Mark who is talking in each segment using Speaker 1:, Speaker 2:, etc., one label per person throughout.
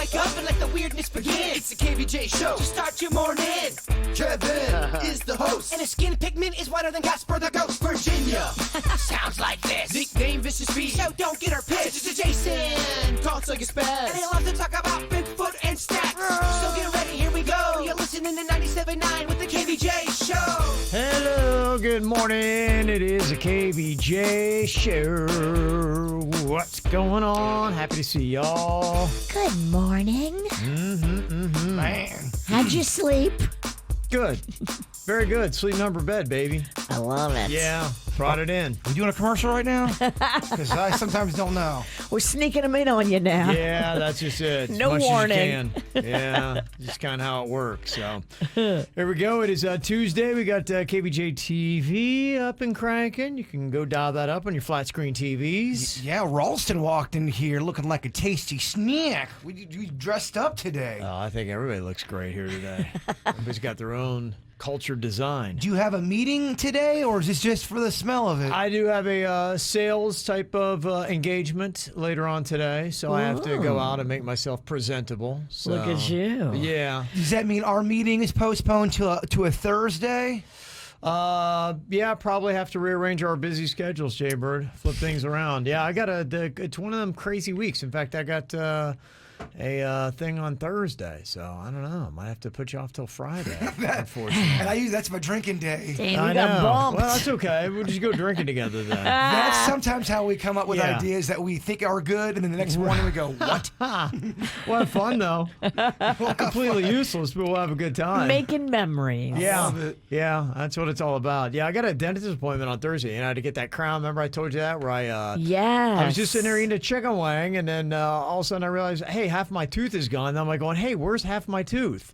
Speaker 1: wake up and let the weirdness begin. It's the KVJ show to start your morning. Kevin is the host, and his skin pigment is whiter than Casper the Ghost. Virginia sounds like this. Nickname Vicious Beast, so don't get her pissed. It's Jason, talks like a spaz, and he loves to talk about Bigfoot and stats. So get ready, here we go. You're listening to 97.9 with the KVJ show.
Speaker 2: Hello, good morning. It is a KVJ show. What's going on? Happy to see y'all.
Speaker 3: Good morning.
Speaker 2: Man.
Speaker 3: How'd you sleep?
Speaker 2: Good. Very good. Sleep number bed, baby.
Speaker 3: I love it.
Speaker 2: Yeah, brought it in.
Speaker 4: Are we doing a commercial right now? Because I sometimes don't know.
Speaker 3: We're sneaking them in on you now.
Speaker 2: Yeah, that's just it. As
Speaker 3: No
Speaker 2: much
Speaker 3: warning.
Speaker 2: As you can. Yeah, just kind of how it works. So here we go. It is Tuesday. We got Kvj TV up and cranking. You can go dial that up on your flat screen TVs.
Speaker 4: Yeah, Ralston walked in here looking like a tasty snack. We dressed up today.
Speaker 2: I think everybody looks great here today. Everybody's got their own culture design.
Speaker 4: Do you have a meeting today, or is this just for the smell of it?
Speaker 2: I do have a sales type of engagement later on today, so I have to go out and make myself presentable. So,
Speaker 3: Look at you.
Speaker 2: Yeah.
Speaker 4: Does that mean our meeting is postponed to a Thursday?
Speaker 2: Yeah, probably have to rearrange our busy schedules, Jaybird. Flip things around. Yeah, I got it's one of them crazy weeks. In fact, I got a thing on Thursday, so I don't know. Might have to put you off till Friday, unfortunately.
Speaker 4: And that's my drinking day.
Speaker 3: Damn,
Speaker 2: I
Speaker 3: you got
Speaker 2: know.
Speaker 3: bumped.
Speaker 2: Well, that's okay. We'll just go drinking together then.
Speaker 4: That's sometimes how we come up with
Speaker 2: Yeah.
Speaker 4: ideas that we think are good, and then the next morning we go, what?
Speaker 2: We'll have fun, though. Completely useless, but we'll have a good time.
Speaker 3: Making memories.
Speaker 2: Yeah,
Speaker 4: love it.
Speaker 2: yeah, that's what it's all about. Yeah, I got a dentist appointment on Thursday, and I had to get that crown. Remember I told you that? Where
Speaker 3: Yes.
Speaker 2: I was just sitting there eating a chicken wing, and then all of a sudden I realized, hey, half my tooth is gone. And I'm like going, hey, where's half my tooth?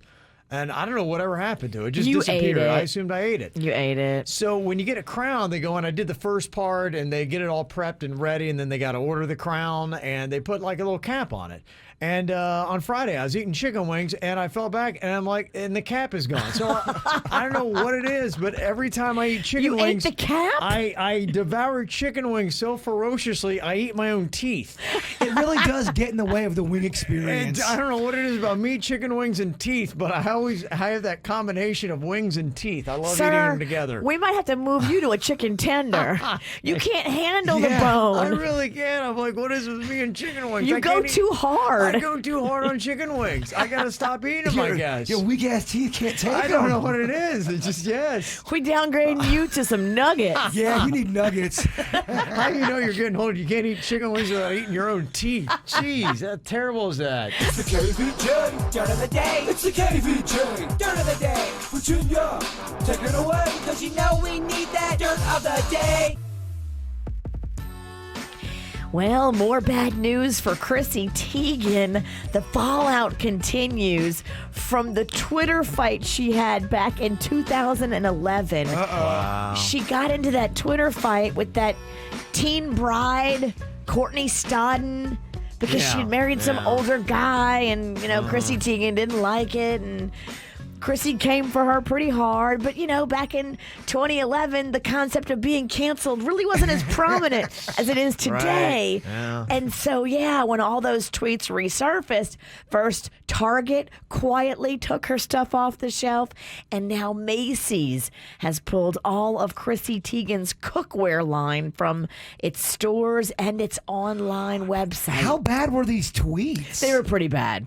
Speaker 2: And I don't know whatever happened to it. It just
Speaker 3: You
Speaker 2: disappeared.
Speaker 3: ate it.
Speaker 2: I assumed I ate it.
Speaker 3: You ate it.
Speaker 2: So when you get a crown, they go, and I did the first part, and they get it all prepped and ready, and then they got to order the crown, and they put like a little cap on it. And on Friday, I was eating chicken wings, and I fell back, and I'm like, and the cap is gone. So I don't know what it is, but every time I eat chicken
Speaker 3: You
Speaker 2: wings,
Speaker 3: ate the cap?
Speaker 2: I devour chicken wings so ferociously, I eat my own teeth.
Speaker 4: It really does get in the way of the wing
Speaker 2: And
Speaker 4: experience.
Speaker 2: I don't know what it is about me, chicken wings and teeth, but I have that combination of wings and teeth. I love eating them together.
Speaker 3: We might have to move you to a chicken tender. You can't handle
Speaker 4: Yeah,
Speaker 3: the
Speaker 2: I
Speaker 3: bone.
Speaker 2: really can't. I'm like, what is it with me and chicken wings?
Speaker 3: You
Speaker 2: I
Speaker 3: go
Speaker 2: can't eat-
Speaker 3: too hard.
Speaker 2: I go too hard on chicken wings. I gotta stop eating them, I guess.
Speaker 4: Your weak ass teeth can't take
Speaker 2: I don't
Speaker 4: them.
Speaker 2: know what it is. It's just yes.
Speaker 3: We downgrading you to some nuggets.
Speaker 4: Yeah, you need nuggets.
Speaker 2: How do you know you're getting old? You can't eat chicken wings without eating your own teeth. Jeez, how terrible is that?
Speaker 1: It's the KVJ dirt of the day. It's the KVJ dirt of the day. Virginia, take it away, cause you know we need that dirt of the day.
Speaker 3: Well, more bad news for Chrissy Teigen. The fallout continues from the Twitter fight she had back in 2011.
Speaker 2: Wow.
Speaker 3: She got into that Twitter fight with that teen bride, Courtney Stodden, because
Speaker 2: Yeah,
Speaker 3: she'd married some
Speaker 2: yeah.
Speaker 3: older guy, and, Chrissy Teigen didn't like it, and Chrissy came for her pretty hard. But, back in 2011, the concept of being canceled really wasn't as prominent as it is today.
Speaker 2: Right. Yeah.
Speaker 3: And so, when all those tweets resurfaced, first Target quietly took her stuff off the shelf, and now Macy's has pulled all of Chrissy Teigen's cookware line from its stores and its online website.
Speaker 4: How bad were these tweets?
Speaker 3: They were pretty bad.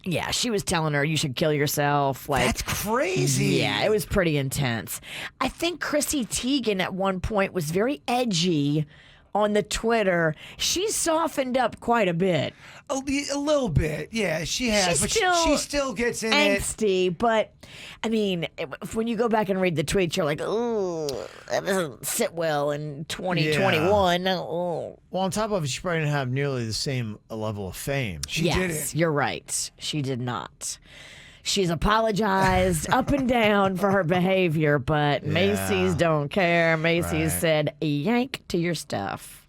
Speaker 3: Yeah, she was telling her you should kill yourself.
Speaker 4: That's crazy.
Speaker 3: Yeah, it was pretty intense. I think Chrissy Teigen at one point was very edgy on the Twitter. She's softened up quite a bit.
Speaker 4: A little bit. Yeah, she has.
Speaker 3: She's
Speaker 4: but
Speaker 3: still
Speaker 4: she still gets in it.
Speaker 3: Angsty, but I mean, when you go back and read the tweets, you're like, oh, that doesn't sit well in 2021. Oh.
Speaker 2: Well, on top of it, she probably didn't have nearly the same level of fame.
Speaker 4: She didn't.
Speaker 3: You're right. She did not. She's apologized up and down for her behavior, but Macy's don't care. Macy's said, yank to your stuff.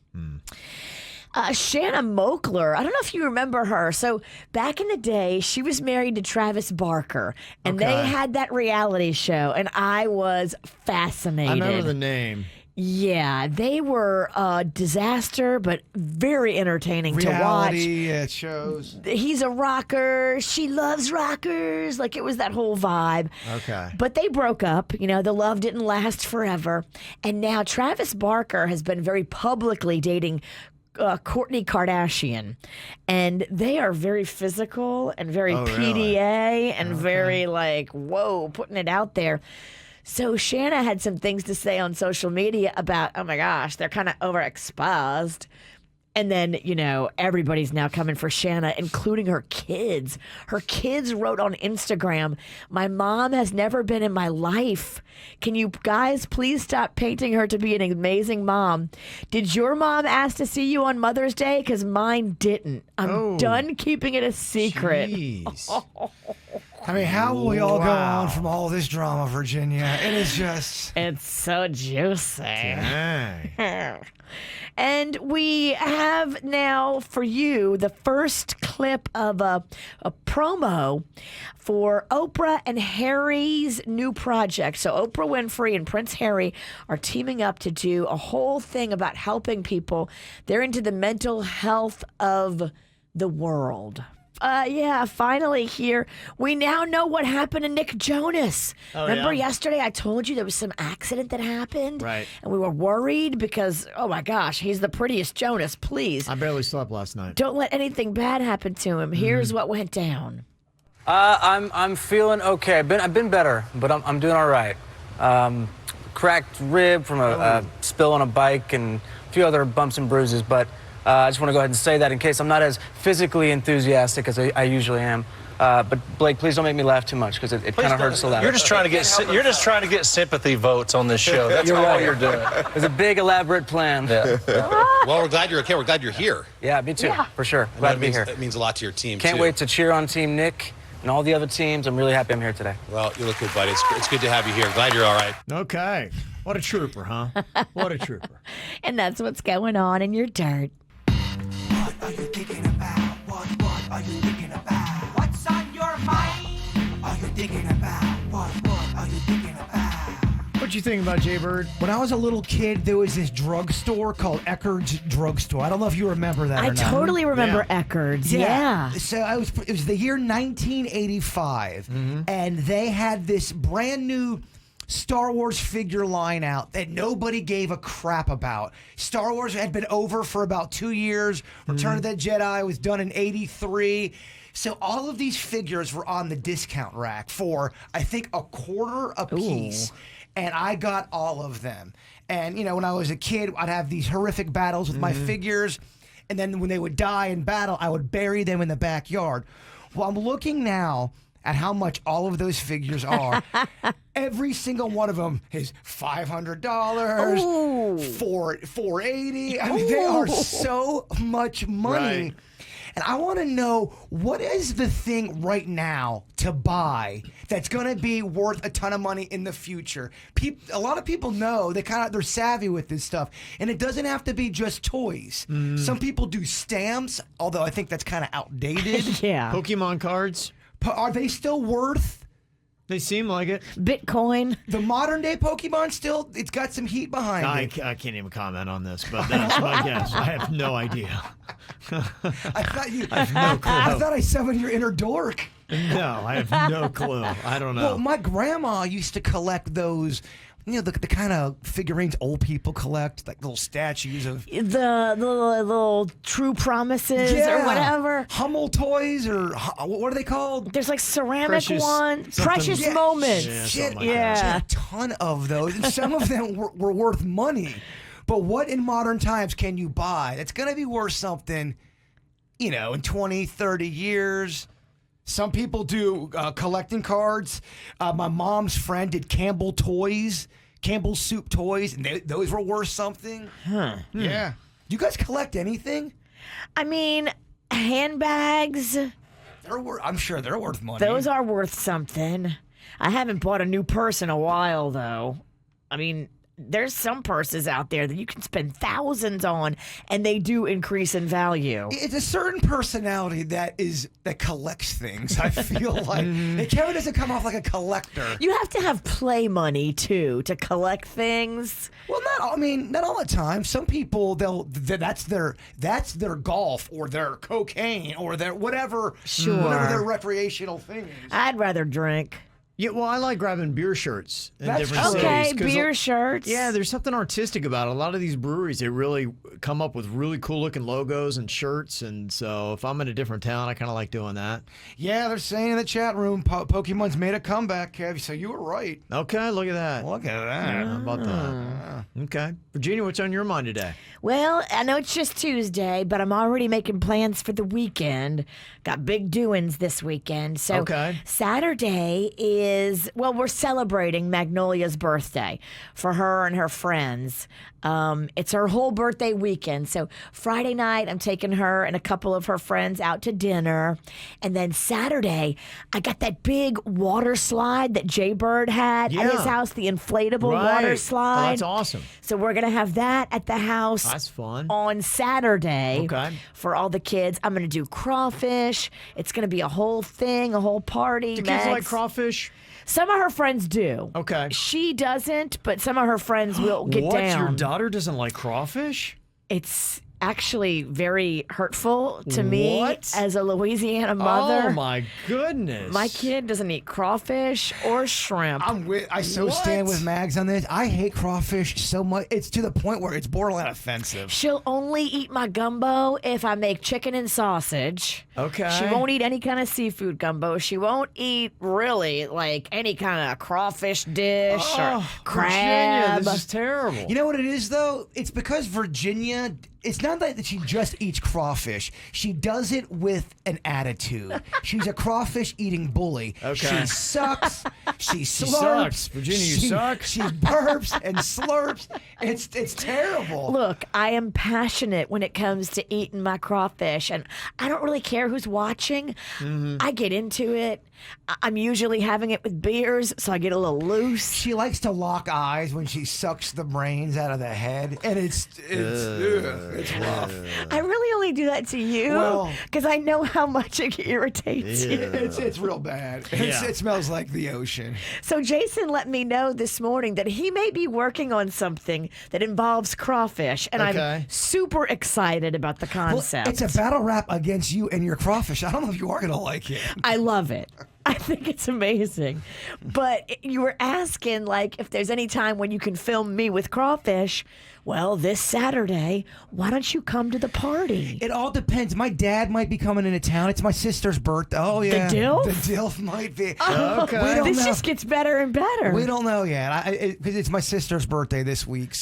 Speaker 3: Shanna Moakler, I don't know if you remember her. So back in the day, she was married to Travis Barker, and they had that reality show, and I was fascinated.
Speaker 2: I remember the name.
Speaker 3: Yeah, they were a disaster, but very entertaining to watch.
Speaker 4: Reality shows.
Speaker 3: He's a rocker. She loves rockers. Like, it was that whole vibe.
Speaker 2: Okay.
Speaker 3: But they broke up. You know, the love didn't last forever. And now Travis Barker has been very publicly dating Kourtney Kardashian. And they are very physical and very PDA and very like, whoa, putting it out there. So Shanna had some things to say on social media about, oh my gosh, they're kind of overexposed. And then, you know, everybody's now coming for Shanna, including her kids. Her kids wrote on Instagram, "My mom has never been in my life. Can you guys please stop painting her to be an amazing mom? Did your mom ask to see you on Mother's Day? Because mine didn't. I'm done keeping it a secret."
Speaker 2: Jeez.
Speaker 4: I mean, how will we all go on from all this drama, Virginia? It is just...
Speaker 3: It's so juicy.
Speaker 2: Dang.
Speaker 3: And we have now for you the first clip of a promo for Oprah and Harry's new project. So Oprah Winfrey and Prince Harry are teaming up to do a whole thing about helping people. They're into the mental health of the world. Yeah, finally here. We now know what happened to Nick Jonas. Remember yesterday I told you there was some accident that happened?
Speaker 2: Right.
Speaker 3: And we were worried because, oh my gosh, he's the prettiest Jonas. Please,
Speaker 2: I barely slept last night.
Speaker 3: don't let anything bad happen to him. Here's what went down.
Speaker 5: I'm feeling okay. I've been better, but I'm doing all right. Cracked rib from a spill on a bike and a few other bumps and bruises, but I just want to go ahead and say that in case I'm not as physically enthusiastic as I usually am. But Blake, please don't make me laugh too much because it kind of hurts so loud.
Speaker 6: You're just trying to get sympathy votes on this show. That's all you're doing.
Speaker 5: It's a big elaborate plan.
Speaker 6: Yeah.
Speaker 7: Well, we're glad you're okay. We're glad you're here.
Speaker 5: Yeah, me too, for sure. Glad to be here.
Speaker 7: It means a lot to your team,
Speaker 5: Can't
Speaker 7: too.
Speaker 5: wait to cheer on Team Nick and all the other teams. I'm really happy I'm here today.
Speaker 7: Well, you look good, buddy. It's good to have you here. Glad you're all right.
Speaker 2: Okay. What a trooper, huh? What a trooper.
Speaker 3: And that's what's going on in your dirt.
Speaker 1: What are you thinking about? What are you thinking about? What's on your mind? Are you thinking about? What are you thinking about?
Speaker 2: What you think about Jay Bird?
Speaker 4: When I was a little kid, there was this drugstore called Eckerd's Drugstore. I don't know if you remember that
Speaker 3: I
Speaker 4: or not.
Speaker 3: totally remember Eckerd's. Yeah.
Speaker 4: So it was the year 1985, and they had this brand new Star Wars figure line out that nobody gave a crap about. Star Wars had been over for about 2 years. Return of the Jedi was done in 83. So all of these figures were on the discount rack for, I think, $0.25 a piece. And I got all of them. And, you know, when I was a kid, I'd have these horrific battles with my figures. And then when they would die in battle, I would bury them in the backyard. Well, I'm looking now at how much all of those figures are. Every single one of them is $500, $480. I mean, they are so much money.
Speaker 2: Right.
Speaker 4: And I want to know, what is the thing right now to buy that's going to be worth a ton of money in the future? A lot of people know they're savvy with this stuff, and it doesn't have to be just toys. Some people do stamps, although I think that's kind of outdated.
Speaker 3: Yeah.
Speaker 2: Pokemon cards?
Speaker 4: Are they still worth?
Speaker 2: They seem like it.
Speaker 3: Bitcoin.
Speaker 4: The modern day Pokemon still, it's got some heat behind
Speaker 2: I
Speaker 4: it.
Speaker 2: can't even comment on this, but that's my guess. I have no idea.
Speaker 4: I thought you.
Speaker 2: I have no clue.
Speaker 4: I thought I summoned your inner dork.
Speaker 2: No, I have no clue. I don't know.
Speaker 4: Well, my grandma used to collect those, you know, the kind of figurines old people collect, like little statues of
Speaker 3: The little true promises or whatever.
Speaker 4: Hummel toys, or what are they called?
Speaker 3: There's like ceramic
Speaker 2: Precious
Speaker 3: ones.
Speaker 2: something.
Speaker 3: Precious
Speaker 4: Yeah,
Speaker 3: moments.
Speaker 2: yeah,
Speaker 4: Shit,
Speaker 2: something like that.
Speaker 4: she had a ton of those, and some of them were worth money. But what in modern times can you buy that's going to be worth something, you know, in 20, 30 years? Some people do collecting cards. My mom's friend did Campbell Soup toys, and those were worth something. Yeah. Do you guys collect anything?
Speaker 3: I mean, handbags,
Speaker 4: I'm sure they're worth money.
Speaker 3: those are worth something. I haven't bought a new purse in a while, though. I mean, there's some purses out there that you can spend thousands on, and they do increase in value.
Speaker 4: It's a certain personality that collects things. I feel like and Kevin doesn't come off like a collector.
Speaker 3: You have to have play money too to collect things.
Speaker 4: Well, not all the time. Some people that's their golf or their cocaine or their whatever their recreational thing is.
Speaker 3: I'd rather drink.
Speaker 2: Yeah, well, I like grabbing beer shirts in
Speaker 4: That's
Speaker 2: different
Speaker 4: true.
Speaker 2: cities.
Speaker 3: Okay,
Speaker 2: 'cause
Speaker 3: beer shirts.
Speaker 2: Yeah, there's something artistic about it. A lot of these breweries, they really come up with really cool looking logos and shirts. And so if I'm in a different town, I kind of like doing that.
Speaker 4: Yeah, they're saying in the chat room, Pokemon's made a comeback, Kev. So you were right.
Speaker 2: Okay, look at that.
Speaker 4: Look at that.
Speaker 2: How about that? Okay. Virginia, what's on your mind today?
Speaker 3: Well, I know it's just Tuesday, but I'm already making plans for the weekend. Got big doings this weekend. So
Speaker 2: Okay.
Speaker 3: Saturday is, well, we're celebrating Magnolia's birthday for her and her friends. It's her whole birthday weekend. So Friday night, I'm taking her and a couple of her friends out to dinner. And then Saturday, I got that big water slide that Jay Bird had at his
Speaker 2: Yeah.
Speaker 3: house, the inflatable
Speaker 2: Right.
Speaker 3: water
Speaker 2: Oh,
Speaker 3: slide.
Speaker 2: that's awesome.
Speaker 3: So we're going to have that at the house.
Speaker 2: That's fun.
Speaker 3: On Saturday
Speaker 2: Okay.
Speaker 3: for all the kids. I'm going to do crawfish. It's going to be a whole thing, a whole party.
Speaker 2: Do kids
Speaker 3: Mags.
Speaker 2: like crawfish?
Speaker 3: Some of her friends do.
Speaker 2: Okay.
Speaker 3: She doesn't, but some of her friends will get
Speaker 2: What?
Speaker 3: down.
Speaker 2: Your daughter doesn't like crawfish?
Speaker 3: It's actually very hurtful to me
Speaker 2: What?
Speaker 3: as a Louisiana mother.
Speaker 2: Oh, my goodness.
Speaker 3: My kid doesn't eat crawfish or shrimp.
Speaker 4: I stand with Mags on this. I hate crawfish so much. It's to the point where it's borderline offensive.
Speaker 3: She'll only eat my gumbo if I make chicken and sausage.
Speaker 2: Okay.
Speaker 3: She won't eat any kind of seafood gumbo. She won't eat really like any kind of crawfish dish or crab.
Speaker 2: Virginia, this is terrible.
Speaker 4: You know what it is, though? It's because Virginia, it's not that she just eats crawfish. She does it with an attitude. She's a crawfish eating bully.
Speaker 2: Okay.
Speaker 4: She sucks. She slurps.
Speaker 2: sucks. Virginia, you suck.
Speaker 4: She burps and slurps. It's terrible.
Speaker 3: Look, I am passionate when it comes to eating my crawfish, and I don't really care who's watching. I get into it. I'm usually having it with beers, so I get a little loose.
Speaker 4: She likes to lock eyes when she sucks the brains out of the head, and it's rough.
Speaker 3: I really only do that to you
Speaker 4: Well-
Speaker 3: because I know how much it irritates you.
Speaker 4: It's real bad.
Speaker 2: Yeah.
Speaker 4: It smells like the ocean.
Speaker 3: So Jason let me know this morning that he may be working on something that involves crawfish, and
Speaker 2: Okay.
Speaker 3: I'm super excited about the
Speaker 4: Well,
Speaker 3: concept.
Speaker 4: it's a battle rap against you and your crawfish. I don't know if you are going to like it.
Speaker 3: I love it. I think it's amazing. But you were asking, like, if there's any time when you can film me with crawfish. Well, this Saturday, why don't you come to the party?
Speaker 4: It all depends. My dad might be coming into town. It's my sister's birthday. Oh, yeah.
Speaker 3: DILF?
Speaker 4: The DILF might be.
Speaker 2: Okay.
Speaker 4: We don't
Speaker 3: This
Speaker 4: know.
Speaker 3: just gets better and better.
Speaker 4: We don't know yet. Because it's my sister's birthday this week,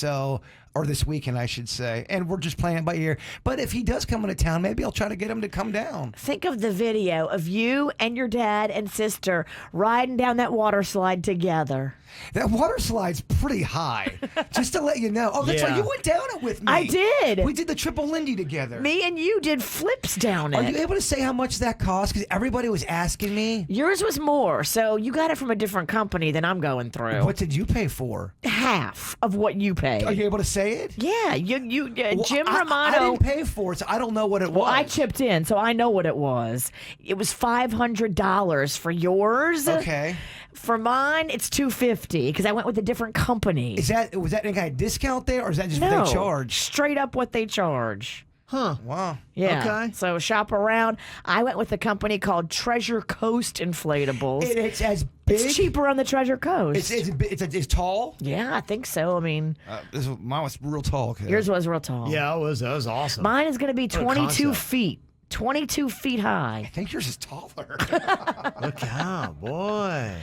Speaker 4: or this weekend, I should say. And we're just playing it by ear. But if he does come into town, maybe I'll try to get him to come down.
Speaker 3: Think of the video of you and your dad and sister riding down that water slide together.
Speaker 4: That water slide's pretty high, just to let you know. Oh, that's
Speaker 2: Yeah.
Speaker 4: right. You went down it with me.
Speaker 3: I did.
Speaker 4: We did the triple Lindy together.
Speaker 3: Me and you did flips down
Speaker 4: Are
Speaker 3: it.
Speaker 4: you able to say how much that cost? Because everybody was asking me.
Speaker 3: Yours was more, so you got it from a different company than I'm going through.
Speaker 4: What did you pay for?
Speaker 3: Half of what you paid.
Speaker 4: Are you able to say it?
Speaker 3: Yeah,
Speaker 4: Well,
Speaker 3: Jim
Speaker 4: I
Speaker 3: Romano.
Speaker 4: didn't pay for it, so I don't know what it
Speaker 3: Well,
Speaker 4: was.
Speaker 3: I chipped in, so I know what it was. It was $500 for yours.
Speaker 4: Okay.
Speaker 3: For mine, it's $250 because I went with a different company.
Speaker 4: Was that any kind of discount there, or is that just
Speaker 3: no,
Speaker 4: what they charge?
Speaker 3: straight up what they charge.
Speaker 2: Huh.
Speaker 4: Wow.
Speaker 3: Yeah.
Speaker 2: Okay.
Speaker 3: So shop around. I went with a company called Treasure Coast Inflatables.
Speaker 4: It's as big.
Speaker 3: It's cheaper on the Treasure Coast.
Speaker 4: It's tall.
Speaker 3: Yeah, I think so. I mean,
Speaker 4: Mine was real tall. Kid.
Speaker 3: yours was real tall.
Speaker 2: Yeah, that was awesome.
Speaker 3: Mine is going to be
Speaker 2: a
Speaker 3: 22
Speaker 2: concept.
Speaker 3: feet. 22 feet high.
Speaker 4: I think yours is taller.
Speaker 2: Look out, boy.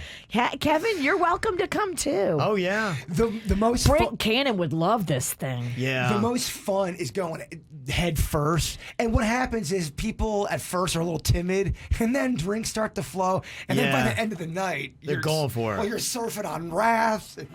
Speaker 3: Kevin, you're welcome to come too.
Speaker 2: Oh, yeah.
Speaker 4: the most
Speaker 3: Brent Cannon would love this thing.
Speaker 2: Yeah.
Speaker 4: The most fun is going head first. And what happens is people at first are a little timid, and then drinks start to flow. And then by
Speaker 2: Yeah.
Speaker 4: the end of the night,
Speaker 2: They're going for it.
Speaker 4: Well, you're surfing on rafts and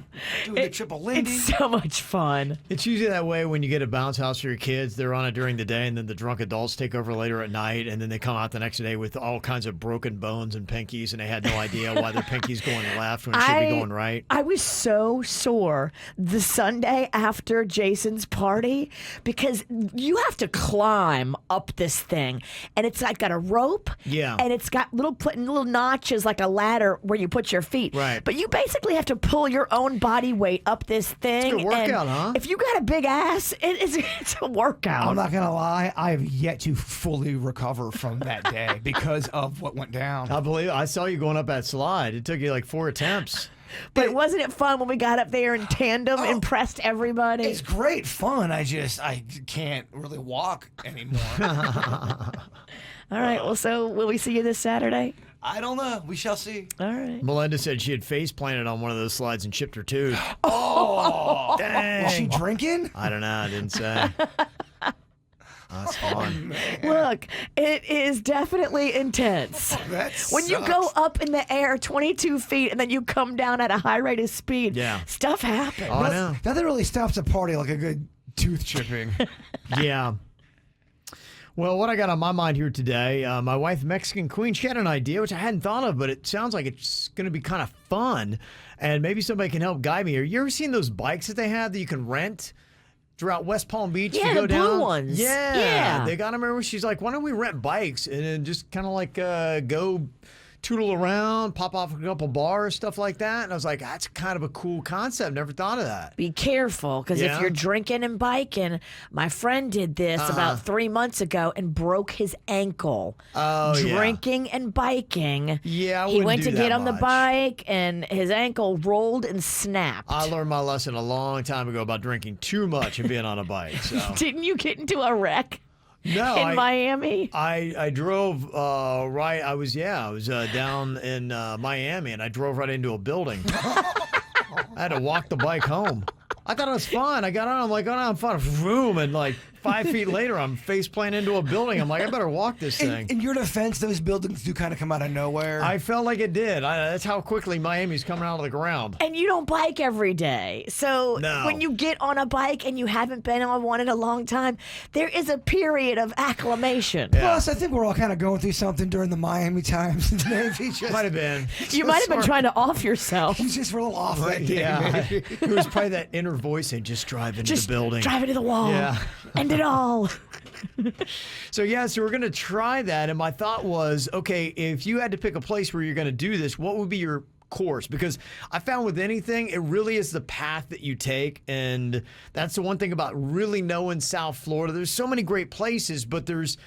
Speaker 4: doing the triple Lindy.
Speaker 3: It's so much fun.
Speaker 2: It's usually that way when you get a bounce house for your kids. They're on it during the day, and then the drunk adults take over later there at night, and then they come out the next day with all kinds of broken bones and pinkies, and they had no idea why their pinky's going left when it should be going right.
Speaker 3: I was so sore the Sunday after Jason's party because you have to climb up this thing, and it's like got a rope, and it's got little notches like a ladder where you put your feet.
Speaker 2: Right.
Speaker 3: But you basically have to pull your own body weight up this thing.
Speaker 2: It's a good workout, huh?
Speaker 3: If you got a big ass, it's a workout.
Speaker 4: I'm not gonna lie, I have yet to fully recover from that day because of what went down.
Speaker 2: I saw you going up that slide. It took you like 4 attempts.
Speaker 3: But wasn't it fun when we got up there in tandem, impressed everybody?
Speaker 4: It's great fun. I can't really walk anymore.
Speaker 3: All right. Well, so will we see you this Saturday?
Speaker 4: I don't know. We shall see.
Speaker 3: All right.
Speaker 2: Melinda said she had face planted on one of those slides and chipped her tooth.
Speaker 4: Oh,
Speaker 2: dang.
Speaker 4: Was she drinking?
Speaker 2: I don't know. I didn't say. That's fun.
Speaker 3: Look, it is definitely intense. When you go up in the air 22 feet and then you come down at a high rate of speed, stuff happens.
Speaker 2: Oh, I know.
Speaker 4: Nothing really stops a party like a good tooth chipping.
Speaker 2: Yeah. Well, what I got on my mind here today, my wife, Mexican Queen, she had an idea, which I hadn't thought of, but it sounds like it's going to be kind of fun, and maybe somebody can help guide me here. You ever seen those bikes that they have that you can rent throughout West Palm Beach?
Speaker 3: Yeah,
Speaker 2: to go
Speaker 3: the
Speaker 2: down?
Speaker 3: blue ones.
Speaker 2: Yeah. They got them everywhere. She's like, why don't we rent bikes and then just kind of like go tootle around, pop off a couple bars, stuff like that. And I was like, that's kind of a cool concept. Never thought of that.
Speaker 3: Be careful, because if you're drinking and biking, my friend did this about 3 months ago and broke his ankle. Drinking and biking.
Speaker 2: Yeah, I
Speaker 3: he went
Speaker 2: do
Speaker 3: to
Speaker 2: that
Speaker 3: get on the
Speaker 2: much.
Speaker 3: bike and his ankle rolled and snapped.
Speaker 2: I learned my lesson a long time ago about drinking too much and being on a bike. So.
Speaker 3: Didn't you get into a wreck?
Speaker 2: No,
Speaker 3: in Miami?
Speaker 2: I drove right. I was down in Miami, and I drove right into a building. I had to walk the bike home. I thought it was fun. I got on. I'm like, oh, no, I'm fun. Vroom, and like 5 feet later, I'm face planting into a building. I'm like, I better walk this thing.
Speaker 4: In your defense, those buildings do kind of come out of nowhere.
Speaker 2: I felt like it did. That's how quickly Miami's coming out of the ground.
Speaker 3: And you don't bike every day. So when you get on a bike and you haven't been on one in a long time, there is a period of acclimation.
Speaker 4: Plus, I think we're all kind of going through something during the Miami times. Maybe just,
Speaker 2: might have been.
Speaker 3: You might have been trying to off yourself.
Speaker 4: He's just real off that day.
Speaker 2: Yeah. It was probably that inner voice saying, just drive into the building.
Speaker 3: Drive into the wall.
Speaker 2: Yeah.
Speaker 3: End it all.
Speaker 2: So we're going to try that. And my thought was, okay, if you had to pick a place where you're going to do this, what would be your course? Because I found with anything, it really is the path that you take. And that's the one thing about really knowing South Florida. There's so many great places, but there's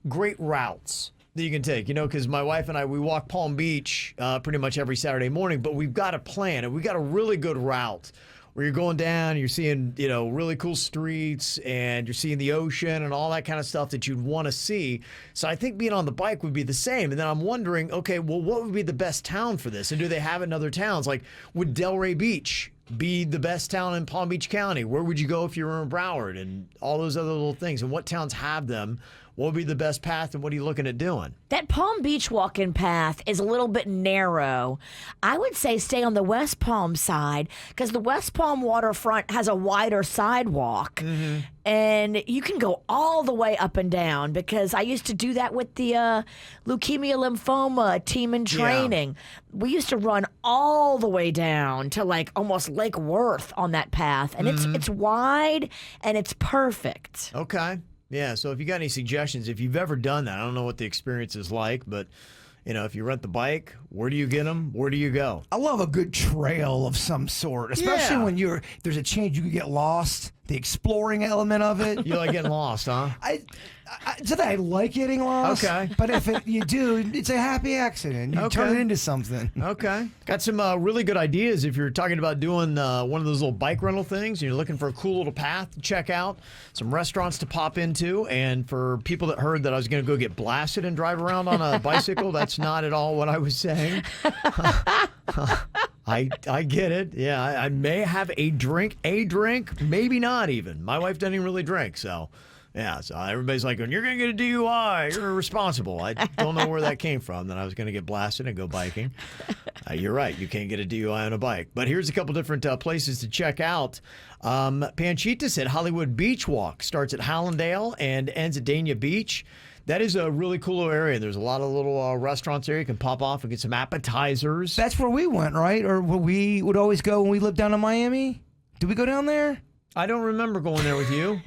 Speaker 2: great routes that you can take, because my wife and I, we walk Palm Beach pretty much every Saturday morning, but we've got a plan and we've got a really good route where you're going down, you're seeing, really cool streets, and you're seeing the ocean and all that kind of stuff that you'd want to see. So I think being on the bike would be the same. And then I'm wondering, okay, well, what would be the best town for this? And do they have it in other towns? Like, would Delray Beach be the best town in Palm Beach County? Where would you go if you were in Broward? And all those other little things. And what towns have them? What would be the best path, and what are you looking at doing?
Speaker 3: That Palm Beach walking path is a little bit narrow. I would say stay on the West Palm side, because the West Palm waterfront has a wider sidewalk. Mm-hmm. And you can go all the way up and down, because I used to do that with the leukemia lymphoma team in training. Yeah. We used to run all the way down to like almost Lake Worth on that path. And it's wide and it's perfect.
Speaker 2: Okay. Yeah, so if you got any suggestions, if you've ever done that, I don't know what the experience is like, but, if you rent the bike, where do you get them? Where do you go?
Speaker 4: I love a good trail of some sort, especially when there's a chance you could get lost, the exploring element of it.
Speaker 2: You like getting lost, huh?
Speaker 4: I like getting lost.
Speaker 2: Okay.
Speaker 4: But if you do, it's a happy accident. You turn it into something.
Speaker 2: Okay. Got some really good ideas if you're talking about doing one of those little bike rental things and you're looking for a cool little path to check out, some restaurants to pop into, and for people that heard that I was going to go get blasted and drive around on a bicycle, that's not at all what I was saying. I get it. Yeah, I may have a drink, maybe not even. My wife doesn't even really drink, so... Yeah, so everybody's like, when you're going to get a DUI, you're irresponsible. I don't know where that came from, that I was going to get blasted and go biking. You're right, you can't get a DUI on a bike. But here's a couple different places to check out. Panchita said Hollywood Beach Walk starts at Hallandale and ends at Dania Beach. That is a really cool area. There's a lot of little restaurants there. You can pop off and get some appetizers.
Speaker 4: That's where we went, right? Or where we would always go when we lived down in Miami? Did we go down there?
Speaker 2: I don't remember going there with you.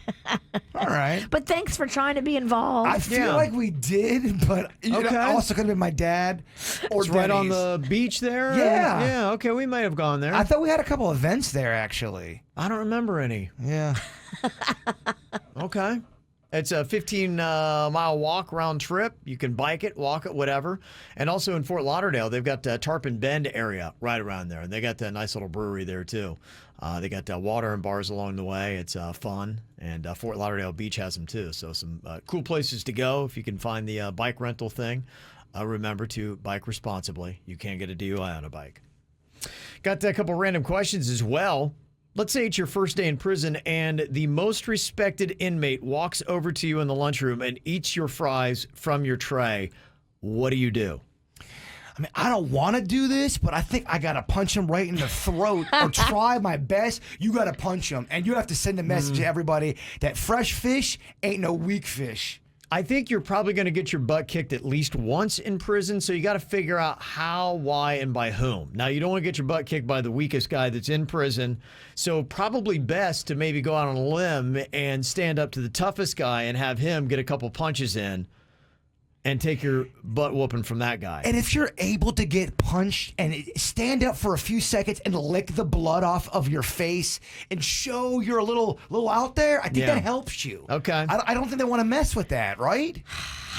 Speaker 4: All right.
Speaker 3: But thanks for trying to be involved.
Speaker 4: I feel like we did, but also could have been my dad or
Speaker 2: It's right on
Speaker 4: Dennys.
Speaker 2: the beach there?
Speaker 4: Yeah.
Speaker 2: Yeah, okay, we may have gone there.
Speaker 4: I thought we had a couple events there, actually.
Speaker 2: I don't remember any.
Speaker 4: Yeah.
Speaker 2: Okay. It's a 15-mile walk round trip. You can bike it, walk it, whatever. And also in Fort Lauderdale, they've got Tarpon Bend area right around there. And they got a nice little brewery there, too. They got water and bars along the way. It's fun. And Fort Lauderdale Beach has them, too. So some cool places to go if you can find the bike rental thing. Remember to bike responsibly. You can't get a DUI on a bike. Got a couple random questions as well. Let's say it's your first day in prison and the most respected inmate walks over to you in the lunchroom and eats your fries from your tray. What do you do?
Speaker 4: I mean, I don't want to do this, but I think I got to punch him right in the throat or try my best. You got to punch him, and you have to send a message to everybody that fresh fish ain't no weak fish.
Speaker 2: I think you're probably going to get your butt kicked at least once in prison, so you got to figure out how, why, and by whom. Now, you don't want to get your butt kicked by the weakest guy that's in prison, so probably best to maybe go out on a limb and stand up to the toughest guy and have him get a couple punches in and take your butt whooping from that guy.
Speaker 4: And if you're able to get punched and stand up for a few seconds and lick the blood off of your face and show you're a little out there, I think that helps you.
Speaker 2: Okay.
Speaker 4: I don't think they want to mess with that, right?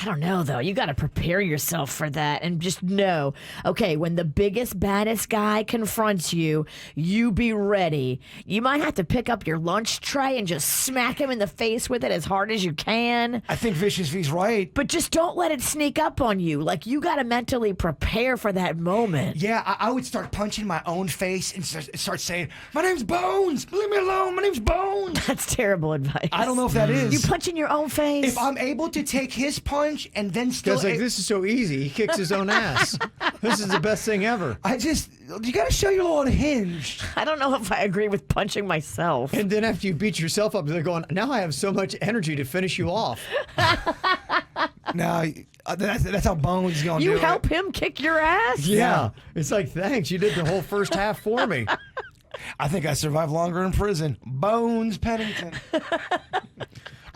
Speaker 3: I don't know, though. You got to prepare yourself for that and just know, okay, when the biggest, baddest guy confronts you, you be ready. You might have to pick up your lunch tray and just smack him in the face with it as hard as you can.
Speaker 4: I think Vicious V's right.
Speaker 3: But just don't let it sneak up on you. Like, you got to mentally prepare for that moment.
Speaker 4: Yeah, I would start punching my own face and start saying, "My name's Bones. Leave me alone. My name's Bones."
Speaker 3: That's terrible advice.
Speaker 4: I don't know if that is.
Speaker 3: You punching your own face?
Speaker 4: If I'm able to take his punch and then still...
Speaker 2: Because this is so easy. He kicks his own ass. This is the best thing ever.
Speaker 4: You got to show you're a little unhinged.
Speaker 3: I don't know if I agree with punching myself.
Speaker 2: And then after you beat yourself up, they're going, now I have so much energy to finish you off.
Speaker 4: No, that's how Bones is going to do
Speaker 3: You
Speaker 4: it.
Speaker 3: help him kick your ass?
Speaker 2: Yeah. It's like, thanks. You did the whole first half for me.
Speaker 4: I think I survived longer in prison. Bones Pennington.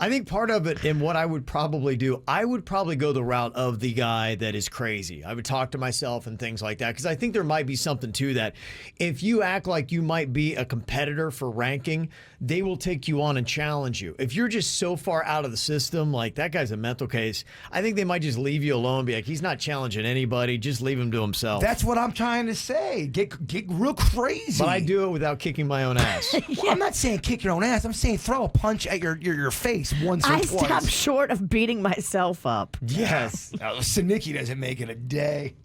Speaker 2: I think part of it, and what I would probably do, I would probably go the route of the guy that is crazy. I would talk to myself and things like that, because I think there might be something to that. If you act like you might be a competitor for ranking, they will take you on and challenge you. If you're just so far out of the system, like that guy's a mental case, I think they might just leave you alone, be like, he's not challenging anybody, just leave him to himself.
Speaker 4: That's what I'm trying to say. Get real crazy.
Speaker 2: But I do it without kicking my own ass.
Speaker 4: Well, I'm not saying kick your own ass. I'm saying throw a punch at your face once or
Speaker 3: I
Speaker 4: twice.
Speaker 3: stop short of beating myself up.
Speaker 2: Yes.
Speaker 4: Sinicki doesn't make it a day.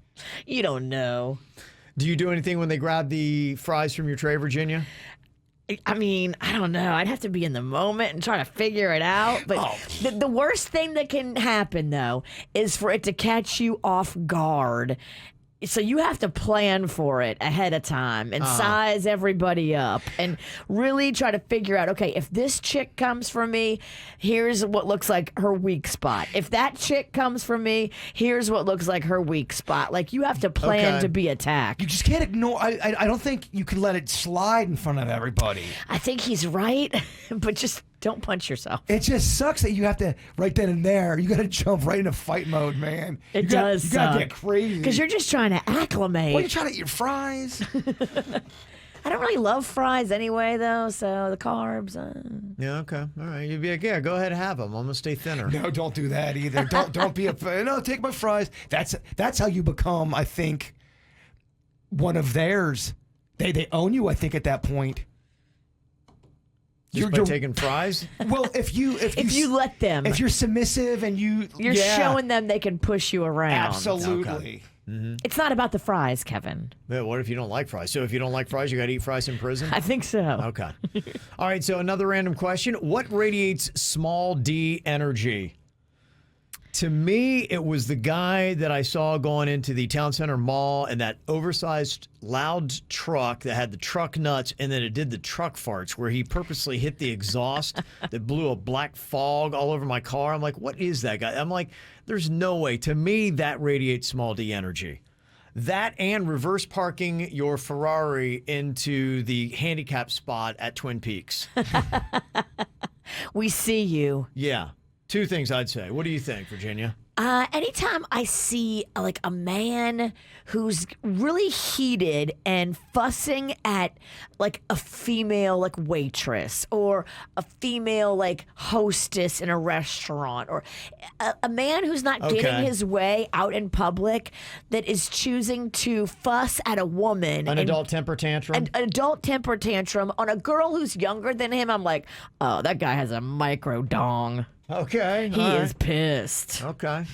Speaker 3: You don't know.
Speaker 2: Do you do anything when they grab the fries from your tray, Virginia?
Speaker 3: I mean, I don't know. I'd have to be in the moment and try to figure it out. But the worst thing that can happen, though, is for it to catch you off guard. So you have to plan for it ahead of time and size everybody up and really try to figure out, okay, if this chick comes for me, here's what looks like her weak spot. If that chick comes for me, here's what looks like her weak spot. Like, you have to plan to be attacked.
Speaker 4: You just can't ignore. I don't think you can let it slide in front of everybody.
Speaker 3: I think he's right, but just don't punch yourself.
Speaker 4: It just sucks that you have to, right then and there, you got to jump right into fight mode, man.
Speaker 3: It
Speaker 4: You
Speaker 3: does
Speaker 4: got to
Speaker 3: suck.
Speaker 4: get crazy.
Speaker 3: Because you're just trying to acclimate.
Speaker 4: What, you trying to eat your fries?
Speaker 3: I don't really love fries anyway, though, so the carbs.
Speaker 2: Yeah, okay. All right. You'd be like, yeah, go ahead and have them. I'm going to stay thinner.
Speaker 4: No, don't do that either. Don't be no, take my fries. That's how you become, I think, one of theirs. They own you, I think, at that point.
Speaker 2: Just by taking fries?
Speaker 4: Well, if you
Speaker 3: let them.
Speaker 4: if you're submissive and
Speaker 3: You're showing them they can push you around.
Speaker 4: Absolutely.
Speaker 2: Okay.
Speaker 3: It's not about the fries, Kevin.
Speaker 2: Yeah, what if you don't like fries? So if you don't like fries, you got to eat fries in prison?
Speaker 3: I think so.
Speaker 2: Okay. All right, so another random question. What radiates small d energy? To me, it was the guy that I saw going into the Town Center Mall in that oversized, loud truck that had the truck nuts and then it did the truck farts where he purposely hit the exhaust that blew a black fog all over my car. I'm like, what is that guy? I'm like, there's no way. To me, that radiates small D energy. That and reverse parking your Ferrari into the handicap spot at Twin Peaks.
Speaker 3: We see you.
Speaker 2: Yeah. Two things I'd say. What do you think, Virginia?
Speaker 3: Anytime I see like a man who's really heated and fussing at like a female like waitress or a female like hostess in a restaurant or a man who's not getting his way out in public that is choosing to fuss at a woman.
Speaker 2: An adult temper tantrum?
Speaker 3: An adult temper tantrum on a girl who's younger than him. I'm like, oh, that guy has a micro dong.
Speaker 2: Okay.
Speaker 3: He is pissed.
Speaker 2: Okay.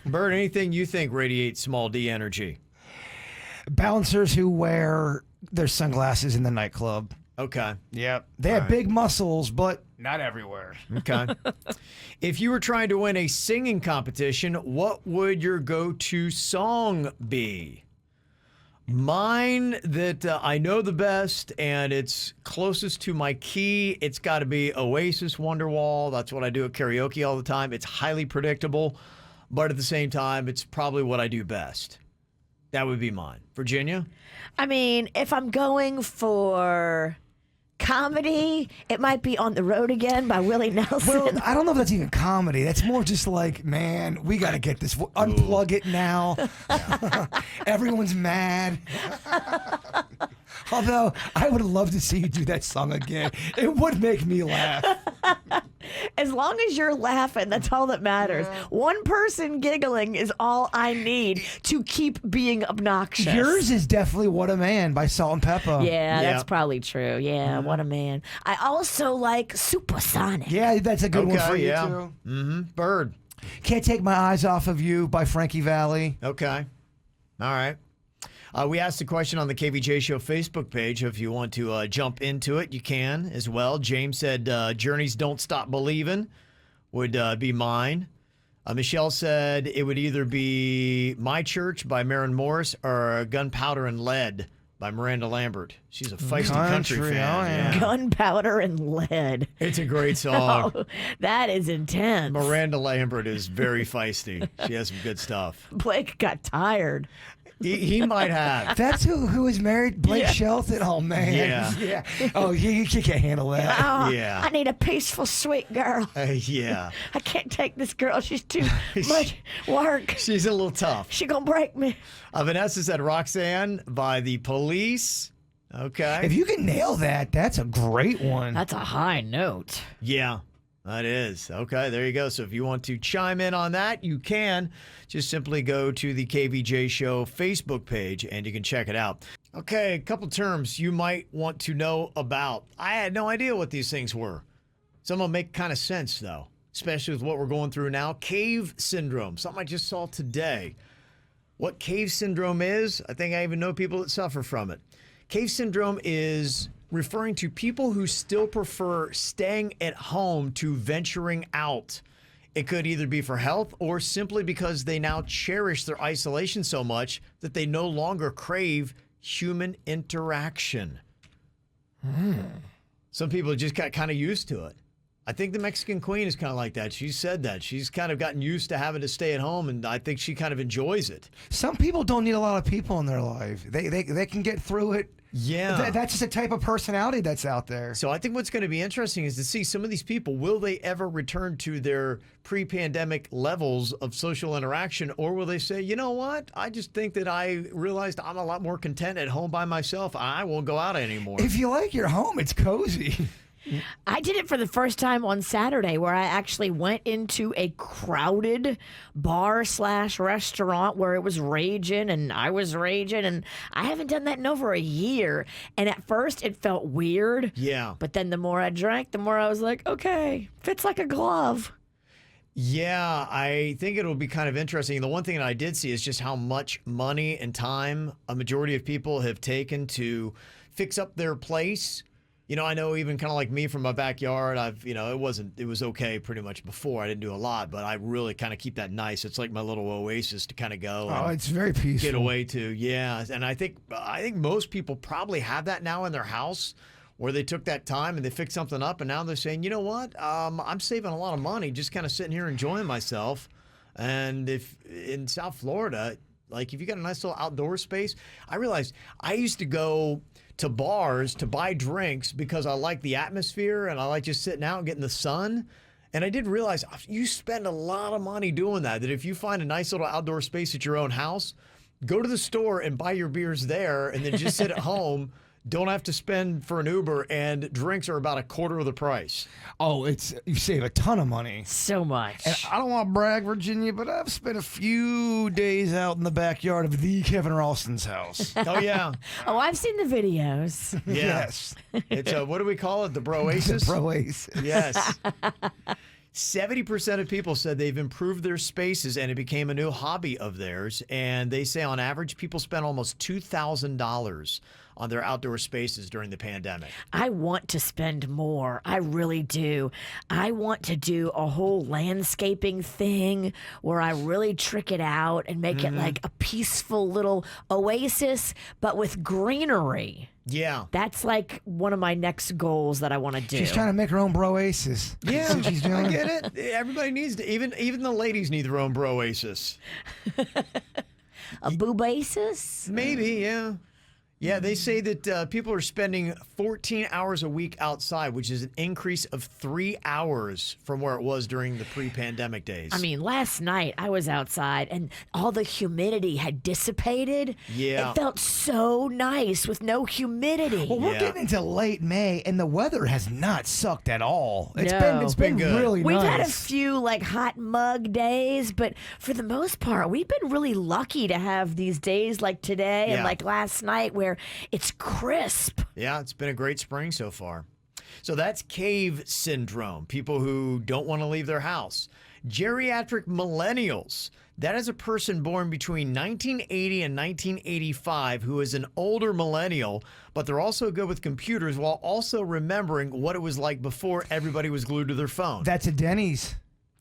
Speaker 2: Bird, anything you think radiates small D energy?
Speaker 4: Bouncers who wear their sunglasses in the nightclub.
Speaker 2: Okay.
Speaker 4: Yep. They have big muscles, but not everywhere.
Speaker 2: Okay. If you were trying to win a singing competition, what would your go-to song be? Mine that I know the best and it's closest to my key, it's got to be Oasis Wonderwall. That's what I do at karaoke all the time. It's highly predictable, but at the same time, it's probably what I do best. That would be mine. Virginia?
Speaker 3: I mean, if I'm going for comedy, it might be On the Road Again by Willie Nelson.
Speaker 4: Well, I don't know if that's even comedy. That's more just like, man, we got to get this. Unplug it now. Everyone's mad. Although, I would love to see you do that song again. It would make me laugh.
Speaker 3: As long as you're laughing, that's all that matters. Yeah. One person giggling is all I need to keep being obnoxious.
Speaker 4: Yours is definitely What a Man by Salt and Pepper.
Speaker 3: Yeah, that's probably true. Yeah, What a Man. I also like Supersonic.
Speaker 4: Yeah, that's a good one for you, too.
Speaker 2: Mm-hmm. Bird.
Speaker 4: Can't Take My Eyes Off of You by Frankie Valli.
Speaker 2: Okay. All right. We asked a question on the KVJ Show Facebook page. If you want to jump into it, you can as well. James said Journey's Don't Stop Believin' would be mine. Michelle said it would either be My Church by Maren Morris or Gunpowder and Lead by Miranda Lambert. She's a feisty country fan. Yeah.
Speaker 3: Gunpowder and Lead.
Speaker 2: It's a great song.
Speaker 3: Oh, that is intense.
Speaker 2: Miranda Lambert is very feisty. She has some good stuff.
Speaker 3: Blake got tired.
Speaker 2: He might have.
Speaker 4: That's who is married? Blake Shelton? Oh, man.
Speaker 2: Yeah.
Speaker 4: Oh, you can't handle that.
Speaker 3: Oh,
Speaker 2: yeah.
Speaker 3: I need a peaceful, sweet girl.
Speaker 2: Yeah.
Speaker 3: I can't take this girl. She's too much work.
Speaker 2: She's a little tough.
Speaker 3: She gonna break me.
Speaker 2: Vanessa said Roxanne by The Police. Okay.
Speaker 4: If you can nail that, that's a great one.
Speaker 3: That's a high note.
Speaker 2: Yeah. That is. Okay, there you go. So if you want to chime in on that, you can. Just simply go to the KVJ Show Facebook page and you can check it out. Okay, a couple terms you might want to know about. I had no idea what these things were. Some of them make kind of sense, though, especially with what we're going through now. Cave syndrome, something I just saw today. What cave syndrome is, I think I even know people that suffer from it. Cave syndrome is referring to people who still prefer staying at home to venturing out. It could either be for health or simply because they now cherish their isolation so much that they no longer crave human interaction. Some people just got kind of used to it. I think the Mexican Queen is kind of like that. She said that. She's kind of gotten used to having to stay at home, and I think she kind of enjoys it.
Speaker 4: Some people don't need a lot of people in their life. They can get through it.
Speaker 2: Yeah.
Speaker 4: That's just a type of personality that's out there.
Speaker 2: So I think what's going to be interesting is to see some of these people, will they ever return to their pre-pandemic levels of social interaction, or will they say, you know what, I just think that I realized I'm a lot more content at home by myself. I won't go out anymore.
Speaker 4: If you like your home, it's cozy.
Speaker 3: I did it for the first time on Saturday where I actually went into a crowded bar/restaurant where it was raging and I was raging, and I haven't done that in over a year. And at first it felt weird.
Speaker 2: Yeah.
Speaker 3: But then the more I drank, the more I was like, okay, fits like a glove.
Speaker 2: Yeah, I think it'll be kind of interesting. The one thing that I did see is just how much money and time a majority of people have taken to fix up their place. I know even kind of like me from my backyard, it was okay pretty much before. I didn't do a lot, but I really kind of keep that nice. It's like my little oasis to kind of go.
Speaker 4: Oh, it's very peaceful.
Speaker 2: Get away to, yeah. And I think most people probably have that now in their house, where they took that time and they fixed something up, and now they're saying, you know what, I'm saving a lot of money just kind of sitting here enjoying myself. And if in South Florida, like if you got a nice little outdoor space, I realized I used to go to bars to buy drinks because I like the atmosphere and I like just sitting out and getting the sun. And I did realize you spend a lot of money doing that if you find a nice little outdoor space at your own house, go to the store and buy your beers there and then just sit at home. Don't have to spend for an Uber, and drinks are about a quarter of the price.
Speaker 4: Oh, you save a ton of money.
Speaker 3: So much.
Speaker 4: And I don't want to brag, Virginia, but I've spent a few days out in the backyard of the Kevin Ralston's house.
Speaker 2: Oh, yeah.
Speaker 3: Oh, I've seen the videos.
Speaker 2: Yeah.
Speaker 4: Yes.
Speaker 2: It's what do we call it? The Broasis?
Speaker 4: The Broasis.
Speaker 2: Yes. 70% of people said they've improved their spaces and it became a new hobby of theirs. And they say on average, people spent almost $2,000 on their outdoor spaces during the pandemic.
Speaker 3: I want to spend more. I really do. I want to do a whole landscaping thing where I really trick it out and make it like a peaceful little oasis, but with greenery.
Speaker 2: Yeah.
Speaker 3: That's like one of my next goals that I want to do.
Speaker 4: She's trying to make her own Broasis.
Speaker 2: Yeah,
Speaker 4: That's what she's doing.
Speaker 2: I get it. Everybody needs to, even the ladies need their own Broasis.
Speaker 3: A boobasis?
Speaker 2: Maybe, yeah. Yeah, they say that people are spending 14 hours a week outside, which is an increase of 3 hours from where it was during the pre-pandemic days.
Speaker 3: I mean, last night I was outside and all the humidity had dissipated.
Speaker 2: Yeah.
Speaker 3: It felt so nice with no humidity.
Speaker 4: Well, we're
Speaker 2: Yeah.
Speaker 4: getting into late May, and the weather has not sucked at all. It's
Speaker 3: No.
Speaker 4: been
Speaker 2: good.
Speaker 4: really
Speaker 3: We've
Speaker 4: nice.
Speaker 3: had a few like hot mug days, but for the most part, we've been really lucky to have these days like today
Speaker 2: Yeah.
Speaker 3: and like last night where it's crisp.
Speaker 2: Yeah, it's been a great spring so far. So that's cave syndrome, people who don't want to leave their house. Geriatric millennials, that is a person born between 1980 and 1985 who is an older millennial, but they're also good with computers while also remembering what it was like before everybody was glued to their phone.
Speaker 4: That's a Dennys.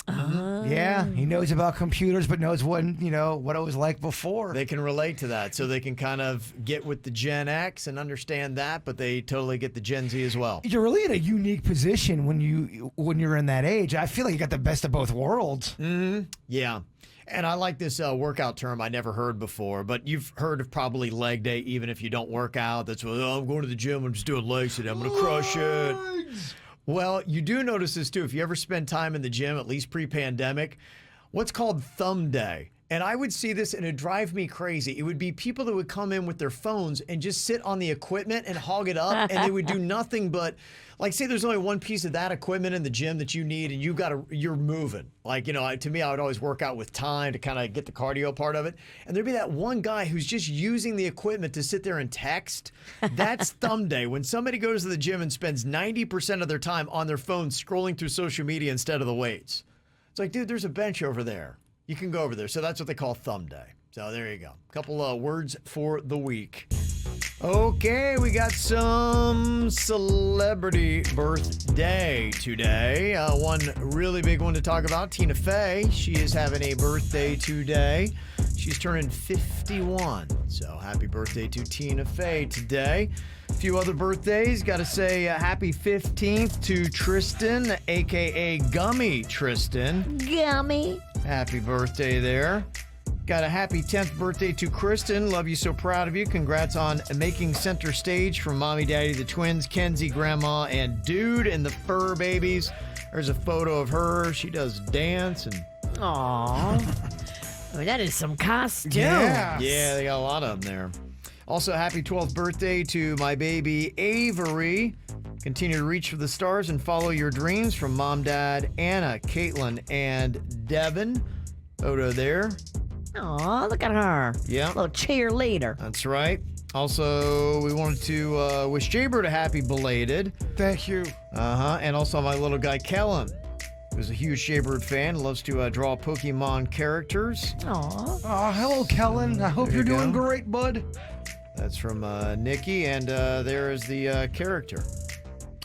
Speaker 4: Yeah, he knows about computers, but knows what it was like before.
Speaker 2: They can relate to that, so they can kind of get with the Gen X and understand that, but they totally get the Gen Z as well.
Speaker 4: You're really in a unique position when you're in that age. I feel like you got the best of both worlds.
Speaker 2: Yeah. And I like this workout term I never heard before, but you've heard of probably leg day, even if you don't work out. That's what, I'm going to the gym, I'm just doing legs today, I'm going to crush it. Well, you do notice this too. If you ever spend time in the gym, at least pre-pandemic, what's called thumb day. And I would see this and it'd drive me crazy. It would be people that would come in with their phones and just sit on the equipment and hog it up. And they would do nothing but, like, say there's only one piece of that equipment in the gym that you need and you're moving. Like, to me, I would always work out with time to kind of get the cardio part of it. And there'd be that one guy who's just using the equipment to sit there and text. That's thumb day. When somebody goes to the gym and spends 90% of their time on their phone scrolling through social media instead of the weights. It's like, dude, there's a bench over there. You can go over there. So that's what they call thumb day. So there you go. A couple of words for the week. Okay, we got some celebrity birthday today. One really big one to talk about, Tina Fey. She is having a birthday today. She's turning 51. So happy birthday to Tina Fey today. A few other birthdays. Got to say happy 15th to Tristan, a.k.a. Gummy Tristan.
Speaker 3: Gummy.
Speaker 2: Happy birthday there. Got a happy 10th birthday to Kristen. Love you, so proud of you. Congrats on making center stage from Mommy, Daddy, the twins, Kenzie, Grandma, and Dude and the Fur Babies. There's a photo of her. She does dance and...
Speaker 3: Aww. That is some costume.
Speaker 2: Yeah, they got a lot of them there. Also, happy 12th birthday to my baby Avery. Continue to reach for the stars and follow your dreams from Mom, Dad, Anna, Caitlin, and Devin. Photo there.
Speaker 3: Aw, look at her.
Speaker 2: Yeah.
Speaker 3: Little cheerleader.
Speaker 2: That's right. Also, we wanted to wish Jaybird a happy belated.
Speaker 4: Thank you.
Speaker 2: And also my little guy Kellen, who's a huge Jaybird fan, loves to draw Pokemon characters.
Speaker 3: Aw.
Speaker 4: Oh, hello, Kellen. I hope
Speaker 2: There
Speaker 4: you're
Speaker 2: you
Speaker 4: doing
Speaker 2: go.
Speaker 4: great, bud.
Speaker 2: That's from Nikki, and there is the character.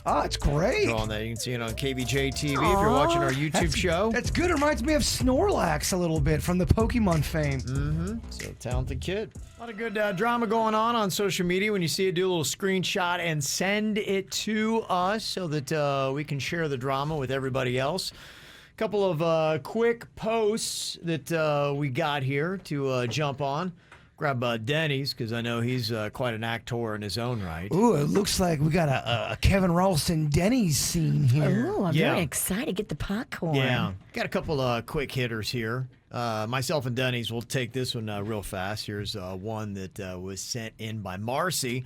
Speaker 4: Oh, it's great.
Speaker 2: On that, you can see it on KVJ TV if you're watching our YouTube show.
Speaker 4: That's good. It reminds me of Snorlax a little bit from the Pokemon fame.
Speaker 2: So talented kid. A lot of good drama going on social media. When you see it, do a little screenshot and send it to us so that we can share the drama with everybody else. A couple of quick posts that we got here to jump on. Grab Dennys, because I know he's quite an actor in his own right.
Speaker 4: Ooh, it looks like we got a Kevin Ralston Dennys scene here.
Speaker 3: Ooh, I'm very excited. Get the popcorn.
Speaker 2: Yeah. Got a couple of quick hitters here. Myself and Dennys will take this one real fast. Here's one that was sent in by Marcy.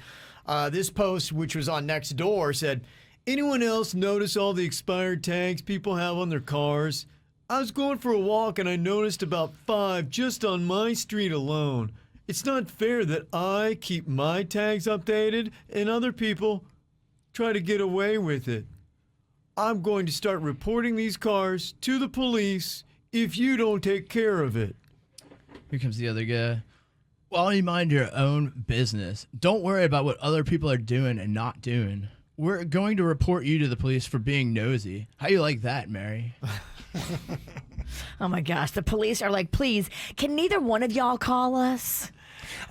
Speaker 2: This post, which was on Nextdoor, said, "Anyone else notice all the expired tags people have on their cars? I was going for a walk and I noticed about 5 just on my street alone. It's not fair that I keep my tags updated and other people try to get away with it. I'm going to start reporting these cars to the police if you don't take care of it."
Speaker 8: Here comes the other guy. While you mind your own business, don't worry about what other people are doing and not doing. We're going to report you to the police for being nosy. How you like that, Mary?
Speaker 3: Oh my gosh, the police are like, please, can neither one of y'all call us?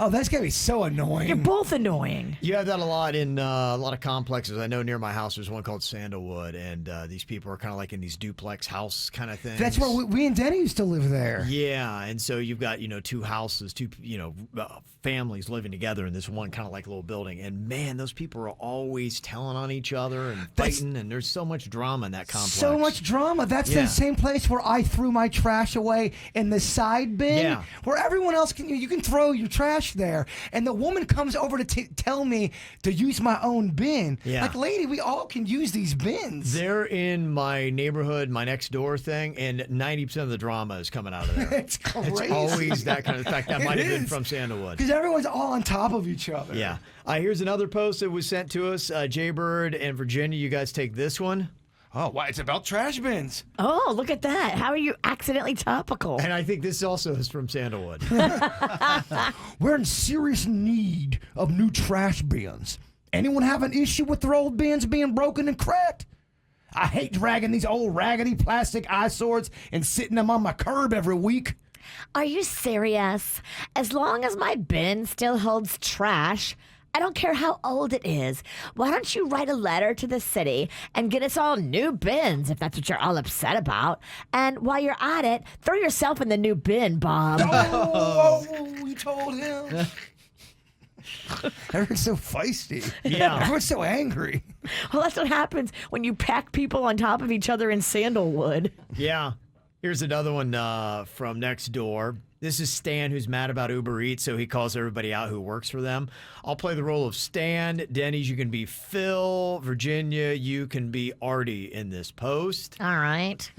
Speaker 4: Oh, that's going to be so annoying.
Speaker 3: You're both annoying.
Speaker 2: You have that a lot in a lot of complexes. I know near my house there's one called Sandalwood, and these people are kind of like in these duplex house kind of things.
Speaker 4: That's where we and Denny used to live there.
Speaker 2: Yeah, and so you've got, two houses, two, families living together in this one kind of like little building. And man, those people are always telling on each other and fighting, and there's so much drama in that complex.
Speaker 4: So much drama. That's the same place where I threw my trash away in the side bin, where everyone else you can throw your trash there. And the woman comes over to tell me to use my own bin.
Speaker 2: Yeah.
Speaker 4: Like, lady, we all can use these bins.
Speaker 2: They're in my neighborhood, my next door thing, and 90% of the drama is coming out of there.
Speaker 4: It's crazy.
Speaker 2: It's always that kind of fact. That might have been from Sandalwood.
Speaker 4: Because everyone's all on top of each other.
Speaker 2: Yeah. Here's another post that was sent to us. Jaybird and Virginia, you guys take this one.
Speaker 4: Oh, why? It's about trash bins.
Speaker 3: Oh, look at that. How are you accidentally topical?
Speaker 2: And I think this also is from Sandalwood.
Speaker 4: We're in serious need of new trash bins. Anyone have an issue with their old bins being broken and cracked? I hate dragging these old raggedy plastic eyesores and sitting them on my curb every week.
Speaker 3: Are you serious? As long as my bin still holds trash, I don't care how old it is. Why don't you write a letter to the city and get us all new bins if that's what you're all upset about? And while you're at it, throw yourself in the new bin, Bob.
Speaker 4: Oh, we told him. Everyone's so feisty.
Speaker 2: Yeah.
Speaker 4: Everyone's so angry.
Speaker 3: Well, that's what happens when you pack people on top of each other in sandalwood.
Speaker 2: Yeah. Here's another one from next door. This is Stan, who's mad about Uber Eats, so he calls everybody out who works for them. I'll play the role of Stan. Denny's, you can be Phil. Virginia, you can be Artie in this post.
Speaker 3: All right.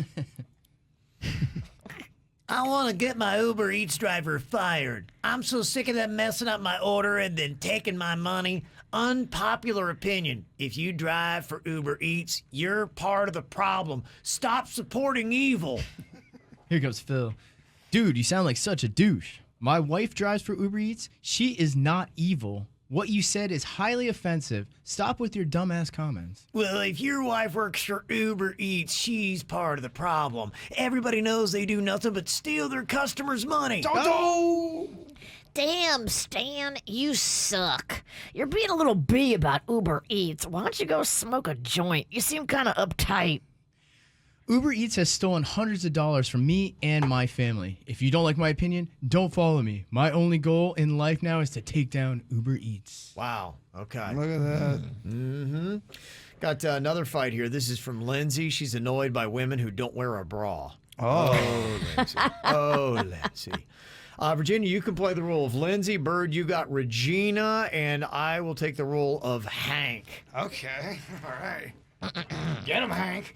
Speaker 1: I want to get my Uber Eats driver fired. I'm so sick of them messing up my order and then taking my money. Unpopular opinion. If you drive for Uber Eats, you're part of the problem. Stop supporting evil.
Speaker 8: Here comes Phil. Dude, you sound like such a douche. My wife drives for Uber Eats. She is not evil. What you said is highly offensive. Stop with your dumbass comments.
Speaker 1: Well, if your wife works for Uber Eats, she's part of the problem. Everybody knows they do nothing but steal their customers' money.
Speaker 3: Damn, Stan, you suck. You're being a little bee about Uber Eats. Why don't you go smoke a joint? You seem kind of uptight.
Speaker 8: Uber Eats has stolen hundreds of dollars from me and my family. If you don't like my opinion, don't follow me. My only goal in life now is to take down Uber Eats.
Speaker 2: Wow. Okay.
Speaker 4: Look at that.
Speaker 2: Mm-hmm. Got another fight here. This is from Lindsay. She's annoyed by women who don't wear a bra.
Speaker 4: Oh.
Speaker 2: Lindsay. Oh, Lindsay. Virginia, you can play the role of Lindsay. Bird, you got Regina, and I will take the role of Hank.
Speaker 4: Okay. All right. Get him, Hank.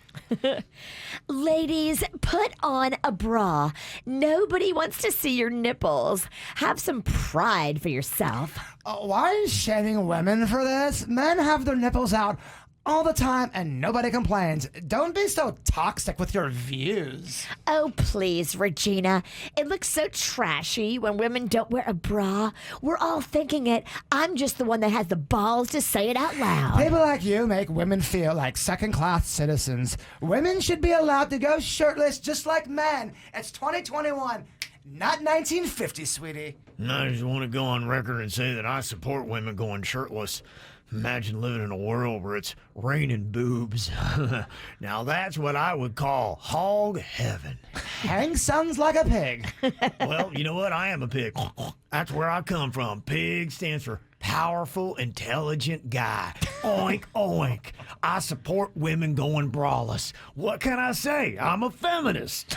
Speaker 3: Ladies, put on a bra. Nobody wants to see your nipples. Have some pride for yourself.
Speaker 4: Why is shaming women for this? Men have their nipples out all the time and nobody complains. Don't be so toxic with your views.
Speaker 3: Oh, please, Regina. It looks so trashy when women don't wear a bra. We're all thinking it. I'm just the one that has the balls to say it out loud.
Speaker 4: People like you make women feel like second-class citizens. Women should be allowed to go shirtless just like men. It's 2021, not 1950, sweetie.
Speaker 2: I just want to go on record and say that I support women going shirtless. Imagine living in a world where it's raining boobs. Now that's what I would call hog heaven.
Speaker 4: Hank sounds like a pig.
Speaker 2: Well, you know what? I am a pig. That's where I come from. Pig stands for powerful, intelligent guy. Oink, oink. I support women going braless. What can I say? I'm a feminist.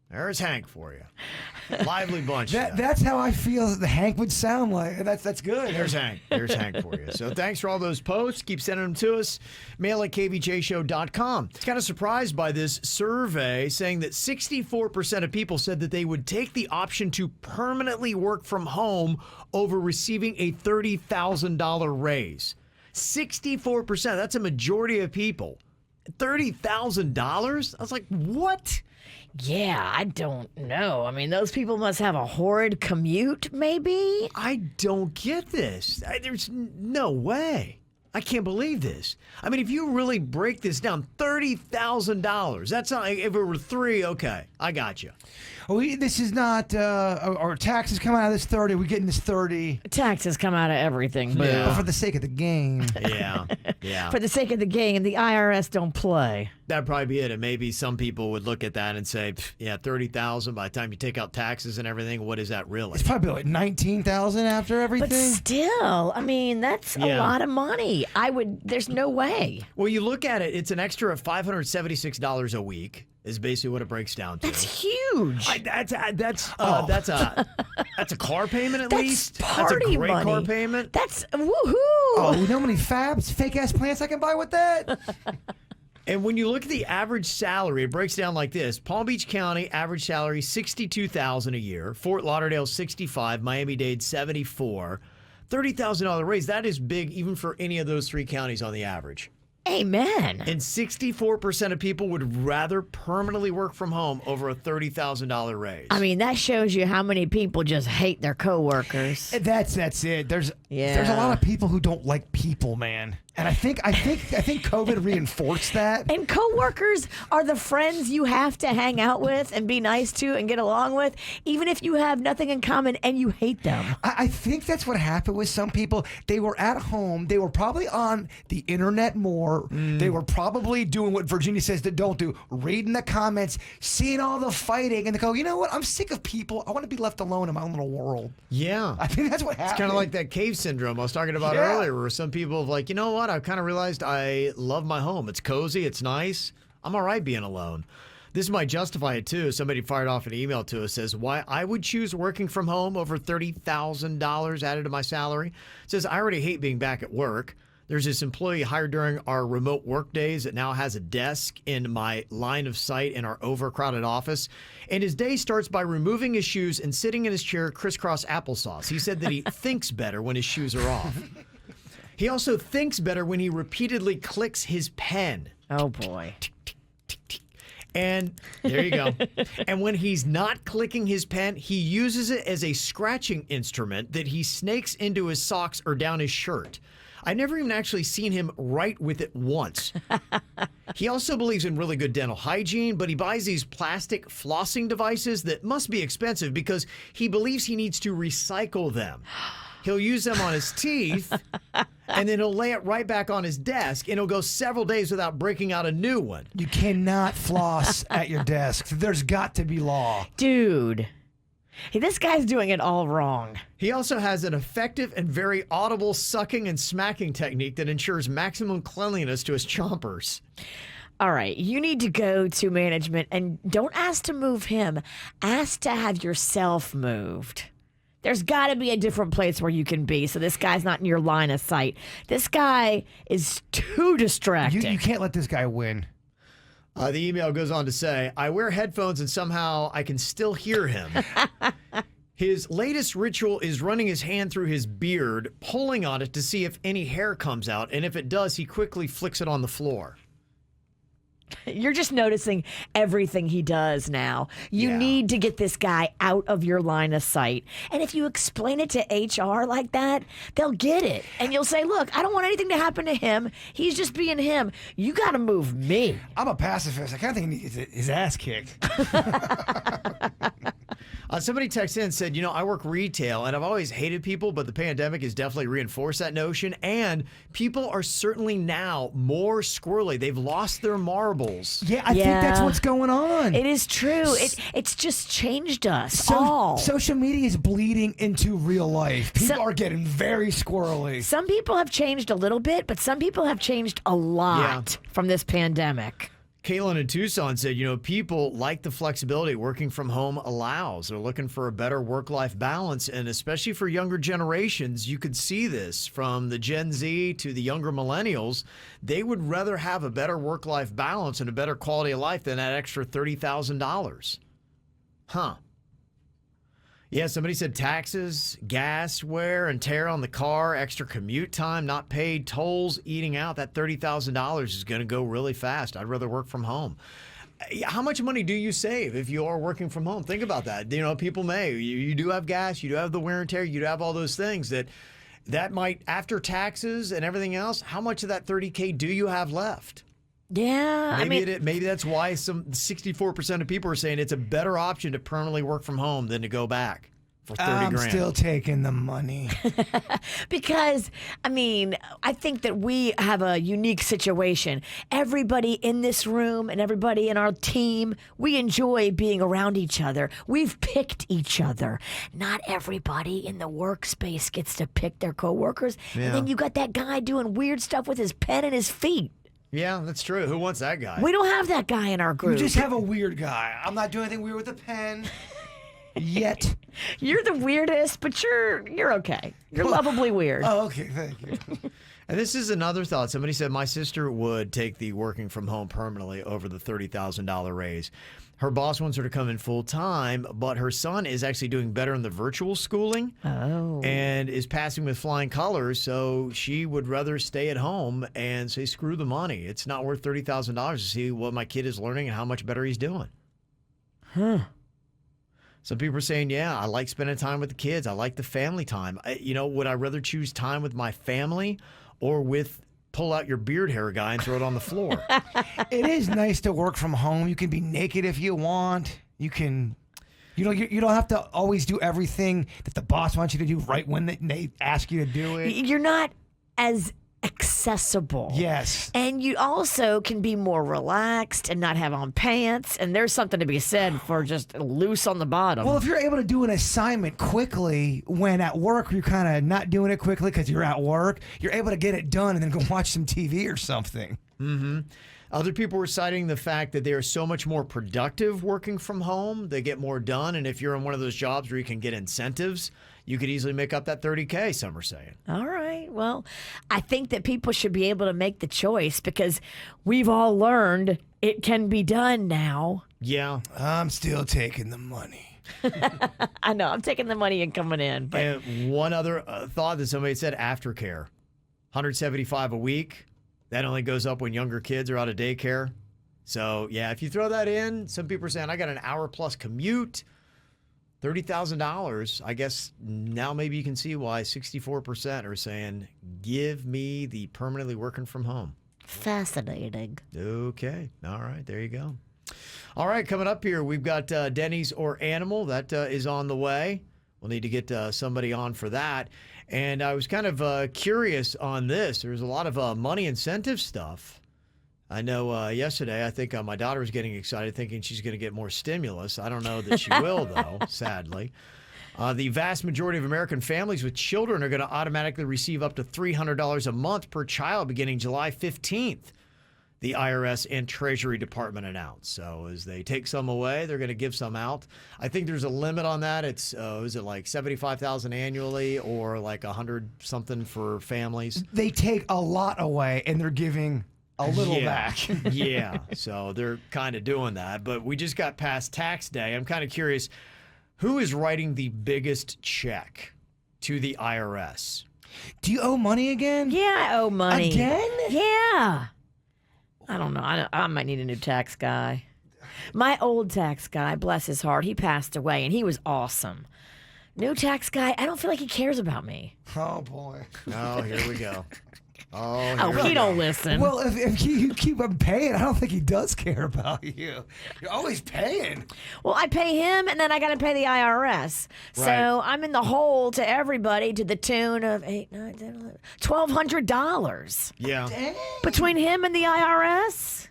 Speaker 2: There's Hank for you. Lively bunch.
Speaker 4: That's how I feel that Hank would sound like. That's good.
Speaker 2: There's Hank. There's Hank for you. So thanks for all those posts. Keep sending them to us. Mail at kvjshow.com. It's kind of surprised by this survey saying that 64% of people said that they would take the option to permanently work from home over receiving a $30,000 raise. 64%. That's a majority of people. $30,000? I was like, what?
Speaker 3: Yeah, I don't know. I mean, those people must have a horrid commute, maybe?
Speaker 2: I don't get this. There's no way. I can't believe this. I mean, if you really break this down, $30,000. That's not, if it were three, okay, I got you.
Speaker 4: This is not, our taxes come out of this 30. We're getting this 30.
Speaker 3: Taxes come out of everything, boo.
Speaker 2: Yeah.
Speaker 4: But for the sake of the game.
Speaker 2: Yeah.
Speaker 3: For the sake of the game, the IRS don't play.
Speaker 2: That'd probably be it. And maybe some people would look at that and say, yeah, $30,000 by the time you take out taxes and everything, what is that really?
Speaker 4: It's probably like 19,000 after everything.
Speaker 3: But still, I mean, that's a lot of money. There's no way.
Speaker 2: Well, you look at it, it's an extra of $576 a week. Is basically what it breaks down to.
Speaker 3: That's huge.
Speaker 2: That's a car payment at least.
Speaker 3: That's
Speaker 2: a great
Speaker 3: money.
Speaker 2: car payment.
Speaker 3: That's woohoo.
Speaker 4: Oh, you know how many fabs, fake ass plants I can buy with that?
Speaker 2: And when you look at the average salary, it breaks down like this: Palm Beach County average salary $62,000 a year, Fort Lauderdale $65,000, Miami-Dade $74,000, $30,000 raise. That is big, even for any of those three counties on the average.
Speaker 3: Amen.
Speaker 2: And 64% of people would rather permanently work from home over a $30,000 raise.
Speaker 3: I mean, that shows you how many people just hate their coworkers.
Speaker 4: That's it. There's a lot of people who don't like people, man. And I think COVID reinforced that.
Speaker 3: And coworkers are the friends you have to hang out with and be nice to and get along with, even if you have nothing in common and you hate them.
Speaker 4: I think that's what happened with some people. They were at home. They were probably on the internet more. They were probably doing what Virginia says they don't do, reading the comments, seeing all the fighting, and they go, you know what? I'm sick of people. I want to be left alone in my own little world.
Speaker 2: Yeah.
Speaker 4: I think that's what happened.
Speaker 2: It's kind of like that cave syndrome I was talking about earlier, where some people have like, you know what? I've kind of realized I love my home. It's cozy. It's nice. I'm all right being alone. This might justify it too. Somebody fired off an email to us, says why I would choose working from home over $30,000 added to my salary. It says I already hate being back at work. There's this employee hired during our remote work days that now has a desk in my line of sight in our overcrowded office. And his day starts by removing his shoes and sitting in his chair crisscross applesauce. He said that he thinks better when his shoes are off. He also thinks better when he repeatedly clicks his pen.
Speaker 3: Oh, boy.
Speaker 2: And there you go. And when he's not clicking his pen, he uses it as a scratching instrument that he snakes into his socks or down his shirt. I never even actually seen him write with it once. He also believes in really good dental hygiene, but he buys these plastic flossing devices that must be expensive because he believes he needs to recycle them. He'll use them on his teeth, and then he'll lay it right back on his desk, and he'll go several days without breaking out a new one.
Speaker 4: You cannot floss at your desk. There's got to be law.
Speaker 3: Dude. Hey, this guy's doing it all wrong.
Speaker 2: He also has an effective and very audible sucking and smacking technique that ensures maximum cleanliness to his chompers.
Speaker 3: All right, you need to go to management and don't ask to move him. Ask to have yourself moved. There's got to be a different place where you can be so this guy's not in your line of sight. This guy is too distracting.
Speaker 4: You can't let this guy win.
Speaker 2: The email goes on to say, I wear headphones and somehow I can still hear him. His latest ritual is running his hand through his beard, pulling on it to see if any hair comes out, and if it does, he quickly flicks it on the floor.
Speaker 3: You're just noticing everything he does now. You
Speaker 2: Yeah.
Speaker 3: need to get this guy out of your line of sight. And if you explain it to HR like that, they'll get it. And you'll say, look, I don't want anything to happen to him. He's just being him. You got to move me.
Speaker 4: I'm a pacifist. I kind of think he needs his ass kicked.
Speaker 2: Somebody texted in and said, I work retail and I've always hated people, but the pandemic has definitely reinforced that notion. And people are certainly now more squirrely. They've lost their marbles.
Speaker 4: Yeah, I think that's what's going on.
Speaker 3: It is true. It's just changed us all.
Speaker 4: Social media is bleeding into real life. People are getting very squirrely.
Speaker 3: Some people have changed a little bit, but some people have changed a lot from this pandemic.
Speaker 2: Kaylin in Tucson said, people like the flexibility working from home allows. They're looking for a better work-life balance, and especially for younger generations, you could see this from the Gen Z to the younger millennials. They would rather have a better work-life balance and a better quality of life than that extra $30,000. Huh. Yeah, somebody said taxes, gas, wear and tear on the car, extra commute time, not paid, tolls, eating out. That $30,000 is going to go really fast. I'd rather work from home. How much money do you save if you are working from home? Think about that. People may. You do have gas, you do have the wear and tear, you do have all those things that might, after taxes and everything else, how much of that $30K do you have left?
Speaker 3: Yeah,
Speaker 2: Maybe that's why some 64% of people are saying it's a better option to permanently work from home than to go back for 30 grand.
Speaker 4: I'm still taking the money.
Speaker 3: Because, I think that we have a unique situation. Everybody in this room and everybody in our team, we enjoy being around each other. We've picked each other. Not everybody in the workspace gets to pick their coworkers.
Speaker 2: Yeah.
Speaker 3: And then you got that guy doing weird stuff with his pen and his feet.
Speaker 2: Yeah, that's true. Who wants that guy?
Speaker 3: We don't have that guy in our group.
Speaker 4: You just have a weird guy. I'm not doing anything weird with a pen. Yet.
Speaker 3: You're the weirdest, but you're okay. You're lovably weird.
Speaker 4: Oh, okay. Thank you.
Speaker 2: And this is another thought. Somebody said my sister would take the working from home permanently over the $30,000 raise. Her boss wants her to come in full time, but her son is actually doing better in the virtual schooling and is passing with flying colors. So she would rather stay at home and say, screw the money. It's not worth $30,000 to see what my kid is learning and how much better he's doing.
Speaker 3: Huh.
Speaker 2: Some people are saying, yeah, I like spending time with the kids. I like the family time. Would I rather choose time with my family or with pull out your beard hair guy and throw it on the floor?
Speaker 4: It is nice to work from home. You can be naked if you want. You can, you don't have to always do everything that the boss wants you to do right when they ask you to do it.
Speaker 3: You're not as accessible.
Speaker 4: Yes.
Speaker 3: And you also can be more relaxed and not have on pants. And there's something to be said for just loose on the bottom.
Speaker 4: Well, if you're able to do an assignment quickly when at work you're kind of not doing it quickly because you're at work, you're able to get it done and then go watch some TV or something.
Speaker 2: Mm-hmm. Other people were citing the fact that they are so much more productive working from home. They get more done. And if you're in one of those jobs where you can get incentives, you could easily make up that $30K, some are saying.
Speaker 3: All right. Well, I think that people should be able to make the choice because we've all learned it can be done now.
Speaker 2: Yeah.
Speaker 4: I'm still taking the money.
Speaker 3: I know. I'm taking the money and coming in. But
Speaker 2: And one other thought that somebody said, aftercare, $175 a week. That only goes up when younger kids are out of daycare. So, yeah, if you throw that in, some people are saying, I got an hour plus commute, $30,000. I guess now maybe you can see why 64% are saying, give me the permanently working from home.
Speaker 3: fascinating.
Speaker 2: Okay. All right. There you go. All right. Coming up here, we've got Dennys or Animal. That is on the way. We'll need to get somebody on for that. And I was kind of curious on this. There's a lot of money incentive stuff. I know yesterday, I think my daughter was getting excited thinking she's going to get more stimulus. I don't know that she will, though, sadly. The vast majority of American families with children are going to automatically receive up to $300 a month per child beginning July 15th. The IRS and Treasury Department announced. So as they take some away, they're going to give some out. I think there's a limit on that. It's is it like $75,000 annually or like $100 something for families?
Speaker 4: They take a lot away and they're giving a little back.
Speaker 2: Yeah. So they're kind of doing that. But we just got past tax day. I'm kind of curious. Who is writing the biggest check to the IRS?
Speaker 4: Do you owe money again?
Speaker 3: Yeah, I owe money.
Speaker 4: Again?
Speaker 3: Yeah. I don't know. I might need a new tax guy. My old tax guy, bless his heart, he passed away, and he was awesome. New tax guy, I don't feel like he cares about me.
Speaker 4: Oh, boy.
Speaker 2: Oh, here we go. Oh,
Speaker 3: Oh,
Speaker 2: here
Speaker 3: he
Speaker 2: we
Speaker 3: don't
Speaker 2: go.
Speaker 3: listen.
Speaker 4: Well, if you keep on paying, I don't think he does care about you. You're always paying.
Speaker 3: Well, I pay him, and then I got to pay the IRS.
Speaker 2: Right.
Speaker 3: So I'm in the hole to everybody to the tune of $1,200
Speaker 2: Yeah.
Speaker 3: between him and the IRS.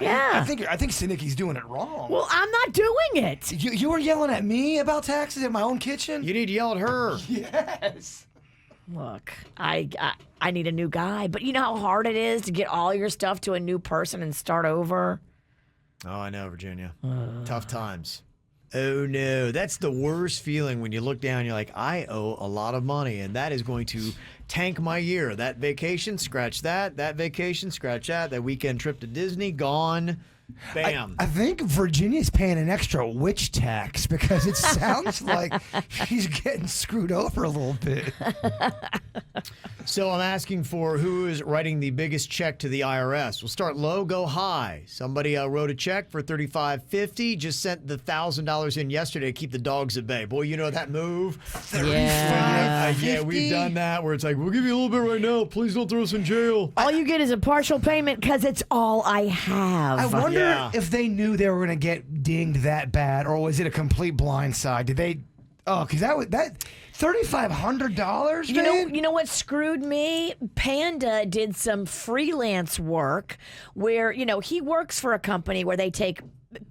Speaker 3: Yeah.
Speaker 4: I think Sinicki's doing it wrong.
Speaker 3: Well, I'm not doing it.
Speaker 4: You were yelling at me about taxes in my own kitchen?
Speaker 2: You need to yell at her.
Speaker 4: Yes.
Speaker 3: Look, I need a new guy, but you know how hard it is to get all your stuff to a new person and start over?
Speaker 2: Oh, I know, Virginia. Tough times. Oh, no. That's the worst feeling when you look down and you're like, I owe a lot of money, and that is going to tank my year. That vacation, scratch that. That vacation, scratch that. That weekend trip to Disney, gone. Bam.
Speaker 4: I think Virginia's paying an extra witch tax because it sounds like she's getting screwed over a little bit.
Speaker 2: So I'm asking for who is writing the biggest check to the IRS. We'll start low, go high. Somebody wrote a check for $35.50. Just sent the $1,000 in yesterday to keep the dogs at bay. Boy, you know that move.
Speaker 3: Yeah.
Speaker 2: Yeah, we've done that where it's like, we'll give you a little bit right now. Please don't throw us in jail.
Speaker 3: All you get is a partial payment because it's all I have.
Speaker 4: I wonder
Speaker 2: Yeah.
Speaker 4: if they knew they were going to get dinged that bad, or was it a complete blindside? Did they? Oh, because that $3,500, man.
Speaker 3: You know what screwed me? Panda did some freelance work where, he works for a company where they take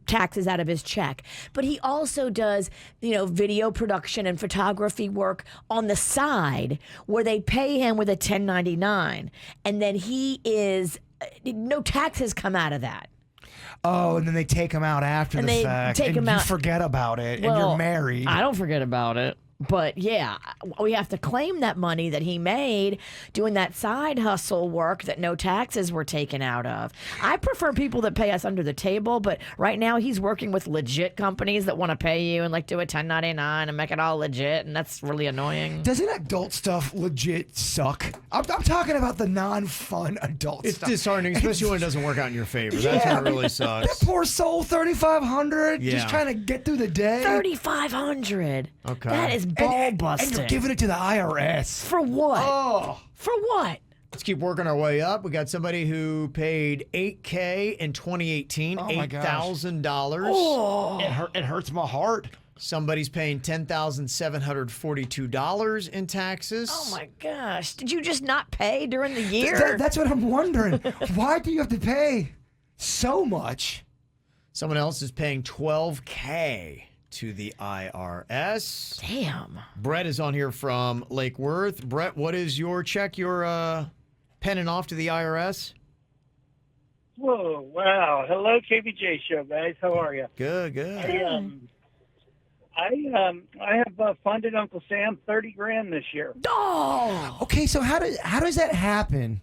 Speaker 3: taxes out of his check, but he also does, video production and photography work on the side where they pay him with a 1099, and then no taxes come out of that.
Speaker 4: Oh, and then they take them out after
Speaker 3: And
Speaker 4: the
Speaker 3: they
Speaker 4: fact,
Speaker 3: take
Speaker 4: and
Speaker 3: 'em
Speaker 4: you
Speaker 3: out.
Speaker 4: forget about it, and
Speaker 3: Well,
Speaker 4: you're married.
Speaker 3: I don't forget about it. But yeah, we have to claim that money that he made doing that side hustle work that no taxes were taken out of. I prefer people that pay us under the table, but right now he's working with legit companies that want to pay you and do a 1099 and make it all legit, and that's really annoying.
Speaker 4: Doesn't adult stuff legit suck? I'm talking about the non-fun adult
Speaker 2: It's
Speaker 4: stuff.
Speaker 2: disheartening, especially when it doesn't work out in your favor. That's when it really sucks.
Speaker 4: That poor soul, $3,500,
Speaker 2: Yeah.
Speaker 4: just trying to get through the day.
Speaker 3: $3,500.
Speaker 2: Okay.
Speaker 3: That is ball
Speaker 4: And
Speaker 3: busting.
Speaker 4: you're giving it to the IRS.
Speaker 3: For what?
Speaker 4: Oh.
Speaker 3: For what?
Speaker 2: Let's keep working our way up. We got somebody who paid $8K in 2018,
Speaker 4: Oh my gosh.
Speaker 2: $8,000.
Speaker 3: Oh.
Speaker 4: It hurts my heart.
Speaker 2: Somebody's paying $10,742 in taxes.
Speaker 3: Oh my gosh. Did you just not pay during the year?
Speaker 4: That's what I'm wondering. Why do you have to pay so much?
Speaker 2: Someone else is paying $12K to the IRS.
Speaker 3: Damn.
Speaker 2: Brett is on here from Lake Worth. Brett, what is your check you're penning off to the IRS?
Speaker 9: Whoa, wow. Hello, KVJ show, guys. How are you?
Speaker 2: Good, good.
Speaker 9: I have funded Uncle Sam $30,000 this year.
Speaker 3: Oh.
Speaker 4: Okay, so how does that happen?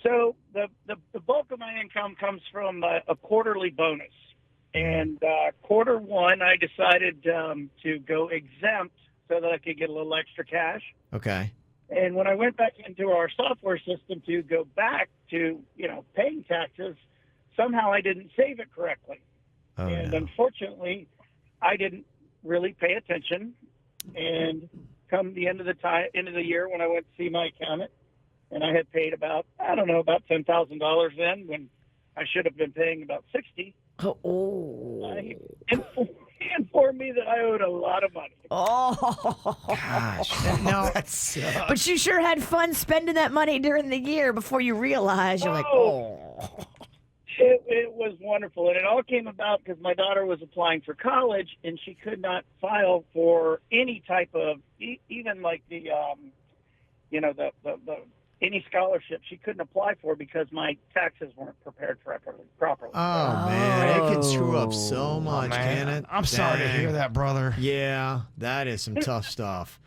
Speaker 9: So the bulk of my income comes from a quarterly bonus. And quarter one, I decided to go exempt so that I could get a little extra cash.
Speaker 2: Okay.
Speaker 9: And when I went back into our software system to go back to, paying taxes, somehow I didn't save it correctly.
Speaker 2: Oh,
Speaker 9: And
Speaker 2: no.
Speaker 9: unfortunately, I didn't really pay attention. And come the end of the year when I went to see my accountant, and I had paid about $10,000 then when I should have been paying about $60,000.
Speaker 3: Oh.
Speaker 9: He informed me that I owed a lot of money.
Speaker 3: Oh.
Speaker 4: Gosh,
Speaker 2: Now,
Speaker 4: that sucks.
Speaker 3: But you sure had fun spending that money during the year before you realized you're like, oh.
Speaker 9: It was wonderful, and it all came about because my daughter was applying for college, and she could not file for any type of, even like the any scholarship she couldn't apply for because my taxes weren't prepared properly.
Speaker 2: Oh, man. It can screw up so much,
Speaker 4: Man,
Speaker 2: can it?
Speaker 4: I'm sorry to
Speaker 2: Dang.
Speaker 4: hear that, brother.
Speaker 2: Yeah, that is some tough stuff.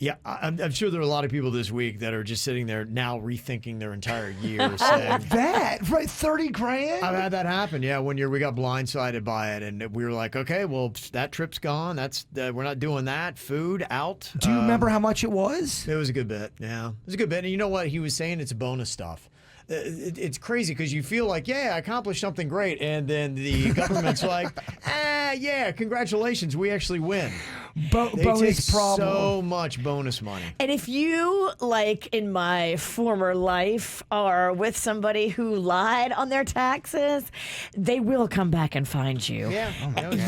Speaker 2: Yeah, I'm sure there are a lot of people this week that are just sitting there now rethinking their entire year. Saying,
Speaker 4: That, right? 30 grand?
Speaker 2: I've had that happen. Yeah, one year we got blindsided by it, and we were like, okay, well, that trip's gone. We're not doing that. Food out.
Speaker 4: Do you remember how much it was?
Speaker 2: It was a good bit. Yeah, it was a good bit. And you know what he was saying? It's bonus stuff. It's crazy because you feel like, yeah, I accomplished something great, and then the government's like, yeah, congratulations, we actually win. They
Speaker 4: bonus
Speaker 2: take
Speaker 4: problem.
Speaker 2: so much bonus money.
Speaker 3: And if you, like in my former life, are with somebody who lied on their taxes, they will come back and find you.
Speaker 2: Yeah.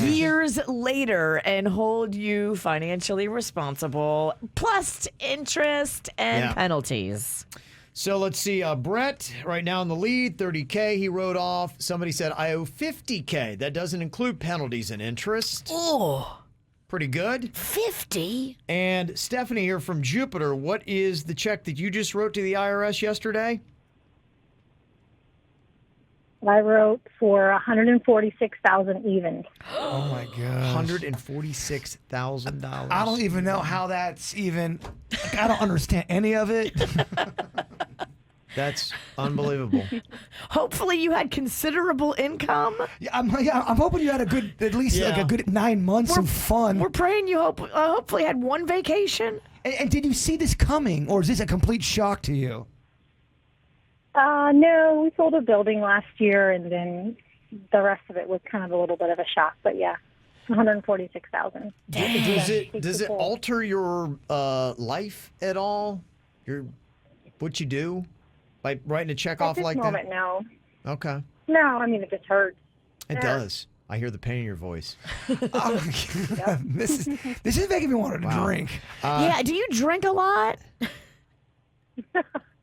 Speaker 3: Years later and hold you financially responsible, plus interest and
Speaker 2: Yeah.
Speaker 3: penalties.
Speaker 2: So let's see. Brett, right now in the lead, $30K he wrote off. Somebody said, I owe $50K. That doesn't include penalties and interest.
Speaker 3: Oh,
Speaker 2: Pretty good.
Speaker 3: 50?
Speaker 2: And Stephanie here from Jupiter, what is the check that you just wrote to the IRS yesterday?
Speaker 10: I wrote for $146,000 even.
Speaker 4: Oh my god.
Speaker 2: $146,000.
Speaker 4: I don't even know how that's even. Like, I don't understand any of it.
Speaker 2: That's unbelievable.
Speaker 3: Hopefully you had considerable income.
Speaker 4: I'm hoping you had at least like a good 9 months of fun.
Speaker 3: We're praying you hopefully had one vacation.
Speaker 4: And did you see this coming, or is this a complete shock to you?
Speaker 10: No, we sold a building last year, and then the rest of it was kind of a little bit of a shock. But yeah, $146,000.
Speaker 2: Does it alter your life at all? What you do? By writing a check off like
Speaker 10: that? At this moment, no.
Speaker 2: Okay.
Speaker 10: No, I mean, it just hurts.
Speaker 2: It does. I hear the pain in your voice.
Speaker 4: This is making me want to drink.
Speaker 3: Yeah, do you drink a lot?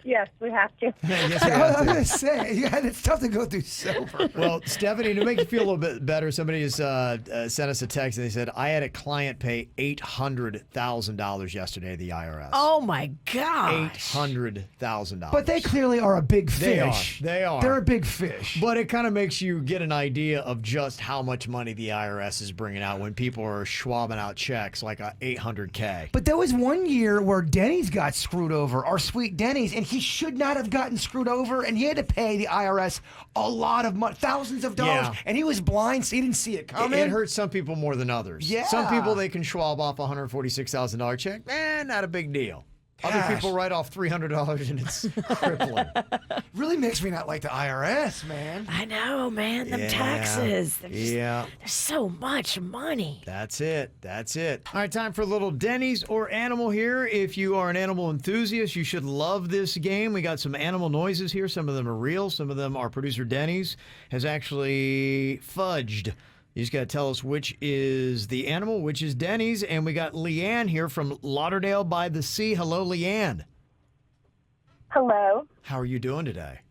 Speaker 10: Yes, we have to.
Speaker 2: Yes,
Speaker 4: I
Speaker 2: we have
Speaker 4: was
Speaker 2: to.
Speaker 4: going to say, it's tough to go through sober.
Speaker 2: Well, Stephanie, to make you feel a little bit better, somebody has sent us a text and they said, I had a client pay $800,000 yesterday at the IRS.
Speaker 3: Oh, my gosh.
Speaker 2: $800,000.
Speaker 4: But they clearly are a big fish.
Speaker 2: They are.
Speaker 4: They're a big fish.
Speaker 2: But it kind of makes you get an idea of just how much money the IRS is bringing out when people are schwabbing out checks like $800K.
Speaker 4: But there was one year where Dennys got screwed over, our sweet Dennys, and he should not have gotten screwed over, and he had to pay the IRS a lot of money, thousands of dollars, and he was blind, so he didn't see it coming.
Speaker 2: It hurts some people more than others.
Speaker 4: Yeah.
Speaker 2: Some people, they can schwab off a $146,000 check. Not a big deal. Other people write off $300 and it's crippling.
Speaker 4: Really makes me not like the IRS, man.
Speaker 3: I know, man. Them taxes. There's so much money.
Speaker 2: That's it. All right, time for a little Denny's or animal here. If you are an animal enthusiast, you should love this game. We got some animal noises here. Some of them are real. Some of them our producer Dennys has actually fudged. You just got to tell us which is the animal, which is Denny's. And we got Leanne here from Lauderdale by the Sea. Hello, Leanne.
Speaker 10: Hello.
Speaker 2: How are you doing today?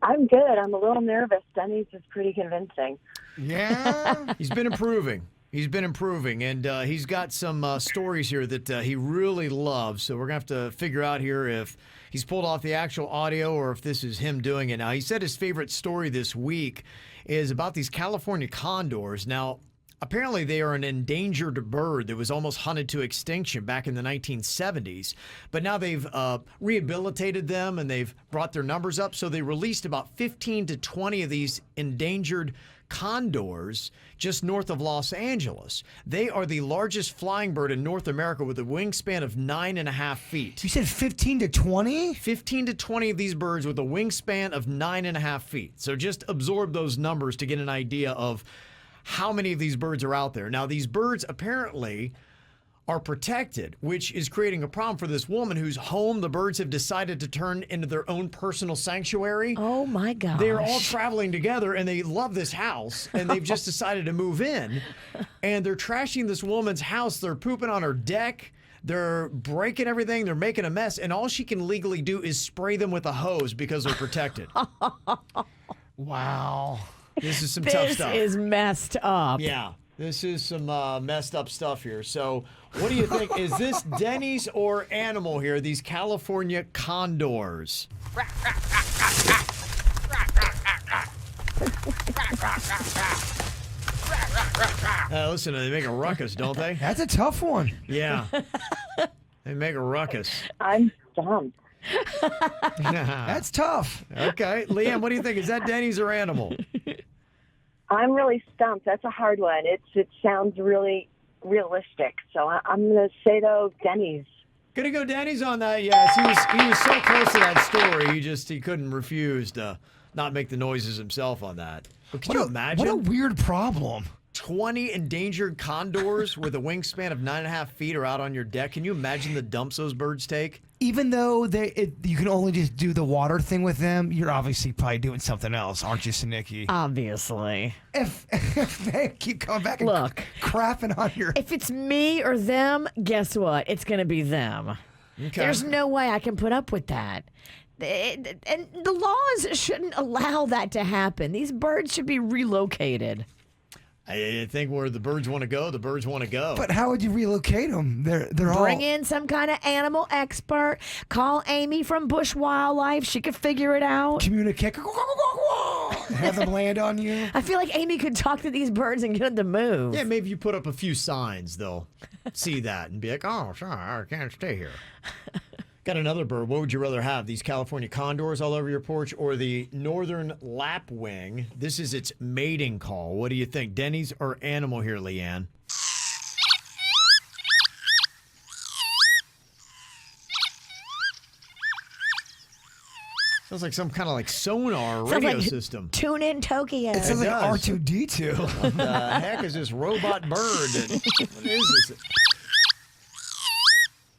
Speaker 10: I'm good. I'm a little nervous. Denny's is pretty convincing.
Speaker 4: Yeah.
Speaker 2: He's been improving. And he's got some stories here that he really loves. So we're going to have to figure out here if he's pulled off the actual audio or if this is him doing it. Now, he said his favorite story this week is about these California condors. Now, apparently they are an endangered bird that was almost hunted to extinction back in the 1970s. But now they've rehabilitated them and they've brought their numbers up. So they released about 15 to 20 of these endangered condors just north of Los Angeles. They are the largest flying bird in North America with a wingspan of 9.5 feet.
Speaker 4: You said 15 to 20?
Speaker 2: 15 to 20 of these birds with a wingspan of 9.5 feet. So just absorb those numbers to get an idea of how many of these birds are out there. Now, these birds apparently are protected, which is creating a problem for this woman whose home the birds have decided to turn into their own personal sanctuary.
Speaker 3: Oh, my gosh.
Speaker 2: They're all traveling together, and they love this house, and they've just decided to move in. And they're trashing this woman's house. They're pooping on her deck. They're breaking everything. They're making a mess. And all she can legally do is spray them with a hose because they're protected.
Speaker 4: Wow.
Speaker 2: This is some tough stuff.
Speaker 3: This is messed up.
Speaker 2: Yeah. This is some messed up stuff here. So what do you think? Is this Denny's or animal here, these California condors? Listen, they make a ruckus, don't they?
Speaker 4: That's a tough one.
Speaker 2: Yeah. They make a ruckus.
Speaker 10: I'm stumped.
Speaker 4: That's tough.
Speaker 2: Okay. Leanne, what do you think? Is that Denny's or animal?
Speaker 11: I'm really stumped. That's a hard one. It sounds really realistic. So I'm going to say, though, Dennys.
Speaker 2: Gonna go Denny's on that, yes. He was so close to that story, he couldn't refuse to not make the noises himself on that. But can you imagine?
Speaker 4: What a weird problem.
Speaker 2: 20 endangered condors with a wingspan of 9.5 feet are out on your deck. Can you imagine the dumps those birds take?
Speaker 4: Even though you can only just do the water thing with them, you're obviously probably doing something else, aren't you, Sinicky?
Speaker 3: Obviously.
Speaker 4: If they keep coming back and
Speaker 3: Look,
Speaker 4: crapping on your...
Speaker 3: If it's me or them, guess what? It's going to be them.
Speaker 2: Okay.
Speaker 3: There's no way I can put up with that. And the laws shouldn't allow that to happen. These birds should be relocated.
Speaker 2: I think where the birds want to go, the birds want to go.
Speaker 4: But how would you relocate them? They're all...
Speaker 3: Bring in some kind of animal expert. Call Amy from Bush Wildlife. She could figure it out.
Speaker 4: Communicate. Have them land on you.
Speaker 3: I feel like Amy could talk to these birds and get them to move.
Speaker 2: Yeah, maybe you put up a few signs, they'll see that and be like, oh, sorry, I can't stay here. Got another bird. What would you rather have? These California condors all over your porch or the northern lapwing? This is its mating call. What do you think? Denny's or animal here, Leanne? Sounds like some kind of sonar radio system.
Speaker 3: Tune in Tokyo.
Speaker 4: It sounds like R2-D2.
Speaker 2: What the heck is this robot bird? What is this?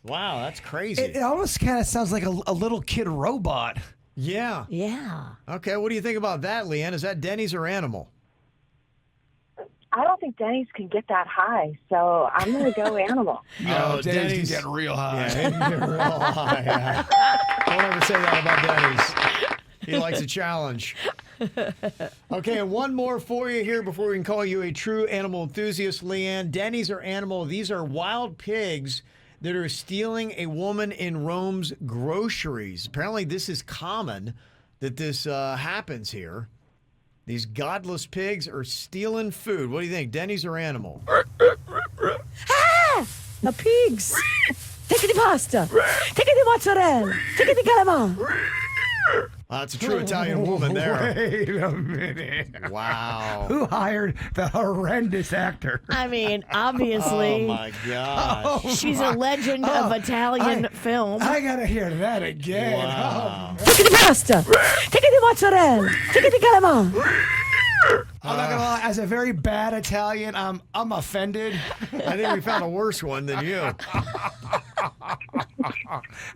Speaker 2: Wow, that's crazy.
Speaker 4: It almost kind of sounds like a little kid robot.
Speaker 2: Yeah.
Speaker 3: Yeah.
Speaker 2: Okay, what do you think about that, Leanne? Is that Denny's or animal?
Speaker 11: I don't think Dennys can get that high, so I'm going to go animal.
Speaker 4: No, Denny's can get real high.
Speaker 2: Yeah, he can get real high. Yeah. Don't ever say that about Denny's. He likes a challenge. Okay, and one more for you here before we can call you a true animal enthusiast, Leanne. Denny's or animal? These are wild pigs that are stealing a woman in Rome's groceries. Apparently, this is common that this happens here. These godless pigs are stealing food. What do you think, Denny's or animal?
Speaker 3: The pigs. Take the pasta. Take the mozzarella. Take the calamari.
Speaker 2: That's a true Italian woman there.
Speaker 4: Wait a minute.
Speaker 2: Wow.
Speaker 4: Who hired the horrendous actor?
Speaker 3: I mean, obviously.
Speaker 2: Oh, my gosh.
Speaker 3: She's a legend of Italian film.
Speaker 4: I gotta hear that again.
Speaker 2: Wow.
Speaker 3: Take the pasta. Take the mozzarella. Take the calamari.
Speaker 4: I'm not gonna lie, as a very bad Italian, I'm offended.
Speaker 2: I think we found a worse one than you.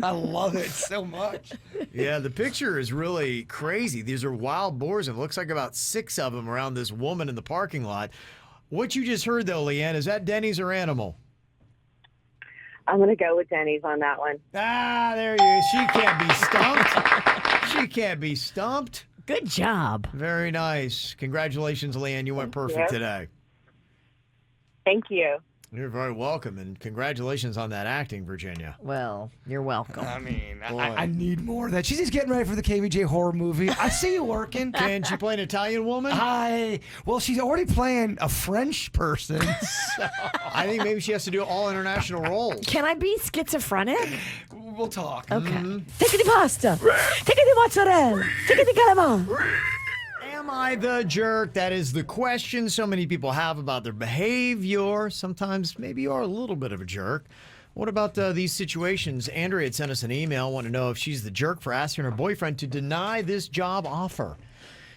Speaker 4: I love it so much.
Speaker 2: Yeah, the picture is really crazy. These are wild boars, and it looks like about 6 of them around this woman in the parking lot. What you just heard, though, Leanne, is that Denny's or animal?
Speaker 11: I'm going to go with Dennys on that one.
Speaker 2: Ah, there you go. She can't be stumped. She can't be stumped.
Speaker 3: Good job.
Speaker 2: Very nice. Congratulations, Leanne. You went perfect today.
Speaker 11: Thank you.
Speaker 2: You're very welcome, and congratulations on that acting, Virginia.
Speaker 3: Well, you're welcome.
Speaker 4: I mean,
Speaker 2: Boy.
Speaker 4: I need more of that. She's just getting ready for the KVJ horror movie. I see you working.
Speaker 2: Can she play an Italian woman?
Speaker 4: Well, she's already playing a French person. So.
Speaker 2: I think maybe she has to do all international roles.
Speaker 3: Can I be schizophrenic?
Speaker 4: We'll talk.
Speaker 3: Okay. Take the pasta. Take the mozzarella. Take the calamari.
Speaker 2: Am I the jerk? That is the question so many people have about their behavior. Sometimes maybe you are a little bit of a jerk. What about these situations? Andrea had sent us an email, wanted to know if she's the jerk for asking her boyfriend to deny this job offer.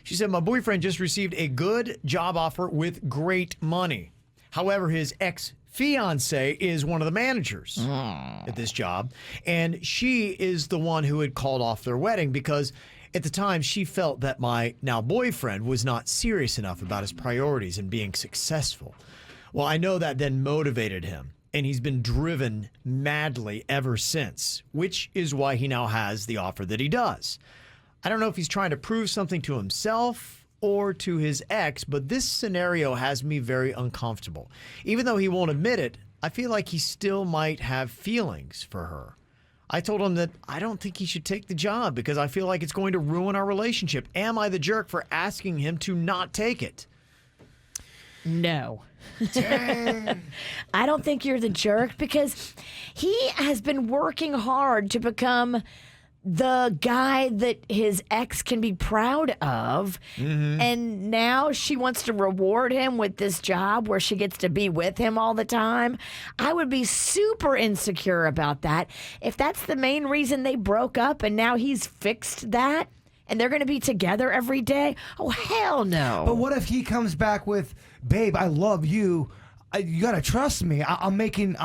Speaker 2: She said, my boyfriend just received a good job offer with great money. However, his ex-fiance is one of the managers at this job, and she is the one who had called off their wedding because at the time, she felt that my now boyfriend was not serious enough about his priorities and being successful. Well, I know that then motivated him, and he's been driven madly ever since, which is why he now has the offer that he does. I don't know if he's trying to prove something to himself or to his ex, but this scenario has me very uncomfortable. Even though he won't admit it, I feel like he still might have feelings for her. I told him that I don't think he should take the job because I feel like it's going to ruin our relationship. Am I the jerk for asking him to not take it?
Speaker 3: No. I don't think you're the jerk because he has been working hard to become the guy that his ex can be proud of. And now she wants to reward him with this job where she gets to be with him all the time. I would be super insecure about that. If that's the main reason they broke up and now he's fixed that and they're going to be together every day, oh, hell no.
Speaker 4: But what if he comes back with, babe, I love you. You gotta trust me. I'm making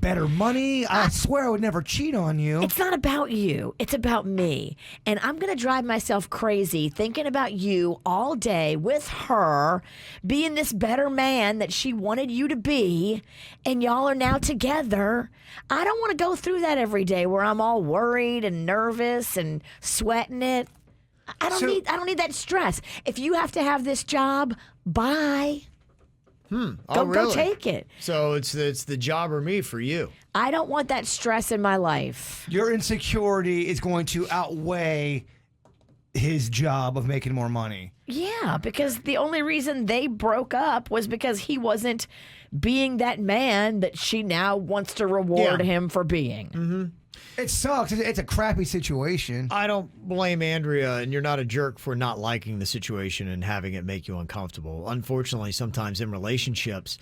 Speaker 4: better money. I swear I would never cheat on you.
Speaker 3: It's not about you. It's about me. And I'm going to drive myself crazy thinking about you all day with her being this better man that she wanted you to be. And y'all are now together. I don't want to go through that every day where I'm all worried and nervous and sweating it. I don't need that stress. If you have to have this job, bye. Go take it.
Speaker 2: So it's the job or me for you.
Speaker 3: I don't want that stress in my life.
Speaker 4: Your insecurity is going to outweigh his job of making more money.
Speaker 3: Yeah, because the only reason they broke up was because he wasn't being that man that she now wants to reward him for being.
Speaker 4: It sucks. It's a crappy situation.
Speaker 2: I don't blame Andrea, and you're not a jerk for not liking the situation and having it make you uncomfortable. Unfortunately, sometimes in relationships,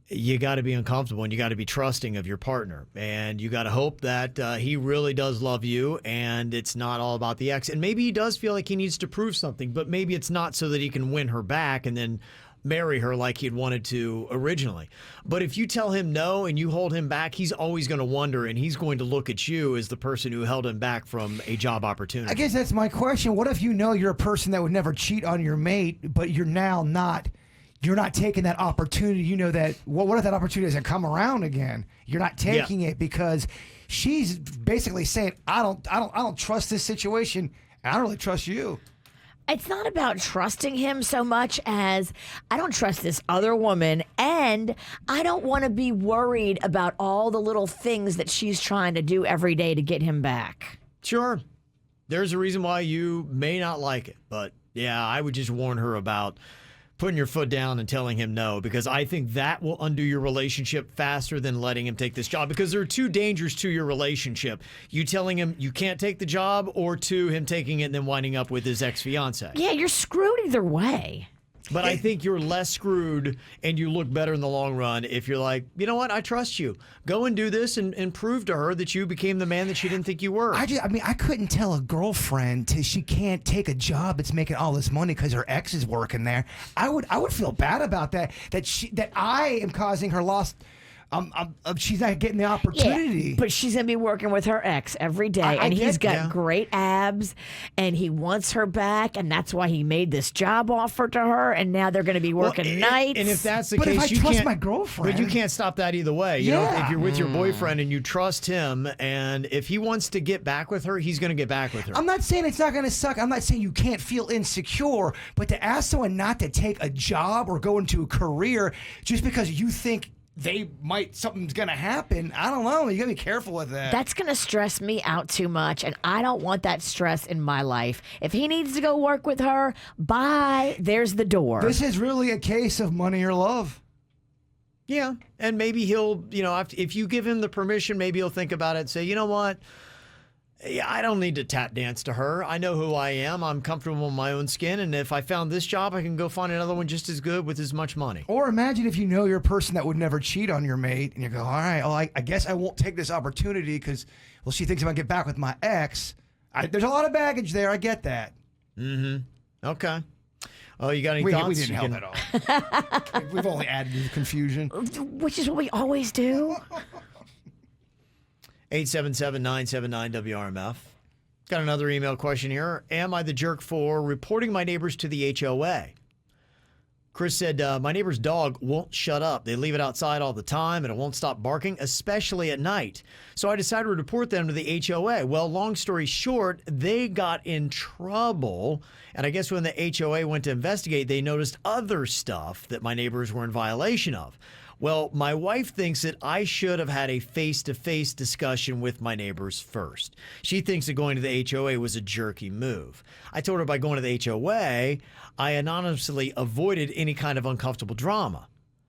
Speaker 2: you got to be uncomfortable and you got to be trusting of your partner. And you got to hope that he really does love you and it's not all about the ex. And maybe he does feel like he needs to prove something, but maybe it's not so that he can win her back and then marry her like he'd wanted to originally. But if you tell him no and you hold him back, he's always going to wonder and he's going to look at you as the person who held him back from a job opportunity.
Speaker 4: I guess that's my question. What if you know you're a person that would never cheat on your mate, but you're now not taking that opportunity? You know that, well, what if that opportunity doesn't come around again? You're not taking it because she's basically saying, I don't trust this situation. And I don't really trust you.
Speaker 3: It's not about trusting him so much as I don't trust this other woman, and I don't want to be worried about all the little things that she's trying to do every day to get him back.
Speaker 2: Sure. There's a reason why you may not like it, but yeah, I would just warn her about putting your foot down and telling him no, because I think that will undo your relationship faster than letting him take this job, because there are two dangers to your relationship. You telling him you can't take the job, or two, him taking it and then winding up with his ex-fiance.
Speaker 3: Yeah, you're screwed either way.
Speaker 2: But I think you're less screwed and you look better in the long run if you're like, you know what, I trust you. Go and do this and prove to her that you became the man that she didn't think you were.
Speaker 4: I couldn't tell a girlfriend she can't take a job that's making all this money because her ex is working there. I would feel bad about that I am causing her loss. She's not getting the opportunity.
Speaker 3: Yeah, but she's going to be working with her ex every day, and he's got great abs, and he wants her back, and that's why he made this job offer to her, and now they're going to be working nights.
Speaker 2: And if that's the
Speaker 4: but
Speaker 2: case,
Speaker 4: if I trust my girlfriend.
Speaker 2: But you can't stop that either way. You know, if you're with your boyfriend and you trust him, and if he wants to get back with her, he's going to get back with her.
Speaker 4: I'm not saying it's not going to suck. I'm not saying you can't feel insecure, but to ask someone not to take a job or go into a career just because you think something's gonna happen. I don't know. You gotta be careful with that.
Speaker 3: That's gonna stress me out too much, and I don't want that stress in my life. If he needs to go work with her, bye. There's the door.
Speaker 4: This is really a case of money or love.
Speaker 2: Yeah, and maybe he'll, if you give him the permission, maybe he'll think about it and say, you know what? Yeah, I don't need to tap dance to her. I know who I am. I'm comfortable in my own skin. And if I found this job, I can go find another one just as good with as much money.
Speaker 4: Or imagine if you know you're a person that would never cheat on your mate and you go, all right, well, I guess I won't take this opportunity because, well, she thinks if I get back with my ex. There's a lot of baggage there. I get that.
Speaker 2: Mm-hmm. Okay. Oh, you got any thoughts?
Speaker 4: We didn't help at all. We've only added to the confusion.
Speaker 3: Which is what we always do.
Speaker 2: 877-979-WRMF. Got another email question here. Am I the jerk for reporting my neighbors to the HOA? Chris said, my neighbor's dog won't shut up. They leave it outside all the time, and it won't stop barking, especially at night. So I decided to report them to the HOA. Well, long story short, they got in trouble. And I guess when the HOA went to investigate, they noticed other stuff that my neighbors were in violation of. Well, my wife thinks that I should have had a face-to-face discussion with my neighbors first. She thinks that going to the HOA was a jerky move. I told her by going to the HOA, I anonymously avoided any kind of uncomfortable drama.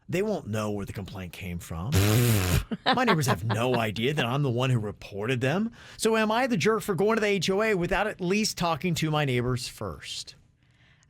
Speaker 2: They won't know where the complaint came from. My neighbors have no idea that I'm the one who reported them. So am I the jerk for going to the HOA without at least talking to my neighbors first?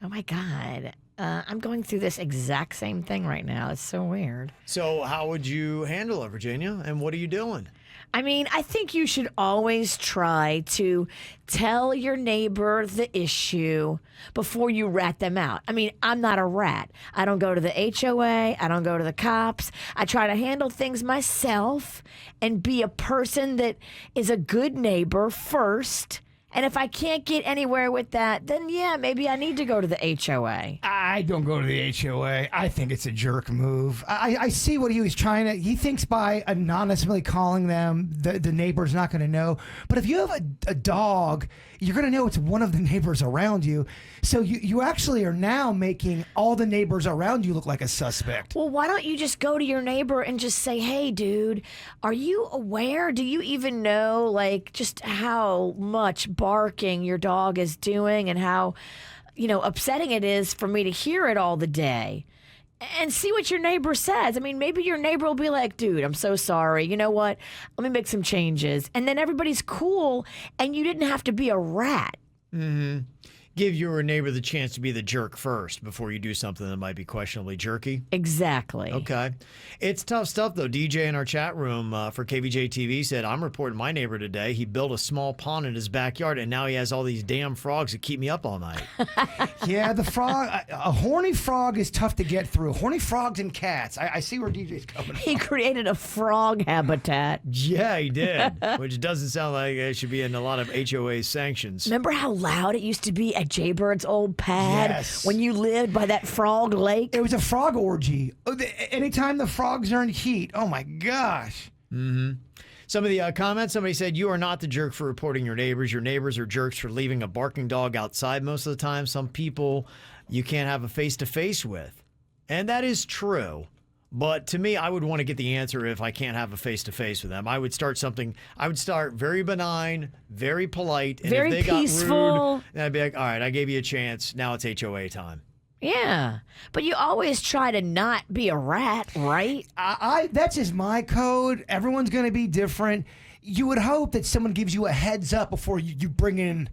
Speaker 3: Oh my God. I'm going through this exact same thing right now. It's so weird.
Speaker 2: So how would you handle it, Virginia? And what are you doing?
Speaker 3: I mean, I think you should always try to tell your neighbor the issue before you rat them out. I mean, I'm not a rat. I don't go to the HOA. I don't go to the cops. I try to handle things myself and be a person that is a good neighbor first. And if I can't get anywhere with that, then yeah, maybe I need to go to the HOA.
Speaker 4: I don't go to the HOA. I think it's a jerk move. I see what he was trying to. He thinks by anonymously calling them, the neighbor's not going to know. But if you have a dog, you're going to know it's one of the neighbors around you. So you actually are now making all the neighbors around you look like a suspect.
Speaker 3: Well, why don't you just go to your neighbor and just say, hey, dude, are you aware? Do you even know, like, just how much barking your dog is doing and how, upsetting it is for me to hear it all the day? And see what your neighbor says. I mean, maybe your neighbor will be like, dude, I'm so sorry. You know what? Let me make some changes. And then everybody's cool and you didn't have to be a rat.
Speaker 2: Mm-hmm. Give your neighbor the chance to be the jerk first before you do something that might be questionably jerky.
Speaker 3: Exactly.
Speaker 2: Okay. It's tough stuff, though. DJ in our chat room for Kvj Tv said, I'm reporting my neighbor today. He built a small pond in his backyard, and now he has all these damn frogs that keep me up all night.
Speaker 4: Yeah, the frog, a horny frog is tough to get through. Horny frogs and cats. I see where DJ's coming from.
Speaker 3: He created a frog habitat.
Speaker 2: Yeah, he did, which doesn't sound like it should be in a lot of HOA sanctions.
Speaker 3: Remember how loud it used to be at Jaybird's old pad when you lived by that frog lake?
Speaker 4: It was a frog orgy. Anytime the frogs are in heat, oh my gosh.
Speaker 2: Mm-hmm. Some of the comments, somebody said, you are not the jerk for reporting your neighbors. Your neighbors are jerks for leaving a barking dog outside most of the time. Some people you can't have a face-to-face with. And that is true. But to me, I would want to get the answer if I can't have a face-to-face with them. I would start very benign, very polite. And
Speaker 3: very
Speaker 2: if they
Speaker 3: peaceful.
Speaker 2: got rude, then I'd be like, all right, I gave you a chance. Now it's HOA time.
Speaker 3: Yeah. But you always try to not be a rat, right?
Speaker 4: That's just my code. Everyone's going to be different. You would hope that someone gives you a heads up before you bring in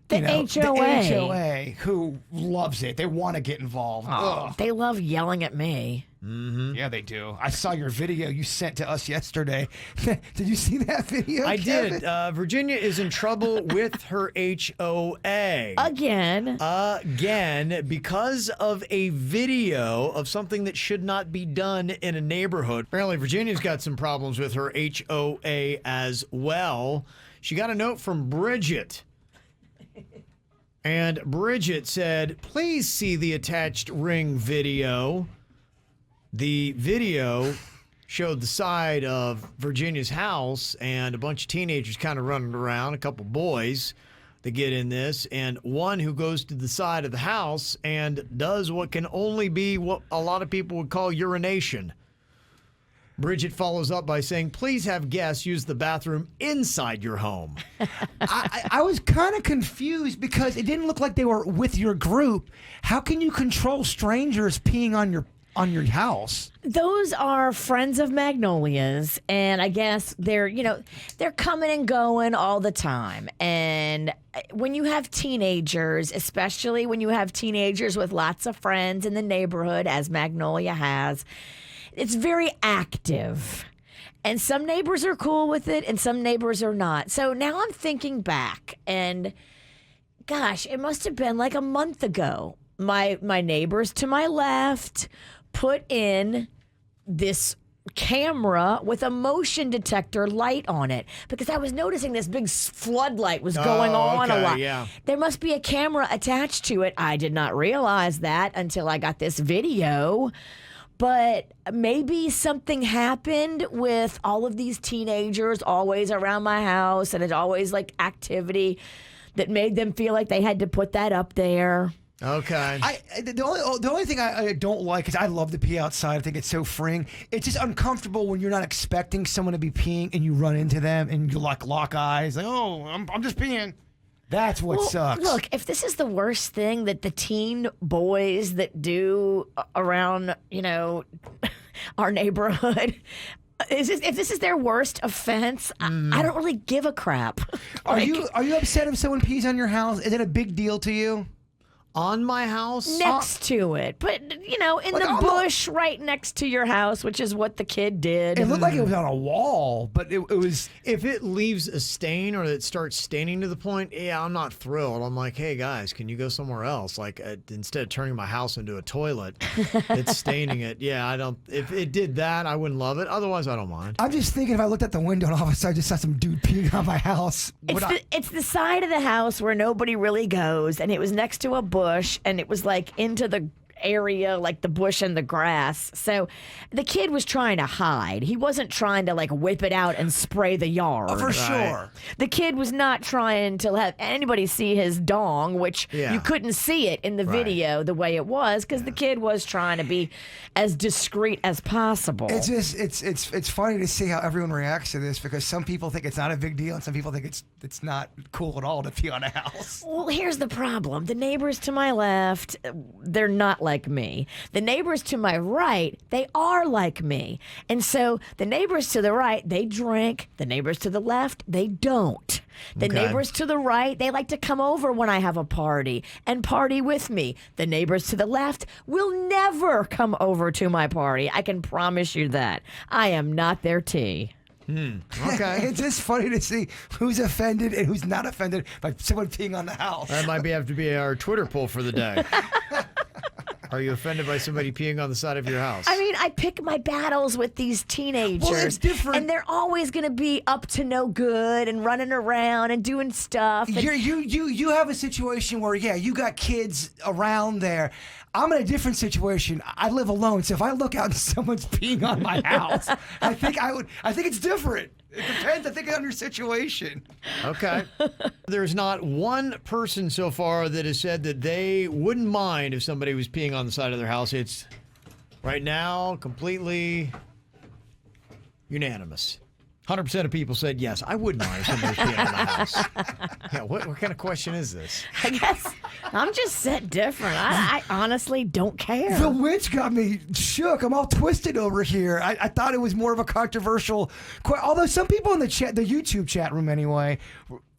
Speaker 3: the HOA.
Speaker 4: The HOA, who loves it. They want to get involved.
Speaker 3: Oh, they love yelling at me.
Speaker 2: Mm-hmm.
Speaker 4: Yeah, they do. I saw your video you sent to us yesterday. Did you see that video,
Speaker 2: I
Speaker 4: Kevin?
Speaker 2: did. Virginia is in trouble with her HOA.
Speaker 3: Again,
Speaker 2: because of a video of something that should not be done in a neighborhood. Apparently, Virginia's got some problems with her HOA as well. She got a note from Bridget. And Bridget said, please see the attached ring video. The video showed the side of Virginia's house and a bunch of teenagers kind of running around, a couple boys that get in this, and one who goes to the side of the house and does what can only be what a lot of people would call urination. Bridget follows up by saying, please have guests use the bathroom inside your home.
Speaker 4: I was kind of confused because it didn't look like they were with your group. How can you control strangers peeing on your house?
Speaker 3: Those are friends of Magnolia's, and I guess they're coming and going all the time. And when you have teenagers, especially when you have teenagers with lots of friends in the neighborhood, as Magnolia has, it's very active. And some neighbors are cool with it, and some neighbors are not. So now I'm thinking back, and gosh, it must have been like a month ago. My neighbors to my left put in this camera with a motion detector light on it because I was noticing this big floodlight was going on a lot.
Speaker 2: Yeah.
Speaker 3: There must be a camera attached to it. I did not realize that until I got this video. But maybe something happened with all of these teenagers always around my house, and it's always like activity that made them feel like they had to put that up there.
Speaker 2: Okay.
Speaker 4: The only thing I don't like is I love to pee outside. I think it's so freeing. It's just uncomfortable when you're not expecting someone to be peeing and you run into them and you like lock eyes. Like, oh, I'm just peeing. That's what sucks.
Speaker 3: Look, if this is the worst thing that the teen boys that do around, our neighborhood, if this is their worst offense, I don't really give a crap.
Speaker 4: Are you upset if someone pees on your house? Is it a big deal to you?
Speaker 2: On my house?
Speaker 3: Next to it. But, in the bush right next to your house, which is what the kid did.
Speaker 4: It looked like it was on a wall, but it was...
Speaker 2: If it leaves a stain or it starts staining to the point, I'm not thrilled. I'm like, hey, guys, can you go somewhere else? Like, instead of turning my house into a toilet, it's staining it. Yeah, I don't... If it did that, I wouldn't love it. Otherwise, I don't mind.
Speaker 4: I'm just thinking if I looked at the window and all of a sudden I just saw some dude peeing on my house.
Speaker 3: It's the side of the house where nobody really goes, and it was next to a bush, and it was like into the area, like the bush and the grass. So the kid was trying to hide. He wasn't trying to like whip it out and spray the yard.
Speaker 4: Oh, for sure.
Speaker 3: The kid was not trying to have anybody see his dong, which you couldn't see it in the video the way it was, because the kid was trying to be as discreet as possible.
Speaker 4: It's just it's funny to see how everyone reacts to this, because some people think it's not a big deal and some people think it's not cool at all to pee on a house.
Speaker 3: Well, here's the problem. The neighbors to my left, they're not like me. The neighbors to my right, they are like me. And so the neighbors to the right, they drink. The neighbors to the left, they don't. The neighbors to the right, they like to come over when I have a party and party with me. The neighbors to the left will never come over to my party. I can promise you that. I am not their tea.
Speaker 2: Okay.
Speaker 4: It's just funny to see who's offended and who's not offended by someone peeing on the house.
Speaker 2: That might have to be our Twitter poll for the day. Are you offended by somebody peeing on the side of your house?
Speaker 3: I mean, I pick my battles with these teenagers.
Speaker 4: Well, it's different.
Speaker 3: And they're always going to be up to no good and running around and doing stuff. And
Speaker 4: You have a situation where, you got kids around there. I'm in a different situation. I live alone, so if I look out and someone's peeing on my house, I think it's different. It depends, I think, on your situation.
Speaker 2: Okay. There's not one person so far that has said that they wouldn't mind if somebody was peeing on the side of their house. It's right now completely unanimous. 100% of people said yes. I wouldn't mind if somebody was peeing on my house. Yeah, what kind of question is this?
Speaker 3: I guess I'm just set different. I honestly don't care.
Speaker 4: The witch got me shook. I'm all twisted over here. I thought it was more of a controversial although some people in the YouTube chat room anyway,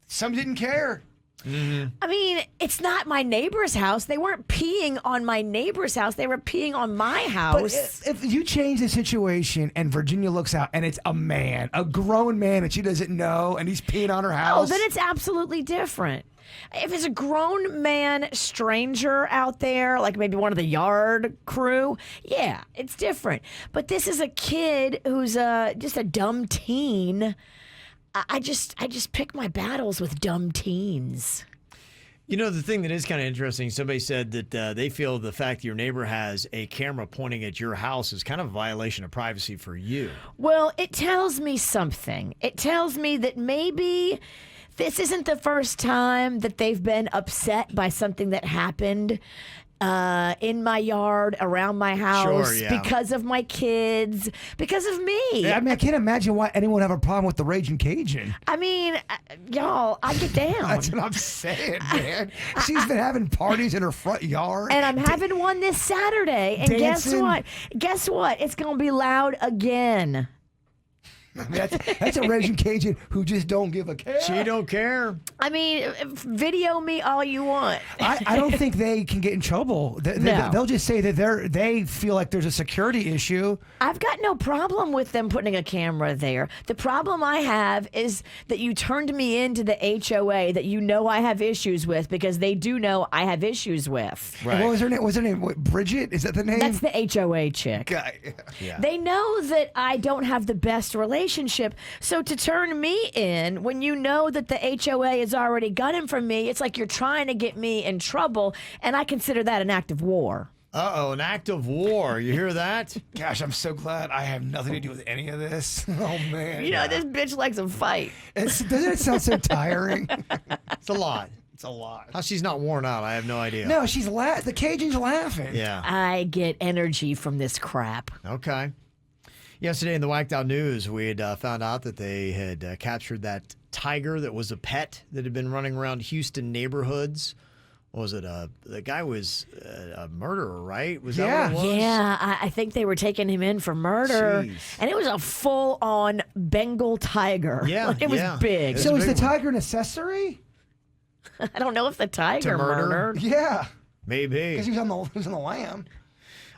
Speaker 4: some didn't care.
Speaker 2: Mm-hmm.
Speaker 3: I mean, it's not my neighbor's house. They weren't peeing on my neighbor's house. They were peeing on my house.
Speaker 4: But if you change the situation and Virginia looks out and it's a grown man that she doesn't know, and he's peeing on her house.
Speaker 3: Oh, then it's absolutely different. If it's a grown man stranger out there, like maybe one of the yard crew, yeah, it's different. But this is a kid who's just a dumb teen. I just pick my battles with dumb teens.
Speaker 2: The thing that is kind of interesting, somebody said that they feel the fact that your neighbor has a camera pointing at your house is kind of a violation of privacy for you.
Speaker 3: Well, it tells me something. It tells me that maybe this isn't the first time that they've been upset by something that happened in my yard, around my house, because of my kids, because of me.
Speaker 4: I mean, I can't imagine why anyone would have a problem with the Raging Cajun.
Speaker 3: I mean, y'all, I get down.
Speaker 4: That's what I'm saying, man. She's been having parties in her front yard.
Speaker 3: And I'm having one this Saturday. And
Speaker 4: dancing.
Speaker 3: Guess what? It's going to be loud again.
Speaker 4: That's a Raging Cajun who just don't give a care.
Speaker 2: She don't care.
Speaker 3: I mean, video me all you want.
Speaker 4: I don't think they can get in trouble. They'll just say that they feel like there's a security issue.
Speaker 3: I've got no problem with them putting a camera there. The problem I have is that you turned me into the HOA that I have issues with, because they do know I have issues with.
Speaker 4: Right. What was her name? Was her name Bridget? Is that the name?
Speaker 3: That's the HOA chick.
Speaker 2: Yeah.
Speaker 3: They know that I don't have the best relationship. So to turn me in when you know that the HOA has already gunning for me, it's like you're trying to get me in trouble, and I consider that an act of war.
Speaker 2: Uh-oh, an act of war. You hear that?
Speaker 4: Gosh, I'm so glad I have nothing to do with any of this. Oh, man.
Speaker 3: This bitch likes a fight.
Speaker 4: Doesn't it sound so tiring?
Speaker 2: It's a lot.
Speaker 4: It's a lot.
Speaker 2: How she's not worn out, I have no idea.
Speaker 4: No, she's the Cajun's laughing.
Speaker 2: Yeah.
Speaker 3: I get energy from this crap.
Speaker 2: Okay. Yesterday in the Whacked Out News, we had found out that they had captured that tiger that was a pet that had been running around Houston neighborhoods. What was it? The guy was a murderer, right? Was that what it was?
Speaker 3: Yeah, I think they were taking him in for murder.
Speaker 2: Jeez.
Speaker 3: And it was a full-on Bengal tiger.
Speaker 2: Yeah,
Speaker 3: Like, it was big.
Speaker 4: So is the tiger an accessory?
Speaker 3: I don't know if the tiger
Speaker 2: To murder?
Speaker 3: murdered.
Speaker 4: Yeah,
Speaker 2: Maybe.
Speaker 4: because he was on the lamb.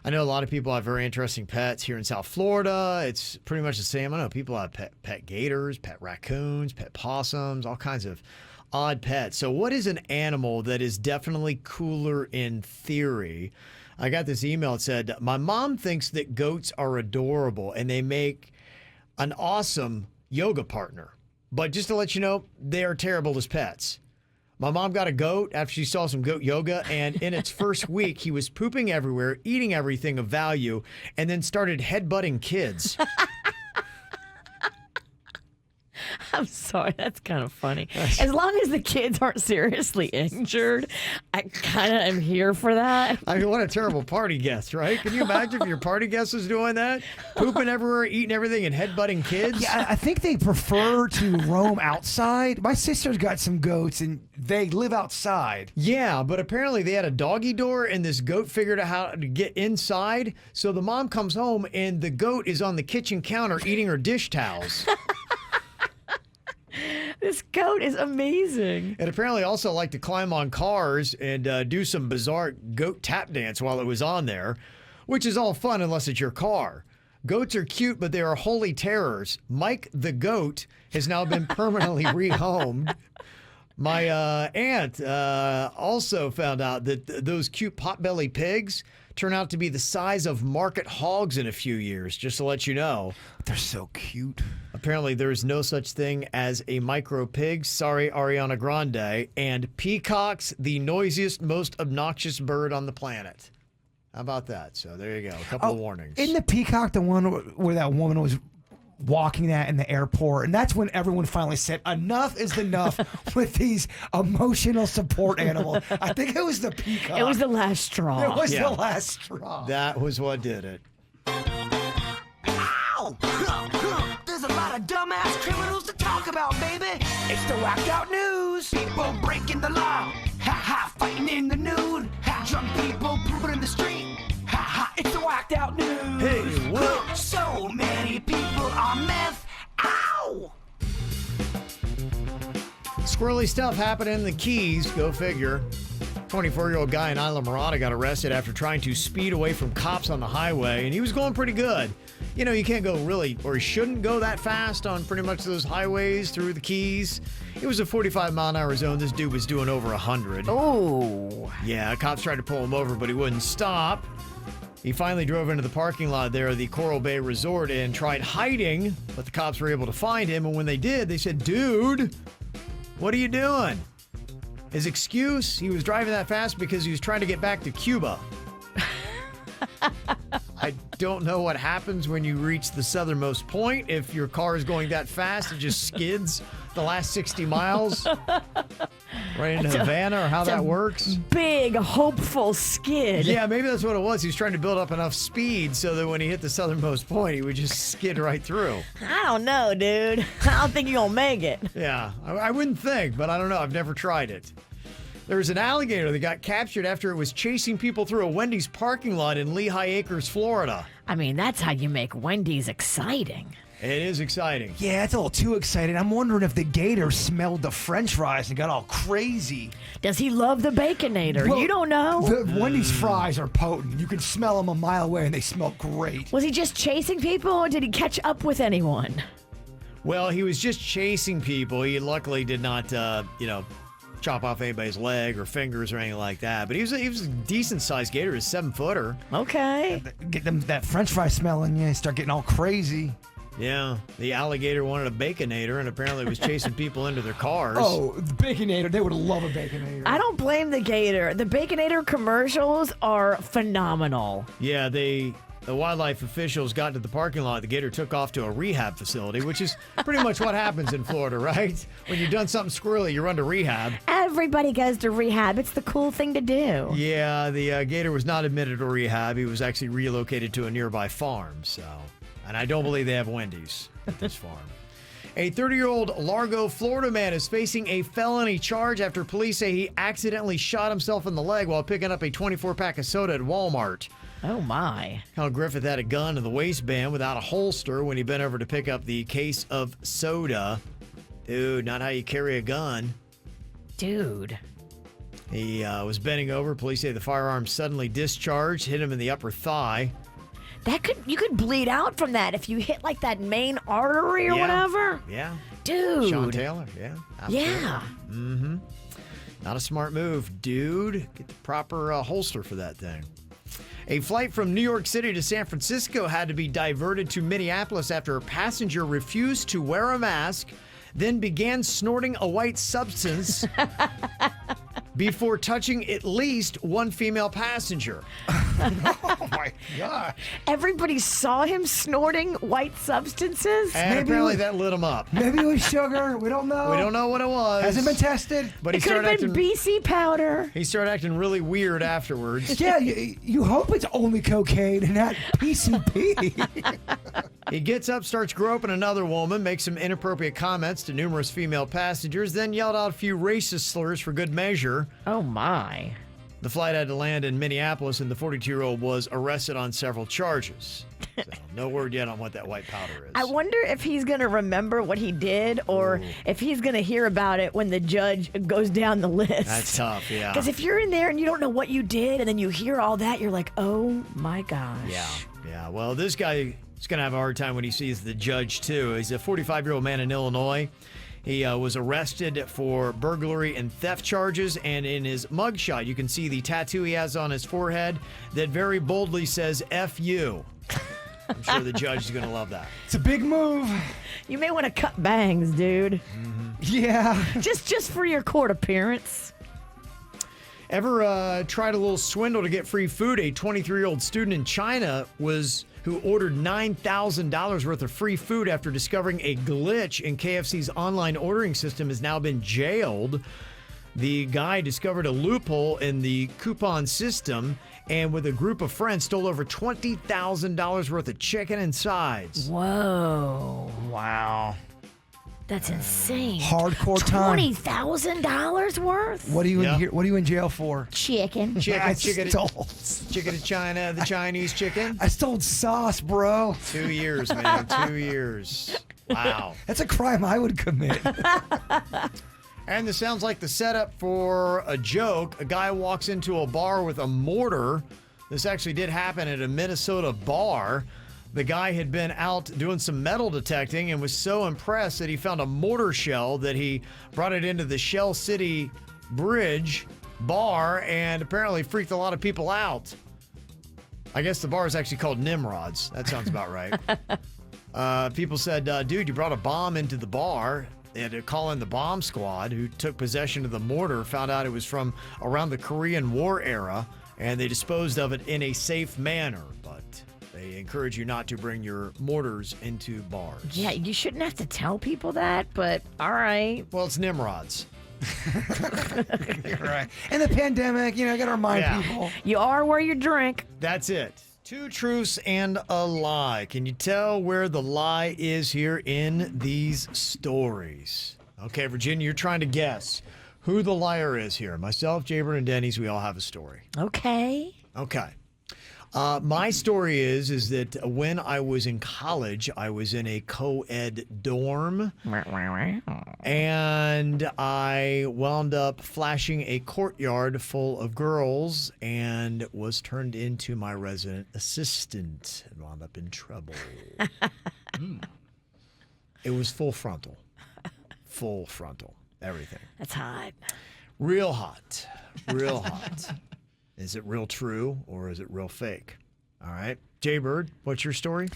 Speaker 2: I know a lot of people have very interesting pets here in South Florida. It's pretty much the same. I know people have pet gators, pet raccoons, pet possums, all kinds of odd pets. So what is an animal that is definitely cooler in theory? I got this email that said, my mom thinks that goats are adorable and they make an awesome yoga partner. But just to let you know, they are terrible as pets. My mom got a goat after she saw some goat yoga, and in its first week, he was pooping everywhere, eating everything of value, and then started headbutting kids.
Speaker 3: I'm sorry, that's kind of funny. As long as the kids aren't seriously injured, I kind of am here for that.
Speaker 2: I mean, what a terrible party guest, right? Can you imagine if your party guest was doing that? Pooping everywhere, eating everything, and headbutting kids?
Speaker 4: Yeah, I think they prefer to roam outside. My sister's got some goats, and they live outside.
Speaker 2: Yeah, but apparently they had a doggy door, and this goat figured out how to get inside. So the mom comes home, and the goat is on the kitchen counter eating her dish towels.
Speaker 3: This goat is amazing.
Speaker 2: And apparently also like to climb on cars and do some bizarre goat tap dance while it was on there, which is all fun unless it's your car. Goats are cute, but they are holy terrors. Mike the goat has now been permanently rehomed. My aunt also found out that those cute potbelly pigs turn out to be the size of market hogs in a few years, just to let you know.
Speaker 4: They're so cute.
Speaker 2: Apparently, there's no such thing as a micro pig. Sorry, Ariana Grande. And peacocks, the noisiest, most obnoxious bird on the planet. How about that? So there you go. A couple of warnings.
Speaker 4: Isn't the peacock the one where that woman was walking that in the airport? And that's when everyone finally said, enough is enough with these emotional support animals. I think it was the peacock.
Speaker 3: It was the last straw.
Speaker 4: It was the last straw.
Speaker 2: That was what did it.
Speaker 1: Ow! There's a lot of dumbass criminals to talk about, baby. It's the whacked out news. People breaking the law. Ha ha, fighting in the nude. Ha, drunk people pooping in the street. Ha ha, it's the whacked out news.
Speaker 2: Hey, what?
Speaker 1: So many people on meth. Ow!
Speaker 2: Squirrely stuff happening in the Keys. Go figure. 24-year-old guy in Isla Mirada got arrested after trying to speed away from cops on the highway, and he was going pretty good. You know, you can't go really, or you shouldn't go that fast on pretty much those highways through the Keys. It was a 45-mile-an-hour zone. This dude was doing over 100.
Speaker 3: Oh.
Speaker 2: Yeah, cops tried to pull him over, but he wouldn't stop. He finally drove into the parking lot there at the Coral Bay Resort and tried hiding, but the cops were able to find him, and when they did, they said, dude, what are you doing? His excuse, he was driving that fast because he was trying to get back to Cuba. I don't know what happens when you reach the southernmost point. If your car is going that fast, it just skids the last 60 miles right into Havana, or how that works.
Speaker 3: Big, hopeful skid.
Speaker 2: Yeah, maybe that's what it was. He was trying to build up enough speed so that when he hit the southernmost point, he would just skid right through.
Speaker 3: I don't know, dude. I don't think you're going to make it.
Speaker 2: Yeah, I wouldn't think, but I don't know. I've never tried it. There was an alligator that got captured after it was chasing people through a Wendy's parking lot in Lehigh Acres, Florida.
Speaker 3: I mean, that's how you make Wendy's exciting.
Speaker 2: It is exciting.
Speaker 4: Yeah, it's a little too exciting. I'm wondering if the gator smelled the french fries and got all crazy.
Speaker 3: Does he love the Baconator?
Speaker 4: Well,
Speaker 3: you don't know.
Speaker 4: The Wendy's fries are potent. You can smell them a mile away, and they smell great.
Speaker 3: Was he just chasing people, or did he catch up with anyone?
Speaker 2: Well, he was just chasing people. He luckily did not, chop off anybody's leg or fingers or anything like that. But he was a decent-sized gator. He's 7-footer.
Speaker 3: Okay.
Speaker 4: Get them that french fry smell in you, start getting all crazy.
Speaker 2: Yeah, the alligator wanted a Baconator and apparently was chasing people into their cars.
Speaker 4: Oh, the Baconator. They would love a Baconator.
Speaker 3: I don't blame the gator. The Baconator commercials are phenomenal.
Speaker 2: Yeah, the wildlife officials got to the parking lot. The gator took off to a rehab facility, which is pretty much what happens in Florida, right? When you've done something squirrely, you run to rehab.
Speaker 3: Everybody goes to rehab. It's the cool thing to do.
Speaker 2: Yeah, the gator was not admitted to rehab. He was actually relocated to a nearby farm, so... And I don't believe they have Wendy's at this farm. A 30-year-old Largo, Florida man is facing a felony charge after police say he accidentally shot himself in the leg while picking up a 24-pack of soda at Walmart.
Speaker 3: Oh, my.
Speaker 2: Kyle Griffith had a gun in the waistband without a holster when he bent over to pick up the case of soda. Dude, not how you carry a gun.
Speaker 3: Dude.
Speaker 2: He was bending over. Police say the firearm suddenly discharged, hit him in the upper thigh.
Speaker 3: You could bleed out from that if you hit like that main artery or whatever.
Speaker 2: Yeah.
Speaker 3: Dude.
Speaker 2: Sean Taylor, yeah. Absolutely.
Speaker 3: Yeah.
Speaker 2: Mm-hmm. Not a smart move, dude. Get the proper holster for that thing. A flight from New York City to San Francisco had to be diverted to Minneapolis after a passenger refused to wear a mask, then began snorting a white substance before touching at least one female passenger.
Speaker 4: Oh, my God.
Speaker 3: Everybody saw him snorting white substances?
Speaker 2: And apparently that lit him up.
Speaker 4: Maybe it was sugar. We don't know.
Speaker 2: We don't know what it was.
Speaker 4: Hasn't been tested.
Speaker 2: But
Speaker 3: It could have been BC powder.
Speaker 2: He started acting really weird afterwards.
Speaker 4: Yeah, you hope it's only cocaine and not PCP.
Speaker 2: He gets up, starts groping another woman, makes some inappropriate comments to numerous female passengers, then yelled out a few racist slurs for good measure.
Speaker 3: Oh, my.
Speaker 2: The flight had to land in Minneapolis, and the 42-year-old was arrested on several charges. So, no word yet on what that white powder is.
Speaker 3: I wonder if he's going to remember what he did or if he's going to hear about it when the judge goes down the list.
Speaker 2: That's tough, yeah.
Speaker 3: Because if you're in there and you don't know what you did and then you hear all that, you're like, oh, my gosh.
Speaker 2: Yeah. Well, this guy is going to have a hard time when he sees the judge, too. He's a 45-year-old man in Illinois. He was arrested for burglary and theft charges, and in his mugshot, you can see the tattoo he has on his forehead that very boldly says, F you. I'm sure the judge is going to love that.
Speaker 4: It's a big move.
Speaker 3: You may want to cut bangs, dude.
Speaker 2: Mm-hmm.
Speaker 4: Yeah.
Speaker 3: Just for your court appearance.
Speaker 2: Ever tried a little swindle to get free food? A 23-year-old student in China who ordered $9,000 worth of free food after discovering a glitch in KFC's online ordering system has now been jailed. The guy discovered a loophole in the coupon system and with a group of friends stole over $20,000 worth of chicken and sides.
Speaker 3: Whoa.
Speaker 2: Wow.
Speaker 3: That's insane.
Speaker 4: Hardcore time.
Speaker 3: $20,000 worth?
Speaker 4: What are you in here? What are you in jail for?
Speaker 3: Chicken.
Speaker 2: Chicken
Speaker 4: I
Speaker 2: to China, the Chinese chicken.
Speaker 4: I stole sauce, bro.
Speaker 2: 2 years, man. 2 years. Wow.
Speaker 4: That's a crime I would commit.
Speaker 2: And this sounds like the setup for a joke. A guy walks into a bar with a mortar. This actually did happen at a Minnesota bar. The guy had been out doing some metal detecting and was so impressed that he found a mortar shell that he brought it into the Shell City Bridge bar and apparently freaked a lot of people out. I guess the bar is actually called Nimrod's. That sounds about right. People said, dude, you brought a bomb into the bar. They had to call in the bomb squad who took possession of the mortar, found out it was from around the Korean War era, and they disposed of it in a safe manner. But they encourage you not to bring your mortars into bars.
Speaker 3: Yeah, you shouldn't have to tell people that, but all right.
Speaker 2: Well, it's Nimrod's.
Speaker 4: You're right. And the pandemic, gotta remind people.
Speaker 3: You are where you drink.
Speaker 2: That's it. Two truths and a lie. Can you tell where the lie is here in these stories? Okay, Virginia, you're trying to guess who the liar is here. Myself, Jaybird, and Dennys, we all have a story.
Speaker 3: Okay.
Speaker 2: Okay. My story is that when I was in college, I was in a co-ed dorm, and I wound up flashing a courtyard full of girls and was turned into my resident assistant and wound up in trouble. It was full frontal. Full frontal. Everything.
Speaker 3: That's hot.
Speaker 2: Real hot. Real hot. Is it real true or is it real fake? All right. Jaybird, what's your story?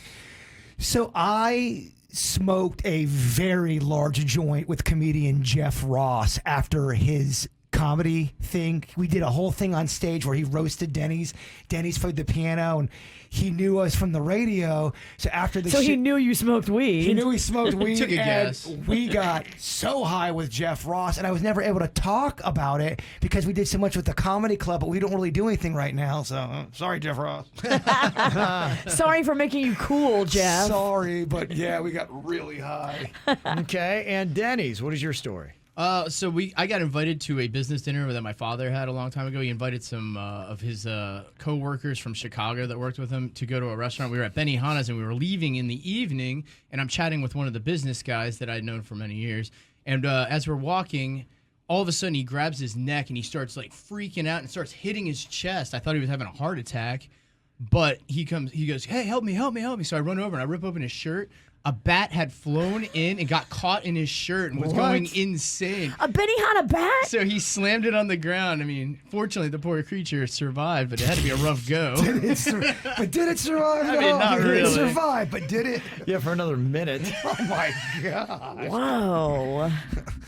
Speaker 4: So I smoked a very large joint with comedian Jeff Ross after his comedy thing. We did a whole thing on stage where he roasted Dennys. Dennys played the piano, and he knew us from the radio. So after the
Speaker 3: he knew you smoked weed.
Speaker 4: He knew he smoked weed.
Speaker 8: Took a
Speaker 4: and
Speaker 8: guess.
Speaker 4: we got so high with Jeff Ross, and I was never able to talk about it because we did so much with the comedy club, but we don't really do anything right now. So sorry, Jeff Ross.
Speaker 3: Sorry for making you cool, Jeff.
Speaker 4: Sorry, but yeah, we got really high.
Speaker 2: Okay, and Dennys, what is your story?
Speaker 8: I got invited to a business dinner that my father had a long time ago. He invited some of his co-workers from Chicago that worked with him to go to a restaurant. We were at Benihana's and we were leaving in the evening, and I'm chatting with one of the business guys that I'd known for many years. And as we're walking, all of a sudden he grabs his neck and he starts like freaking out and starts hitting his chest. I thought he was having a heart attack, but he goes, "Hey, help me. So I run over and I rip open his shirt. A bat had flown in and got caught in his shirt and was going insane.
Speaker 3: A Benihana bat?
Speaker 8: So he slammed it on the ground. I mean, fortunately, the poor creature survived, but it had to be a rough go.
Speaker 4: But did it survive?
Speaker 8: I mean, not really.
Speaker 4: It survived, but did it?
Speaker 2: Yeah, for another minute.
Speaker 4: Oh my God!
Speaker 3: Whoa.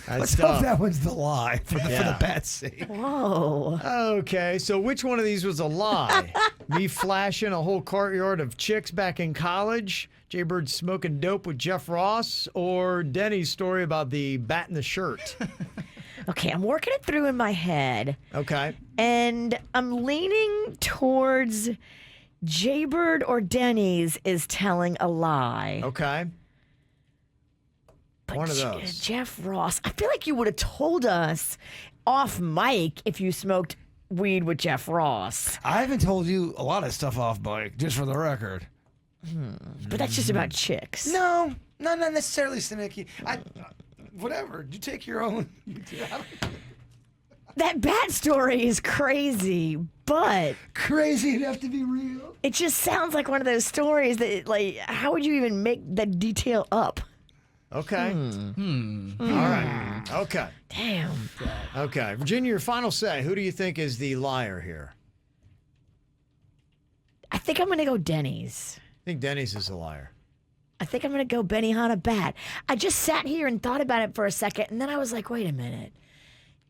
Speaker 4: Let's hope that one's the lie for the bat's sake.
Speaker 3: Whoa.
Speaker 2: Okay, so which one of these was a lie? Me flashing a whole courtyard of chicks back in college, Jaybird smoking dope with Jeff Ross, or Denny's story about the bat in the shirt?
Speaker 3: Okay, I'm working it through in my head.
Speaker 2: Okay.
Speaker 3: And I'm leaning towards Jaybird or Denny's is telling a lie.
Speaker 2: Okay.
Speaker 3: But
Speaker 2: One of those.
Speaker 3: Jeff Ross, I feel like you would have told us off mic if you smoked weed with Jeff Ross.
Speaker 4: I haven't told you a lot of stuff off mic, just for the record.
Speaker 3: But that's just about chicks.
Speaker 4: No, not necessarily, Sinicky. Whatever. You take your own.
Speaker 3: That bat story is crazy, but
Speaker 4: Crazy enough to be real.
Speaker 3: it just sounds like one of those stories that, like, how would you even make that detail up?
Speaker 2: Okay. All right. Okay.
Speaker 3: Damn.
Speaker 2: Okay. Virginia, your final say. Who do you think is the liar here?
Speaker 3: I think I'm going to go Denny's.
Speaker 2: I think Denny's is a liar.
Speaker 3: I think I'm going to go Benihana bat. I just sat here and thought about it for a second, and then I was like, wait a minute.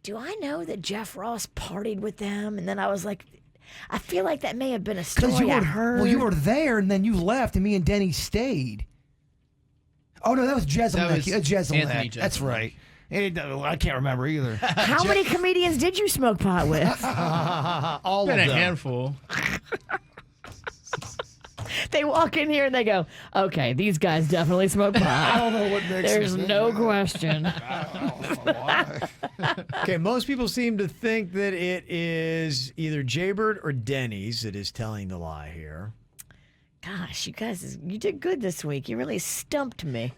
Speaker 3: Do I know that Jeff Ross partied with them? And then I was like, I feel like that may have been a story I heard.
Speaker 4: Well, you were there, and then you left, and me and Denny stayed. Oh, no, that was Jezelnik.
Speaker 8: Anthony
Speaker 4: Jezelnik. That's right. I can't remember either.
Speaker 3: How many comedians did you smoke pot with?
Speaker 2: All
Speaker 8: Been
Speaker 2: of
Speaker 8: a
Speaker 2: them.
Speaker 8: handful.
Speaker 3: They walk in here and they go, okay, these guys definitely smoke pot.
Speaker 4: I don't know what makes
Speaker 3: There's
Speaker 4: me
Speaker 3: no
Speaker 4: think that.
Speaker 3: question.
Speaker 4: I don't know why.
Speaker 2: Okay, most people seem to think that it is either Jaybird or Denny's that is telling the lie here.
Speaker 3: Gosh, you guys, you did good this week. You really stumped me.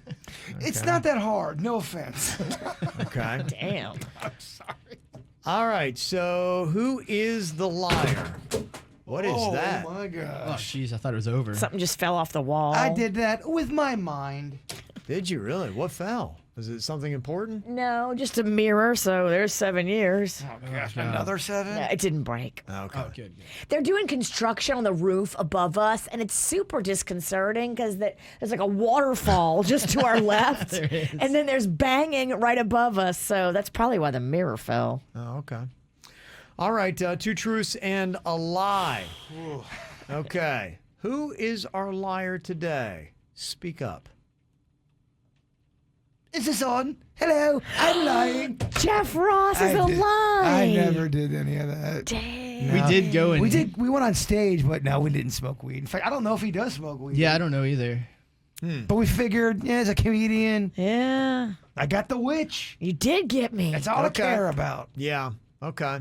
Speaker 4: It's not that hard. No offense.
Speaker 2: Okay.
Speaker 3: Damn.
Speaker 4: I'm sorry.
Speaker 2: All right, so who is the liar? What is that?
Speaker 4: Oh, my
Speaker 8: Oh,
Speaker 4: gosh.
Speaker 8: jeez, I thought it was over.
Speaker 3: Something just fell off the wall.
Speaker 4: I did that with my mind.
Speaker 2: Did you really? What fell? Was it something important?
Speaker 3: No, just a mirror, so there's 7 years.
Speaker 4: Oh, gosh. Another 7?
Speaker 3: No, it didn't break.
Speaker 2: Okay.
Speaker 8: Oh, good.
Speaker 3: They're doing construction on the roof above us, and it's super disconcerting because there's like a waterfall just to our left,
Speaker 8: There is.
Speaker 3: and then there's banging right above us. So that's probably why the mirror fell.
Speaker 2: Oh, okay. All right, 2 truths and a lie. Okay. Who is our liar today? Speak up.
Speaker 4: Is this on? Hello, I'm lying.
Speaker 3: Jeff Ross is a lie.
Speaker 4: I never did any of that.
Speaker 3: Dang.
Speaker 8: We did go and
Speaker 4: We went on stage, but no, we didn't smoke weed. In fact, I don't know if he does smoke weed.
Speaker 8: Yeah, I don't know either.
Speaker 4: But we figured, yeah, as a comedian,
Speaker 3: Yeah.
Speaker 4: I got the witch.
Speaker 3: You did get me.
Speaker 4: That's all
Speaker 2: Okay.
Speaker 4: I care about.
Speaker 2: Yeah. Okay.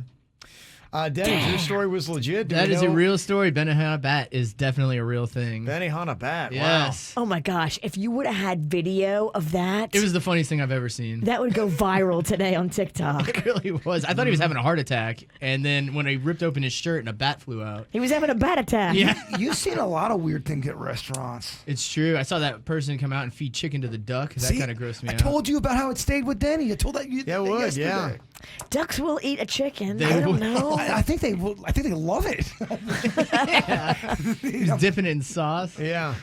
Speaker 2: Dennis, your story was legit.
Speaker 8: That is a real story. Benihana bat is definitely a real thing.
Speaker 2: Benihana bat.
Speaker 8: Yes.
Speaker 3: Oh my gosh. If you would have had video of that,
Speaker 8: It was the funniest thing I've ever seen.
Speaker 3: that would go viral today on TikTok.
Speaker 8: It really was. I thought he was having a heart attack, and then when he ripped open his shirt and a bat flew out.
Speaker 3: He was having a bat attack.
Speaker 8: Yeah,
Speaker 4: You've seen a lot of weird things at restaurants.
Speaker 8: it's true. I saw that person come out and feed chicken to the duck. That
Speaker 4: See,
Speaker 8: kind of grossed me
Speaker 4: I
Speaker 8: out.
Speaker 4: told you about how it stayed with Denny. I told that you
Speaker 2: Yeah, it would,
Speaker 4: yesterday.
Speaker 2: yeah.
Speaker 3: Ducks will eat a chicken.
Speaker 8: They
Speaker 3: I don't
Speaker 8: would.
Speaker 3: know.
Speaker 4: I think they will. I think they love it.
Speaker 8: He was dipping it in sauce.
Speaker 2: Yeah.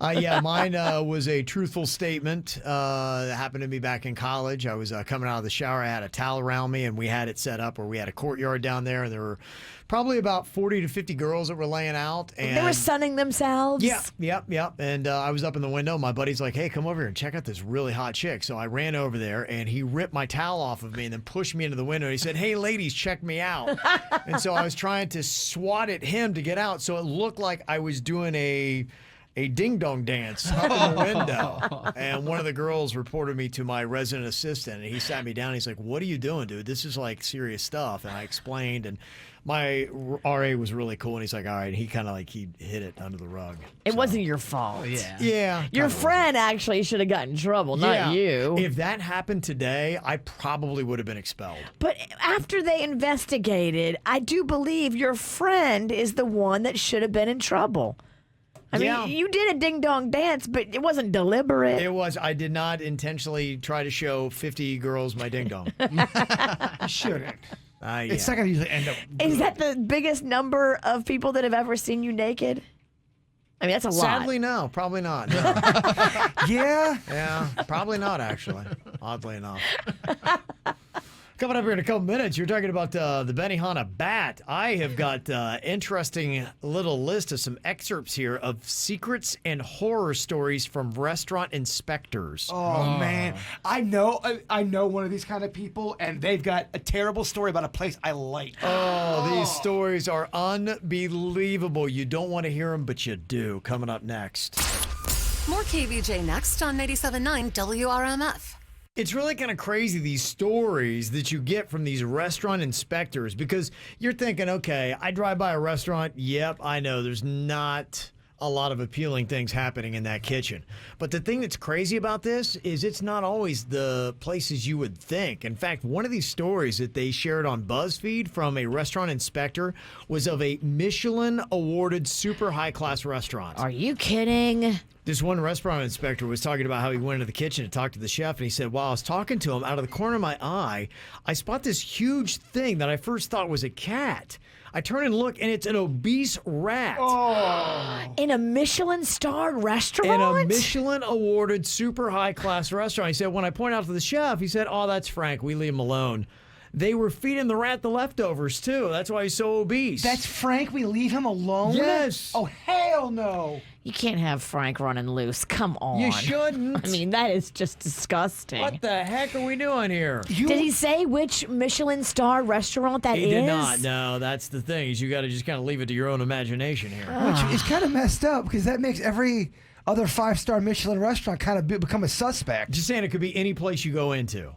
Speaker 2: Yeah, mine was a truthful statement. That happened to me back in college. I was coming out of the shower. I had a towel around me, and we had it set up where we had a courtyard down there, and there were probably about 40 to 50 girls that were laying out. And
Speaker 3: They were sunning themselves.
Speaker 2: Yep. And I was up in the window. My buddy's like, hey, come over here and check out this really hot chick. So I ran over there, and he ripped my towel off of me and then pushed me into the window. He said, hey, ladies, check me out. And so I was trying to swat at him to get out, so it looked like I was doing a ding-dong dance up in the window. And one of the girls reported me to my resident assistant, and he sat me down. He's like, what are you doing, dude? This is like serious stuff. And I explained, and my RA was really cool, and he's like, all right. He kind of like, he hid it under the rug.
Speaker 3: It wasn't your fault.
Speaker 2: Yeah.
Speaker 3: Your friend actually should have gotten in trouble, not you.
Speaker 2: If that happened today, I probably would have been expelled.
Speaker 3: But after they investigated, I do believe your friend is the one that should have been in trouble. I mean, you did a ding-dong dance, but it wasn't deliberate.
Speaker 2: It was. I did not intentionally try to show 50 girls my ding-dong.
Speaker 4: You shouldn't. It's not going to usually end up good.
Speaker 3: Is that the biggest number of people that have ever seen you naked? I mean, that's a lot.
Speaker 2: Sadly, no. Probably not. No.
Speaker 4: Yeah?
Speaker 2: Yeah, probably not, actually. Oddly enough. Coming up here in a couple minutes, you're talking about the Benihana bat. I have got interesting little list of some excerpts here of secrets and horror stories from restaurant inspectors.
Speaker 4: Oh, man. I know one of these kind of people, and they've got a terrible story about a place I like.
Speaker 2: Oh, these stories are unbelievable. You don't want to hear them, but you do. Coming up next.
Speaker 12: More KVJ next on 97.9 WRMF.
Speaker 2: It's really kind of crazy, these stories that you get from these restaurant inspectors, because you're thinking, okay, I drive by a restaurant. Yep, I know there's not a lot of appealing things happening in that kitchen. But the thing that's crazy about this is it's not always the places you would think. In fact, one of these stories that they shared on BuzzFeed from a restaurant inspector was of a Michelin-awarded super high-class restaurant.
Speaker 3: Are you kidding?
Speaker 2: This one restaurant inspector was talking about how he went into the kitchen to talk to the chef, and he said, while I was talking to him, out of the corner of my eye, I spot this huge thing that I first thought was a cat. I turn and look, and it's an obese rat.
Speaker 4: Oh.
Speaker 3: In a Michelin-starred restaurant?
Speaker 2: In a Michelin-awarded super high-class restaurant. He said, when I point out to the chef, he said, oh, that's Frank. We leave him alone. They were feeding the rat the leftovers, too. That's why he's so obese.
Speaker 4: That's Frank? We leave him alone?
Speaker 2: Yes.
Speaker 4: Oh, hell no.
Speaker 3: You can't have Frank running loose. Come on.
Speaker 2: You shouldn't.
Speaker 3: I mean, that is just disgusting.
Speaker 2: What the heck are we doing here?
Speaker 3: Did he say which Michelin-star restaurant that is?
Speaker 2: He did not. No, that's the thing. Is you got to just kind of leave it to your own imagination here.
Speaker 4: Which is kind of messed up, because that makes every other 5-star Michelin restaurant kind of become a suspect.
Speaker 2: Just saying, it could be any place you go into.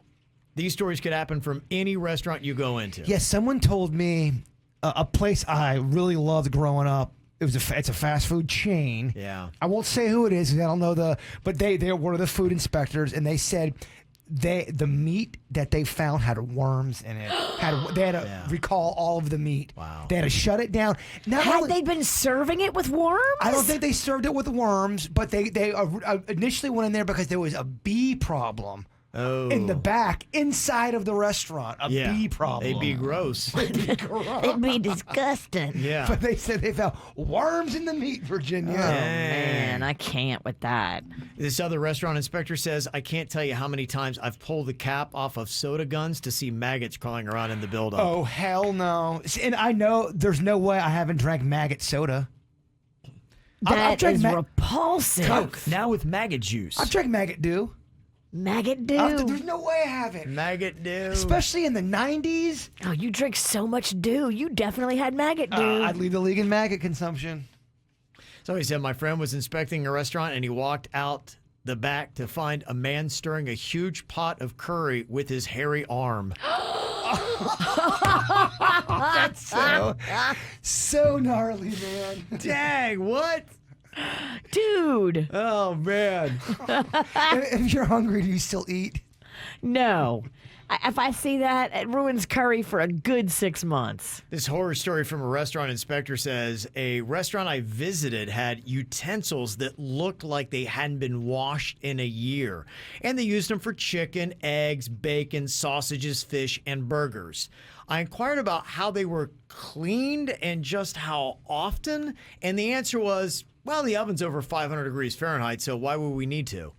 Speaker 2: These stories could happen from any restaurant you go into.
Speaker 4: Yes, someone told me a place I really loved growing up. It's a fast food chain.
Speaker 2: Yeah.
Speaker 4: I won't say who it is. I don't know but they're one of the food inspectors, and they said the meat that they found had worms in it. They had to recall all of the meat.
Speaker 2: Wow.
Speaker 4: They had to shut it down.
Speaker 3: Had they been serving it with worms?
Speaker 4: I don't think they served it with worms, but they initially went in there because there was a bee problem.
Speaker 2: Oh.
Speaker 4: In the back, inside of the restaurant, a bee problem.
Speaker 2: They'd be gross.
Speaker 3: It'd be disgusting.
Speaker 2: Yeah.
Speaker 4: But they said they found worms in the meat, Virginia.
Speaker 3: Oh, man, I can't with that.
Speaker 2: This other restaurant inspector says, I can't tell you how many times I've pulled the cap off of soda guns to see maggots crawling around in the buildup.
Speaker 4: Oh, hell no. And I know there's no way I haven't drank maggot soda.
Speaker 3: That is repulsive.
Speaker 2: Coke, now with maggot juice.
Speaker 4: I've drank maggot dew.
Speaker 3: Maggot dew?
Speaker 4: There's no way I haven't.
Speaker 2: Maggot dew.
Speaker 4: Especially in the 90s.
Speaker 3: Oh, you drink so much dew. You definitely had maggot dew.
Speaker 4: I'd lead the league in maggot consumption.
Speaker 2: So he said, my friend was inspecting a restaurant and he walked out the back to find a man stirring a huge pot of curry with his hairy arm.
Speaker 4: That's so gnarly, man.
Speaker 2: Dang, what?
Speaker 3: Dude.
Speaker 2: Oh, man.
Speaker 4: If you're hungry, do you still eat?
Speaker 3: No. If I see that, it ruins curry for a good 6 months.
Speaker 2: This horror story from a restaurant inspector says, a restaurant I visited had utensils that looked like they hadn't been washed in a year. And they used them for chicken, eggs, bacon, sausages, fish, and burgers. I inquired about how they were cleaned and just how often, and the answer was, Well, the oven's over 500 degrees Fahrenheit, so why would we need to?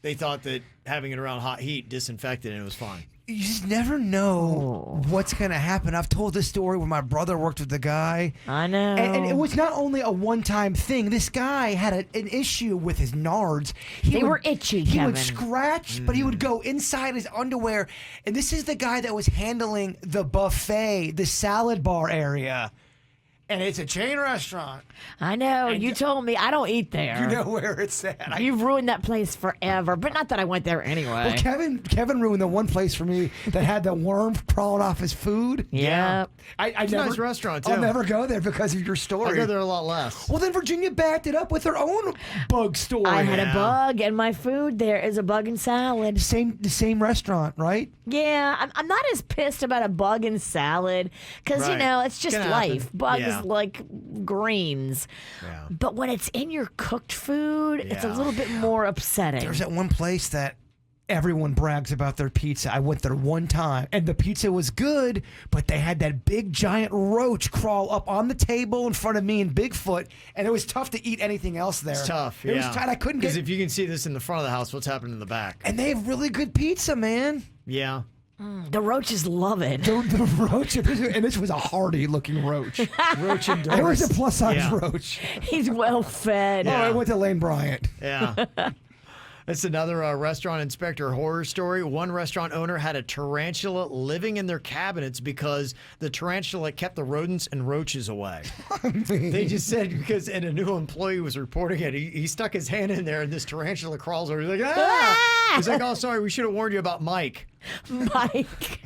Speaker 2: They thought that having it around hot heat disinfected and it was fine.
Speaker 4: You just never know what's going to happen. I've told this story when my brother worked with the guy.
Speaker 3: I know.
Speaker 4: And it was not only a one-time thing. This guy had an issue with his nards.
Speaker 3: They were itchy,
Speaker 4: He
Speaker 3: Kevin.
Speaker 4: would scratch, but he would go inside his underwear. And this is the guy that was handling the buffet, the salad bar area. And it's a chain restaurant.
Speaker 3: I know. You told me I don't eat there.
Speaker 4: You know where it's at.
Speaker 3: You've ruined that place forever, but not that I went there anyway.
Speaker 4: Well, Kevin ruined the one place for me that had the worm crawling off his food.
Speaker 3: Yeah.
Speaker 2: It's a nice restaurant, too.
Speaker 4: I'll never go there because of your story.
Speaker 2: I go there a lot less.
Speaker 4: Well, then Virginia backed it up with her own bug story.
Speaker 3: I had a bug, and my food there is a bug and salad.
Speaker 4: The same restaurant, right?
Speaker 3: Yeah, I'm not as pissed about a bug and salad because, you
Speaker 2: Right.
Speaker 3: know, it's just
Speaker 2: Can
Speaker 3: life.
Speaker 2: happen.
Speaker 3: Bugs
Speaker 2: Yeah.
Speaker 3: like greens.
Speaker 2: Yeah.
Speaker 3: But when it's in your cooked food, it's a
Speaker 2: Yeah.
Speaker 3: little bit more upsetting.
Speaker 4: There's that one place that everyone brags about their pizza. I went there one time, and the pizza was good, but they had that big giant roach crawl up on the table in front of me and Bigfoot, and it was tough to eat anything else there.
Speaker 2: It's tough.
Speaker 4: It was tight. I couldn't
Speaker 2: Because
Speaker 4: get.
Speaker 2: if you can see this in the front of the house, what's happening in the back?
Speaker 4: And they have really good pizza, man.
Speaker 2: Yeah.
Speaker 3: The roaches love it.
Speaker 4: The roach, and this was a hardy looking roach.
Speaker 2: Roach and
Speaker 4: It was a plus size
Speaker 2: Yeah.
Speaker 4: roach.
Speaker 3: He's well fed.
Speaker 4: Oh,
Speaker 2: Yeah.
Speaker 4: I went to Lane Bryant.
Speaker 2: Yeah. That's another restaurant inspector horror story. One restaurant owner had a tarantula living in their cabinets because the tarantula kept the rodents and roaches away. They just said because, and a new employee was reporting it. He stuck his hand in there and this tarantula crawls over. He's like, ah! He's like, oh, sorry, we should have warned you about Mike.
Speaker 3: Mike.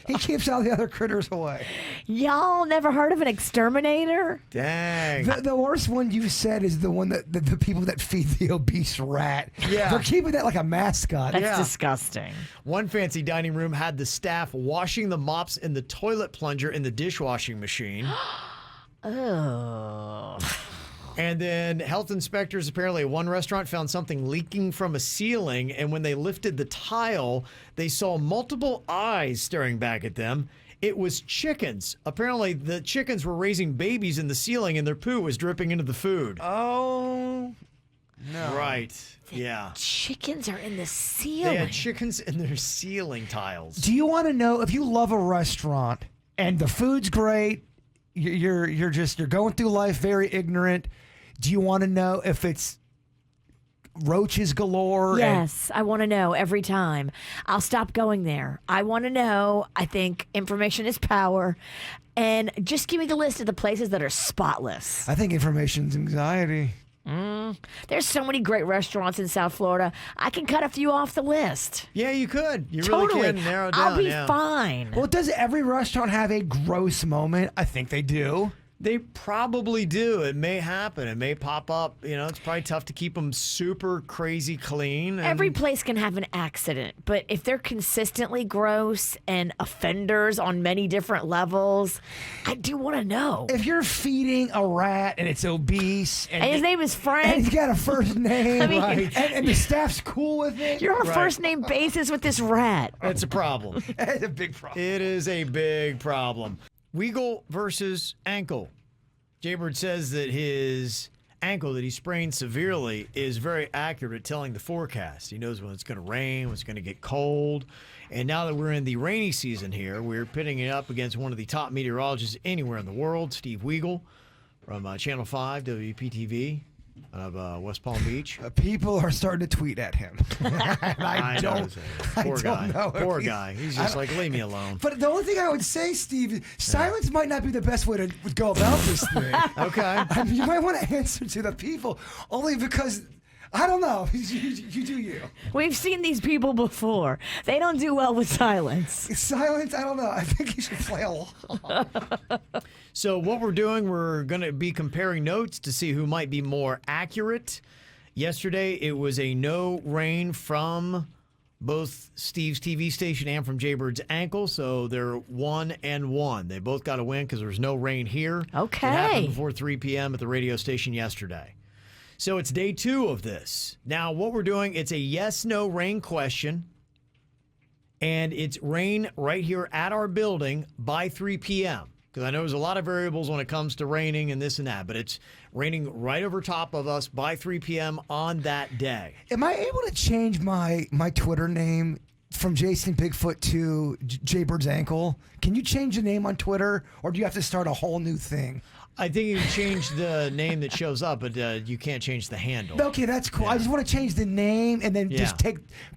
Speaker 4: He keeps all the other critters away.
Speaker 3: Y'all never heard of an exterminator?
Speaker 2: Dang.
Speaker 4: The worst one you said is the one that the people that feed the obese rat.
Speaker 2: Yeah.
Speaker 4: They're keeping that like a mascot.
Speaker 3: That's disgusting.
Speaker 2: One fancy dining room had the staff washing the mops in the toilet plunger in the dishwashing machine.
Speaker 3: Oh.
Speaker 2: And then health inspectors apparently at one restaurant found something leaking from a ceiling, and when they lifted the tile, they saw multiple eyes staring back at them. It was chickens. Apparently, the chickens were raising babies in the ceiling, and their poo was dripping into the food.
Speaker 4: Oh, no.
Speaker 2: Right. Yeah.
Speaker 3: Chickens are in the
Speaker 2: They
Speaker 3: ceiling.
Speaker 2: had chickens in their ceiling tiles.
Speaker 4: Do you want to know if you love a restaurant and the food's great, you're going through life very ignorant? Do you want to know if it's roaches galore?
Speaker 3: Yes, I want to know every time. I'll stop going there. I want to know. I think information is power. And just give me the list of the places that are spotless.
Speaker 4: I think information's anxiety.
Speaker 3: There's so many great restaurants in South Florida. I can cut a few off the list.
Speaker 2: Yeah, you could. You
Speaker 3: Totally.
Speaker 2: really can narrow down.
Speaker 3: I'll be
Speaker 2: yeah.
Speaker 3: fine.
Speaker 4: Well, does every restaurant have a gross moment? I think they do.
Speaker 2: They probably do. It may happen. It may pop up. You know, it's probably tough to keep them super crazy clean. And
Speaker 3: Every place can have an accident, but if they're consistently gross and offenders on many different levels, I do want to know.
Speaker 4: If you're feeding a rat and it's obese
Speaker 3: And his name is
Speaker 4: and
Speaker 3: Frank.
Speaker 4: he's got a first name,
Speaker 3: I mean-
Speaker 4: right? and the staff's cool with it,
Speaker 3: You're on a
Speaker 2: Right.
Speaker 3: first name basis with this rat.
Speaker 2: It's a problem.
Speaker 4: it's a big problem.
Speaker 2: It is a big problem. Weagle versus ankle. Jaybird says that his ankle that he sprained severely is very accurate at telling the forecast. He knows when it's going to rain, when it's going to get cold. And now that we're in the rainy season here, we're pitting it up against one of the top meteorologists anywhere in the world, Steve Weagle from Channel 5, WPTV. Of West Palm Beach.
Speaker 4: People are starting to tweet at him. And I don't
Speaker 2: Poor guy.
Speaker 4: know if
Speaker 2: Poor
Speaker 4: he's-
Speaker 2: guy. He's just like, leave me alone.
Speaker 4: But the only thing I would say, Steve, is silence might not be the best way to go about this thing.
Speaker 2: Okay.
Speaker 4: I mean, you might want to answer to the people, only because, I don't know, you do you.
Speaker 3: We've seen these people before. They don't do well with silence.
Speaker 4: Silence, I don't know. I think you should play along.
Speaker 2: So what we're doing, we're going to be comparing notes to see who might be more accurate. Yesterday, it was a no rain from both Steve's TV station and from Jaybird's ankle, so they're 1-1. They both got a win because there was no rain here.
Speaker 3: Okay.
Speaker 2: It happened before 3 p.m. at the radio station yesterday. So it's day 2 of this. Now, what we're doing, it's a yes-no rain question, and it's rain right here at our building by 3 p.m. because I know there's a lot of variables when it comes to raining and this and that, but it's raining right over top of us by 3 p.m. on that day.
Speaker 4: Am I able to change my Twitter name from Jason Bigfoot to Jaybird's Ankle? Can you change the name on Twitter, or do you have to start a whole new thing?
Speaker 2: I think you can change the name that shows up, but you can't change the handle.
Speaker 4: Okay, that's cool. I just want to change the name and then just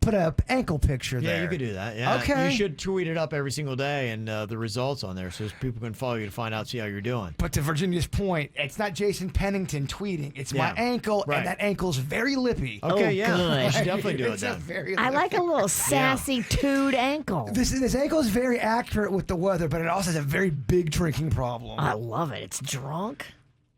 Speaker 4: put a ankle picture there.
Speaker 2: Yeah, you could do that. Yeah.
Speaker 4: Okay.
Speaker 2: You should tweet it up every single day and the results on there so people can follow you to find out, see how you're doing.
Speaker 4: But to Virginia's point, it's not Jason Pennington tweeting. It's my ankle, and that ankle's very lippy.
Speaker 2: Okay,
Speaker 3: yeah.
Speaker 2: Good. You should definitely do it then.
Speaker 3: I like a little sassy toed ankle.
Speaker 4: This ankle is very accurate with the weather, but it also has a very big drinking problem.
Speaker 3: I love it. It's drunk.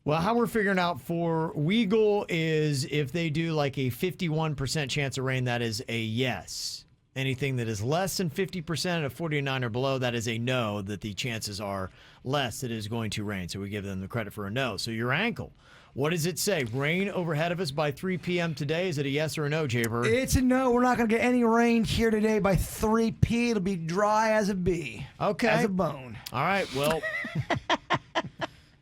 Speaker 2: Well, how we're figuring out for Weagle is if they do like a 51% chance of rain, that is a yes. Anything that is less than 50% of 49 or below, that is a no, that the chances are less that it is going to rain. So we give them the credit for a no. So your ankle, what does it say? Rain overhead of us by 3 p.m. today. Is it a yes or a no, Jaybird?
Speaker 4: It's a no. We're not going to get any rain here today by 3 p. It'll be dry as a bee.
Speaker 2: Okay.
Speaker 4: As a bone.
Speaker 2: All right. Well,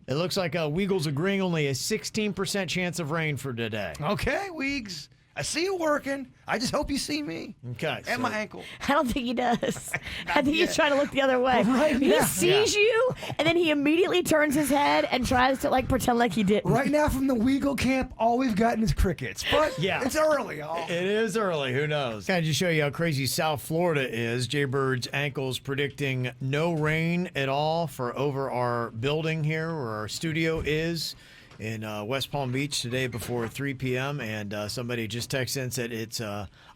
Speaker 2: it looks like Weagle's agreeing only a 16% chance of rain for today.
Speaker 4: Okay, Weegs. I see you working. I just hope you see me.
Speaker 2: Okay.
Speaker 4: And my ankle.
Speaker 3: I don't think he does. I think he's trying to look the other way.
Speaker 4: Right
Speaker 3: he
Speaker 4: now.
Speaker 3: sees you, and then he immediately turns his head and tries to pretend like he didn't.
Speaker 4: Right now from the Weagle camp, all we've gotten is crickets. But it's early, y'all.
Speaker 2: It is early. Who knows? Kind of just show you how crazy South Florida is. Jaybird's ankle's predicting no rain at all for over our building here where our studio is in West Palm Beach today before 3 p.m. And somebody just texted in and said it's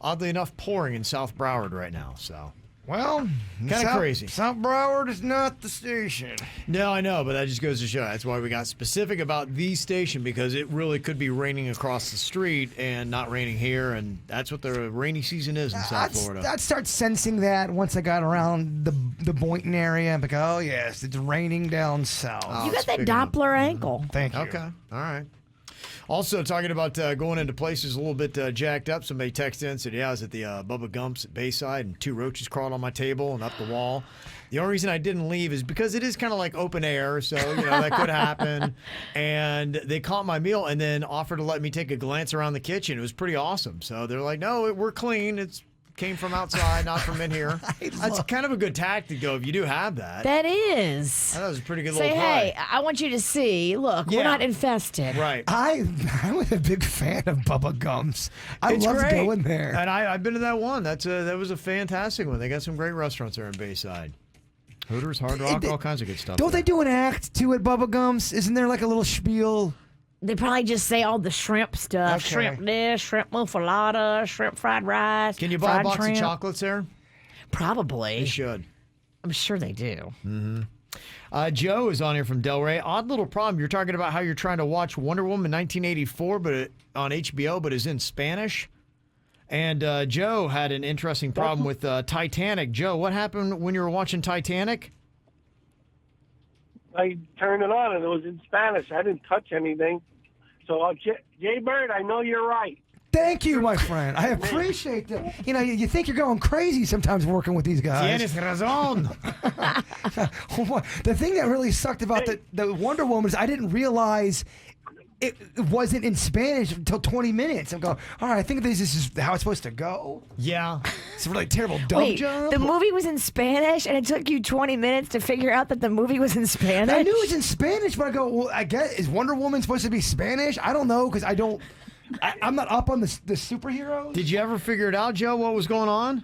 Speaker 2: oddly enough pouring in South Broward right now. So,
Speaker 4: well,
Speaker 2: kind of crazy.
Speaker 4: South Broward is not the station.
Speaker 2: No, I know, but that just goes to show. That's why we got specific about the station, because it really could be raining across the street and not raining here, and that's what the rainy season is in South Florida.
Speaker 4: I'd start sensing that once I got around the Boynton area. I'm like, oh, yes, it's raining down south.
Speaker 3: You got that Doppler ankle.
Speaker 4: Thank you.
Speaker 2: Okay, all right. Also, talking about going into places a little bit jacked up, somebody texted in and said, yeah, I was at the Bubba Gump's at Bayside, and 2 roaches crawled on my table and up the wall. The only reason I didn't leave is because it is kind of like open air, so that could happen. And they caught my meal and then offered to let me take a glance around the kitchen. It was pretty awesome. So they're like, no, we're clean. It's came from outside, not from in here. That's kind of a good tactic, though, if you do have that.
Speaker 3: That is.
Speaker 2: That was a pretty good
Speaker 3: Say,
Speaker 2: little play.
Speaker 3: hey, I want you to see. Look, we're not infested.
Speaker 2: Right.
Speaker 4: I'm a big fan of Bubba Gump's. I
Speaker 2: It's
Speaker 4: love
Speaker 2: great.
Speaker 4: going there.
Speaker 2: And I've been to that one. That was a fantastic one. They got some great restaurants there in Bayside. Hooters, Hard Rock, all kinds of good stuff.
Speaker 4: Don't they do an act too at Bubba Gump's? Isn't there like a little spiel?
Speaker 3: They probably just say all the shrimp stuff.
Speaker 4: Okay.
Speaker 3: Shrimp dish, shrimp muffalata, shrimp fried rice.
Speaker 2: Can you buy a
Speaker 3: fried
Speaker 2: box
Speaker 3: shrimp.
Speaker 2: of chocolates there?
Speaker 3: Probably.
Speaker 2: You should.
Speaker 3: I'm sure they do.
Speaker 2: Mm-hmm. Joe is on here from Delray. Odd little problem. You're talking about how you're trying to watch Wonder Woman 1984 on HBO, but is in Spanish. And Joe had an interesting problem with Titanic. Joe, what happened when you were watching Titanic?
Speaker 9: I turned it on and it was in Spanish. I didn't touch anything. So, Jaybird, I know you're right.
Speaker 4: Thank you, my friend. I appreciate that. You think you're going crazy sometimes working with these guys.
Speaker 2: Tienes razón.
Speaker 4: The thing that really sucked about the Wonder Woman is I didn't realize it wasn't in Spanish until 20 minutes. I'm going, all right, I think this is how it's supposed to go.
Speaker 2: Yeah.
Speaker 4: It's a really terrible dumb
Speaker 3: Wait,
Speaker 4: job.
Speaker 3: the movie was in Spanish, and it took you 20 minutes to figure out that the movie was in Spanish?
Speaker 4: I knew it was in Spanish, but I go, well, I guess, is Wonder Woman supposed to be Spanish? I don't know, because I'm not up on the superheroes.
Speaker 2: Did you ever figure it out, Joe, what was going on?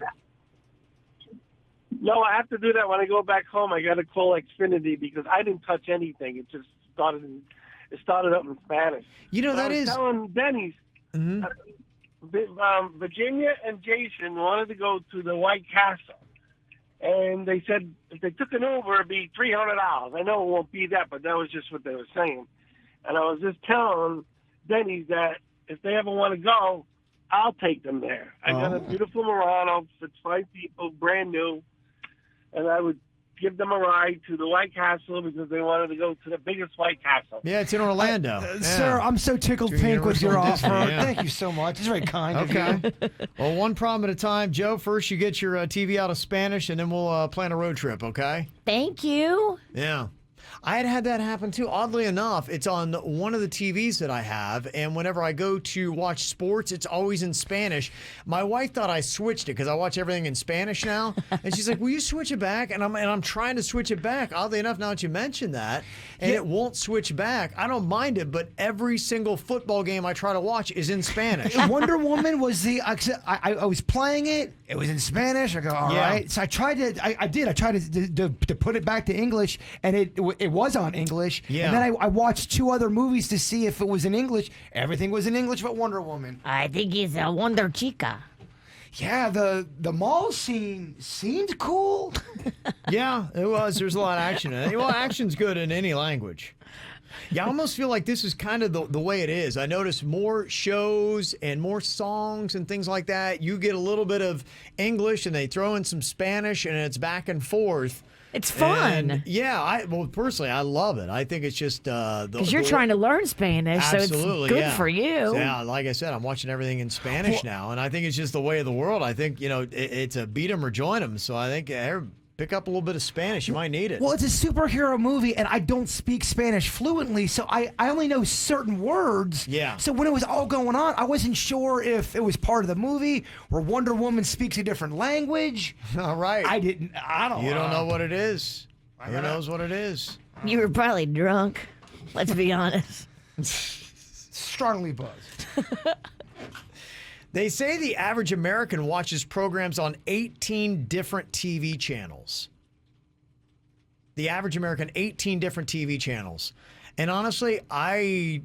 Speaker 9: No, I have to do that when I go back home. I got to call Xfinity because I didn't touch anything. It just started up in Spanish.
Speaker 2: That is.
Speaker 9: I was telling Dennys, Virginia and Jason wanted to go to the White Castle. And they said if they took an Uber, it'd be $300. I know it won't be that, but that was just what they were saying. And I was just telling Dennys that if they ever want to go, I'll take them there. I got a beautiful Murano. It's 5 people, brand new. And I would give them a ride to the White Castle because they wanted to go to the biggest White Castle.
Speaker 2: Yeah, it's in Orlando.
Speaker 4: Sir, I'm so tickled pink with your
Speaker 2: Universal
Speaker 4: offer.
Speaker 2: Disney, yeah.
Speaker 4: Thank you so much. It's very kind of you.
Speaker 2: Okay. Well, one problem at a time. Joe, first you get your TV out of Spanish, and then we'll plan a road trip, okay?
Speaker 3: Thank you.
Speaker 2: Yeah. I had that happen too. Oddly enough, it's on one of the TVs that I have, and whenever I go to watch sports, it's always in Spanish. My wife thought I switched it because I watch everything in Spanish now, and she's like, "Will you switch it back?" And I'm trying to switch it back. Oddly enough, now that you mention that, and it won't switch back. I don't mind it, but every single football game I try to watch is in Spanish.
Speaker 4: Wonder Woman was I was playing it. It was in Spanish. I go, all right. So I tried to. I tried to put it back to English, and it was on English.
Speaker 2: Yeah.
Speaker 4: And then I watched 2 other movies to see if it was in English. Everything was in English but Wonder Woman.
Speaker 3: I think he's a Wonder Chica.
Speaker 4: Yeah, the mall scene seemed cool.
Speaker 2: Yeah, it was. There's a lot of action in it. Well, action's good in any language. Yeah, I almost feel like this is kind of the way it is. I notice more shows and more songs and things like that. You get a little bit of English and they throw in some Spanish and it's back and forth.
Speaker 3: It's fun.
Speaker 2: And yeah, personally, I love it. I think it's just
Speaker 3: because you're trying to learn Spanish, so it's good for you.
Speaker 2: Yeah, like I said, I'm watching everything in Spanish now, and I think it's just the way of the world. I think it's a beat 'em or join 'em. So I think pick up a little bit of Spanish. You might need it.
Speaker 4: Well, it's a superhero movie, and I don't speak Spanish fluently, so I only know certain words.
Speaker 2: Yeah.
Speaker 4: So when it was all going on, I wasn't sure if it was part of the movie or Wonder Woman speaks a different language.
Speaker 2: All right.
Speaker 4: I don't know.
Speaker 2: You don't know what it is. Who knows what it is?
Speaker 3: You were probably drunk. Let's be honest.
Speaker 4: Strongly buzzed.
Speaker 2: They say the average American watches programs on 18 different TV channels. The average American, 18 different TV channels. And honestly, I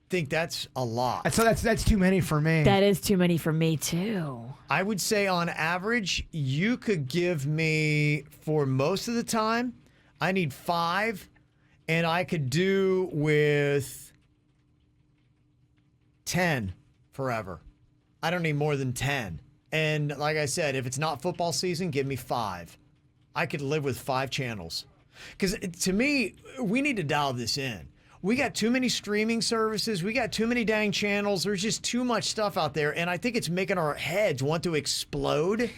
Speaker 2: think that's a lot.
Speaker 4: So that's too many for me.
Speaker 3: That is too many for me, too.
Speaker 2: I would say on average, you could give me, for most of the time, I need 5, and I could do with 10 forever. I don't need more than 10. And like I said, if it's not football season, give me 5. I could live with 5 channels. Because to me, we need to dial this in. We got too many streaming services. We got too many dang channels. There's just too much stuff out there. And I think it's making our heads want to explode.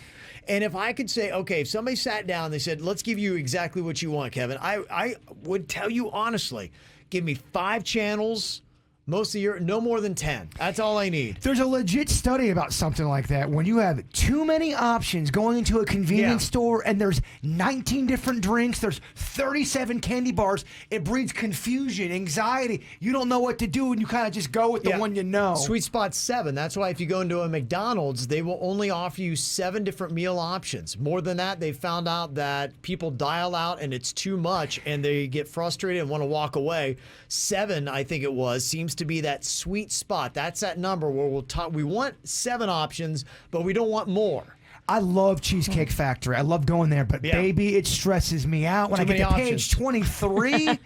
Speaker 2: And if I could say, okay, if somebody sat down and they said, let's give you exactly what you want, Kevin, I would tell you honestly, give me 5 channels. Most of the year, no more than 10. That's all I need.
Speaker 4: There's a legit study about something like that. When you have too many options going into a convenience store and there's 19 different drinks, there's 37 candy bars, it breeds confusion, anxiety. You don't know what to do and you kind of just go with the one you know.
Speaker 2: Sweet spot's 7. That's why if you go into a McDonald's, they will only offer you 7 different meal options. More than that, they found out that people dial out and it's too much and they get frustrated and want to walk away. 7, I think it was, seems to be that sweet spot. That's that number where we want 7 options, but we don't want more.
Speaker 4: I love Cheesecake Factory. I love going there, but baby, it stresses me out when I get to page 23,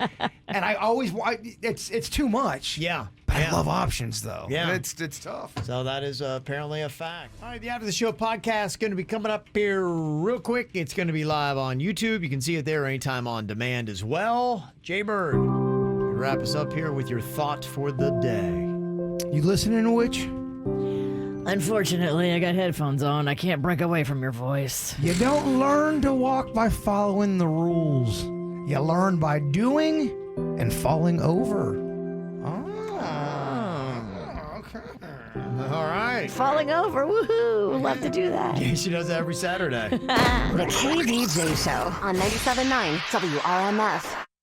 Speaker 4: and I always it's too much.
Speaker 2: Yeah.
Speaker 4: But I love options though.
Speaker 2: Yeah.
Speaker 4: It's tough.
Speaker 2: So that is apparently a fact. All right, the After the Show podcast is going to be coming up here real quick. It's going to be live on YouTube. You can see it there anytime on demand as well. Jay-Bird, wrap us up here with your thought for the day.
Speaker 4: You listening to which?
Speaker 3: Unfortunately, I got headphones on. I can't break away from your voice.
Speaker 4: You don't learn to walk by following the rules. You learn by doing and falling over.
Speaker 2: All right.
Speaker 3: Falling over, woohoo! Love to do that.
Speaker 2: Yeah, she does that every Saturday.
Speaker 12: The KVJ Show on 97.9 WRMF.